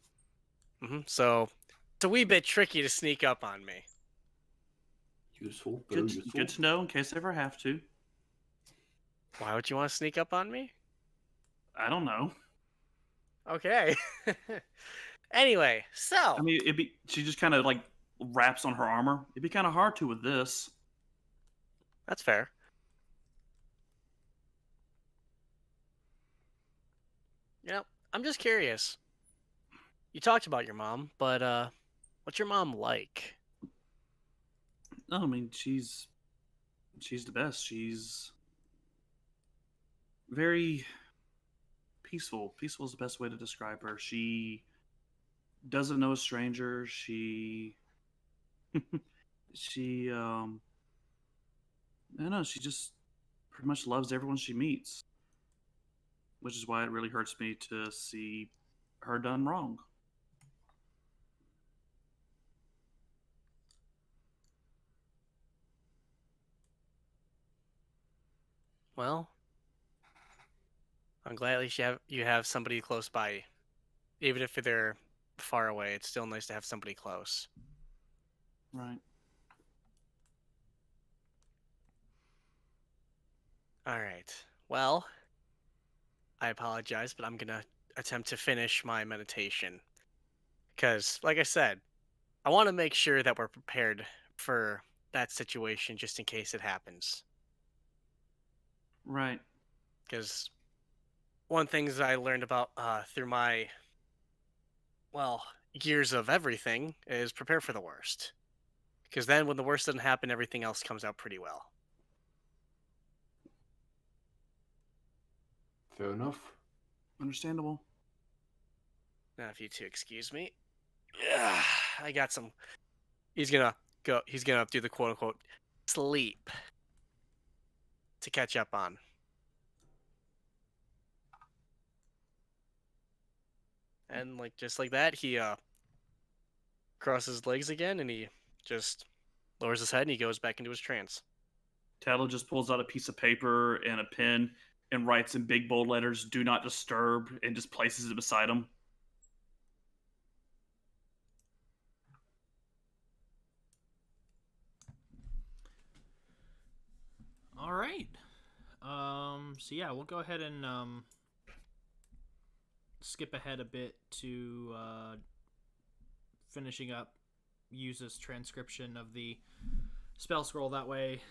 So, it's a wee bit tricky to sneak up on me. Useful. Very useful. Good to know in case I ever have to. Why would you want to sneak up on me? I don't know. Okay. Anyway, so... I mean, she just kind of like wraps on her armor. It'd be kind of hard to with this. That's fair. I'm just curious. You talked about your mom, but what's your mom like? No, I mean she's the best. She's very peaceful. Peaceful is the best way to describe her. She doesn't know a stranger. She I don't know, she just pretty much loves everyone she meets. Which is why it really hurts me to see her done wrong. Well, I'm glad at least you have somebody close by. Even if they're far away, it's still nice to have somebody close. Right. Alright. Well, I apologize, but I'm gonna attempt to finish my meditation. Because, like I said, I want to make sure that we're prepared for that situation just in case it happens. Right. Because one thing that I learned about through my, years of everything is prepare for the worst. Because then when the worst doesn't happen, everything else comes out pretty well. Fair enough. Understandable. Now, if you two excuse me. Yeah, I got some... He's gonna do the quote-unquote sleep to catch up on. And just like that, he crosses his legs again, and he just lowers his head, and he goes back into his trance. Tattle just pulls out a piece of paper and a pen and writes in big bold letters, "Do not disturb," and just places it beside him. All right. So yeah, we'll go ahead and skip ahead a bit to finishing up Yuza's transcription of the spell scroll. That way,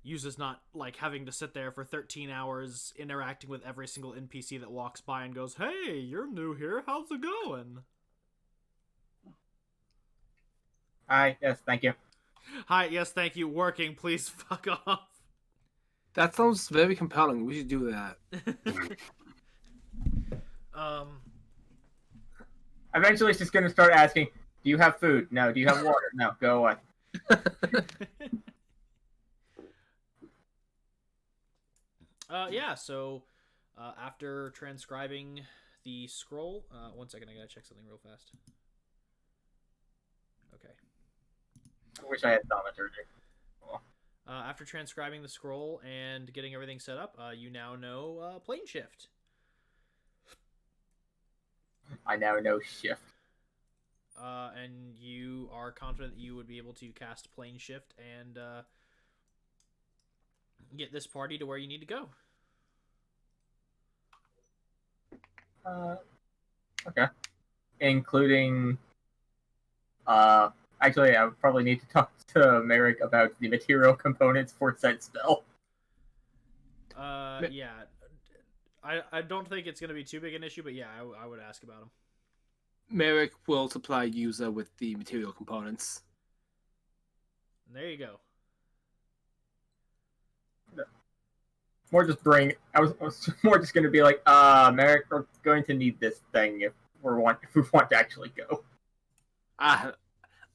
Yuza's not having to sit there for 13 hours interacting with every single NPC that walks by and goes, "Hey, you're new here. How's it going?" Hi, yes, thank you. Hi, yes, thank you. Working, please fuck off. That sounds very compelling. We should do that. Eventually, it's just going to start asking, do you have food? No. Do you have water? No. Go away. Yeah, so after transcribing the scroll... one second, I gotta check something real fast. Okay. I wish I had thaumaturgy. After transcribing the scroll and getting everything set up, you now know plane shift. I now know shift. And you are confident that you would be able to cast plane shift and get this party to where you need to go. Okay. Including... Actually, I would probably need to talk to Merrick about the material components for said spell. Yeah. I don't think it's going to be too big an issue, but yeah, I would ask about him. Merrick will supply user with the material components. And there you go. I was more just going to be like, Merrick, we're going to need this thing if we want to actually go.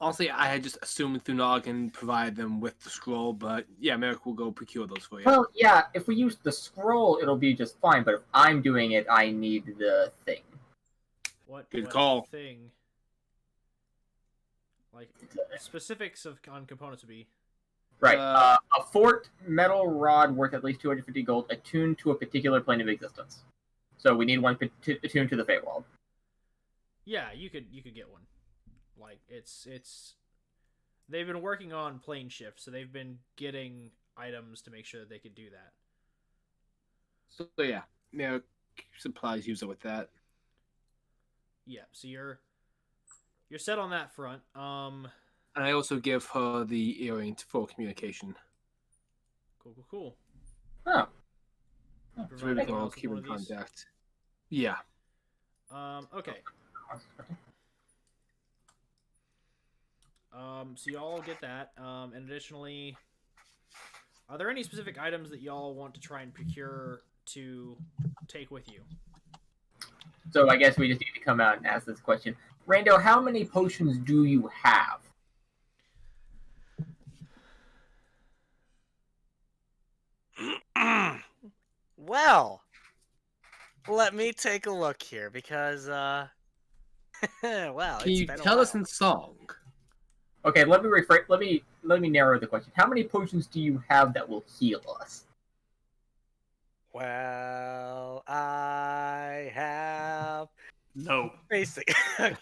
Honestly, I had just assumed Thunog can provide them with the scroll, but yeah, Merrick will go procure those for you. Well, yeah, if we use the scroll, it'll be just fine. But if I'm doing it, I need the thing. What Good call. thing? Like specifics on components would be Right. A fort metal rod worth at least 250 gold, attuned to a particular plane of existence. So we need one attuned to the Feywild. yeah, you could get one. Like it's they've been working on plane shift, so they've been getting items to make sure that they could do that. So yeah, Merrick supplies user with that. Yeah, so you're set on that front. And I also give her the earring for communication. Cool. Oh. So we can all keep in contact. Yeah. Okay. So y'all get that. And additionally, are there any specific items that y'all want to try and procure to take with you? So I guess we just need to come out and ask this question. Rando, how many potions do you have? Well, let me take a look here because, well, Can it's you been a tell us while. in song? Okay, let me rephrase. Let me narrow the question. How many potions do you have that will heal us? Well, I have No. basic. Okay.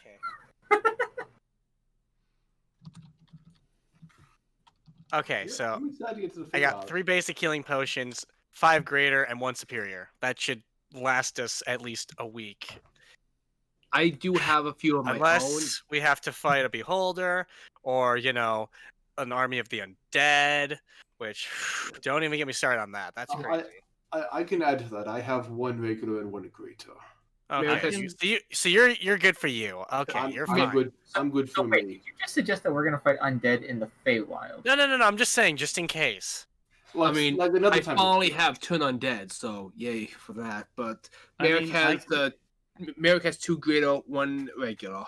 Okay, so I'm excited to get to the I got Feywild. 3 basic healing potions, 5 greater, and 1 superior. That should last us at least a week. I do have a few of my Unless we have to fight a beholder or, an army of the undead, which don't even get me started on that. That's crazy. I can add to that. I have 1 regular and 1 greater. Okay, so you're good for you. Okay, you're fine. I'm good. I'm good for So wait, me. did you just suggest that we're gonna fight undead in the Feywild? No. I'm just saying, just in case. Well, I mean, like another I time. finally have turn undead, so yay for that. But I Merrick mean, has Merrick has 2 greater, 1 regular,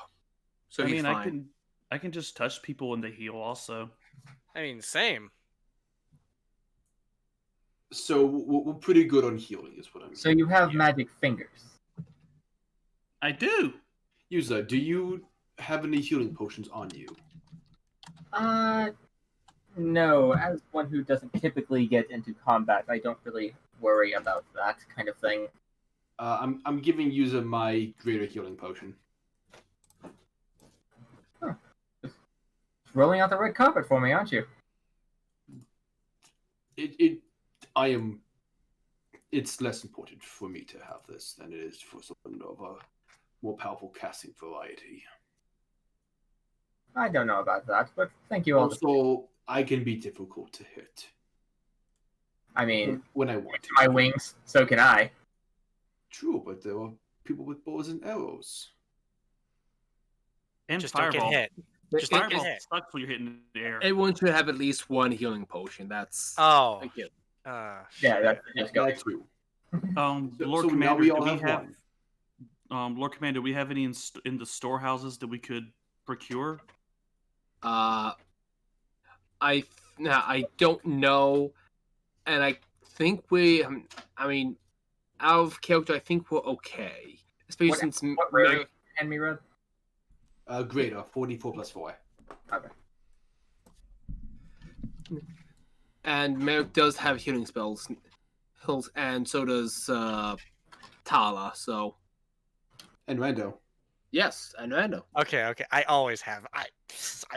so he's fine. I can just touch people and they heal also. I mean, same. So we're pretty good on healing, is what I'm So saying. you have magic fingers. I do. Yuza, do you have any healing potions on you? No. As one who doesn't typically get into combat, I don't really worry about that kind of thing. I'm giving Yuza my greater healing potion. Just rolling out the red carpet for me, aren't you? It's less important for me to have this than it is for someone of a more powerful casting variety. I don't know about that, but thank you all. Also, I can be difficult to hit I mean, when I want to. my wings, so can I. True, but there are people with bows and arrows. And Just don't fireball. get hit. Just don't get Fireball hit. sucks when you're hitting the air. Everyone should have at least 1 healing potion. That's Oh. thank you. Yeah, Shit. that's just go. That too. Lord so Commander, now we all do we have have one. Lord Commander, do we have any in the storehouses that we could procure? I don't know, and I think we. I mean, out of character, I think we're okay, especially What- since What road? Hand me red. Greater, 44 plus 4. Okay. and Merrick does have healing spells, and so does Tala. So And Rando. yes, and Rando. Okay. I always have. I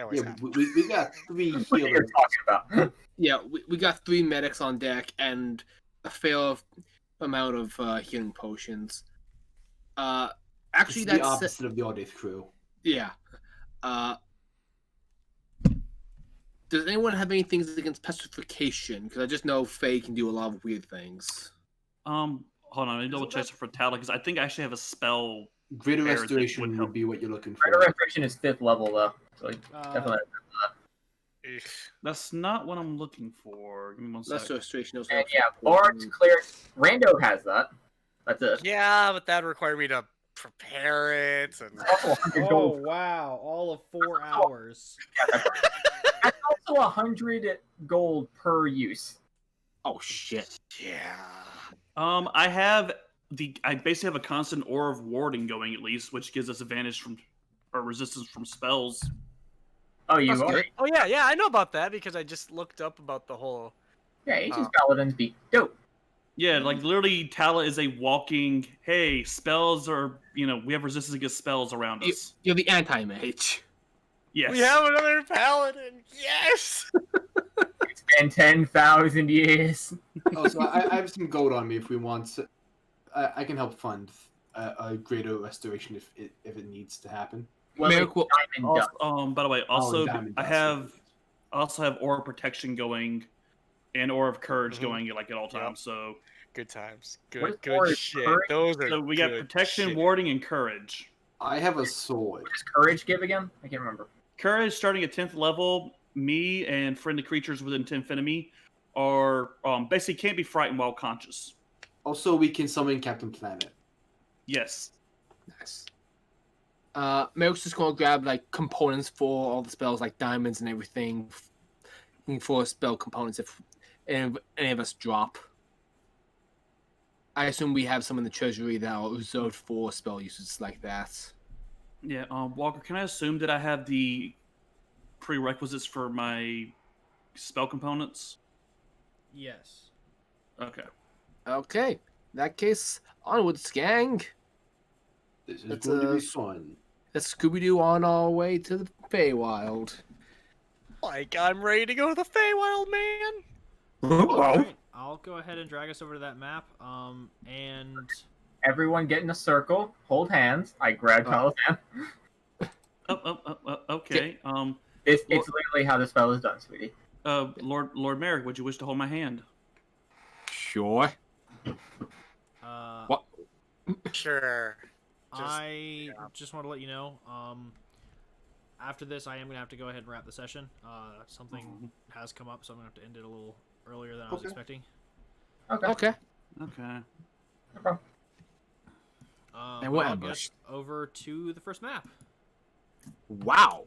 always Yeah, have. we got 3 What you're healers. talking about? Yeah, we got 3 medics on deck and a fair amount of healing potions. Actually, It's the that's opposite of the Audith crew. yeah. Does anyone have any things against petrification? Because I just know Faye can do a lot of weird things. Hold on, let me double check for Tala because I think I actually have a spell. Greater There, that restoration would would, help. be what you're looking Greater for. restoration is 5th level though, so definitely. Eesh. That's not what I'm looking for. Give me one Less second. restoration also And helps yeah, with Bard's clear. Rando has that. That's it. Yeah, but that required me to prepare it, and Also 100 Oh gold. wow! All of 4 hours. That's also 100 gold per use. Oh shit. yeah. I basically have a constant aura of warding going at least, which gives us advantage from or resistance from spells. Oh, you That's are? good. Oh yeah, I know about that because I just looked up about the whole. Yeah, Aegis Paladins be dope. Yeah, like literally Tala is a walking, hey, spells are, we have resistance against spells around us. You're the anti-mage. Yes. We have another paladin. Yes. It's been 10,000 years. Oh, so I have some gold on me if we want. I can help fund a greater restoration if it needs to happen. Well, Merrick it's will- diamond dust. By the way, also diamond I dust. also have aura protection going and aura of courage Mhm. going like at all times. So Good times. What is Good Aura shit. Courage? Those are. so we got good protection, shit. warding, and courage. I have a sword. What does courage give again? I can't remember. Courage starting at 10th level, me and friendly creatures within 10 feet of me are basically can't be frightened while conscious. Also, we can summon Captain Planet. Yes. Nice. Merrick's just gonna grab like components for all the spells, like diamonds and everything, for spell components if any of us drop. I assume we have some in the treasury that are reserved for spell uses like that. Yeah, Walker, can I assume that I have the prerequisites for my spell components? Yes. Okay. Okay, in that case, onwards, gang. This is That's, going to be fun. Let's Scooby-Doo on our way to the Feywild. Like I'm ready to go to the Feywild, man. Alright, I'll go ahead and drag us over to that map. And Everyone get in a circle, hold hands. I grab Tala's hand. Okay. It's literally how the spell is done, sweetie. Lord Merrick, would you wish to hold my hand? Sure. What? Sure. I just want to let you know, after this, I am going to have to go ahead and wrap the session. Something has come up, so I'm going to have to end it a little earlier than I was expecting. Okay. Okay. Okay. No problem. And what I'll ambush? get over to the first map. Wow.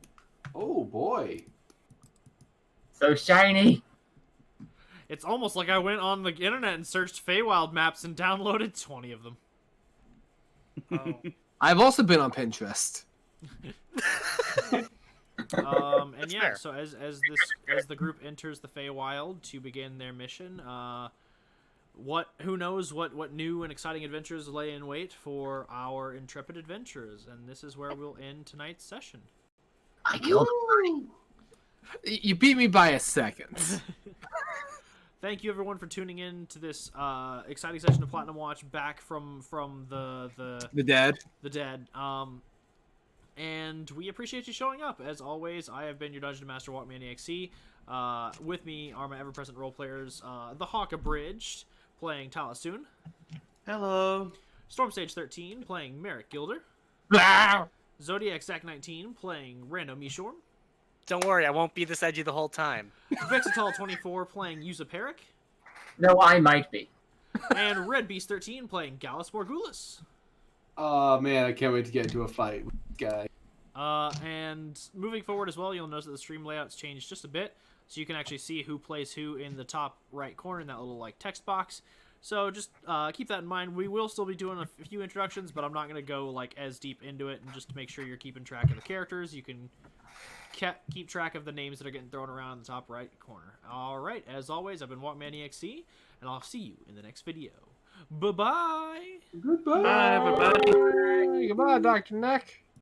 Oh boy. So shiny. It's almost like I went on the internet and searched Feywild maps and downloaded 20 of them. Oh. I've also been on Pinterest. And That's yeah, fair. so as the group enters the Feywild to begin their mission, who knows what new and exciting adventures lay in wait for our intrepid adventurers, and this is where we'll end tonight's session. I killed him. You beat me by a second. Thank you everyone for tuning in to this exciting session of Platinum Watch back from the The dead. dead. And we appreciate you showing up. As always, I have been your Dungeon Master, Walkmaniac C. With me are my ever-present role players, the Hawk Abridged, playing Talasoon. Hello. Stormstage 13, playing Merrick Gilder. Zodiac Zack 19, playing Rando Mishorm. Don't worry, I won't be this edgy the whole time. Vexital 24, playing Yuza Peric. No, I might be. And Red Beast 13, playing Gallus Morgulis. Oh man, I can't wait to get into a fight with this guy. And moving forward as well, you'll notice that the stream layout's changed just a bit, so you can actually see who plays who in the top right corner in that little text box. So just keep that in mind. We will still be doing a few introductions, but I'm not going to go as deep into it. And just to make sure you're keeping track of the characters, you can keep track of the names that are getting thrown around in the top right corner. All right, as always, I've been Walkmaniac C, and I'll see you in the next video. Bye-bye! Goodbye. Bye, everybody. Goodbye, Dr. Neck.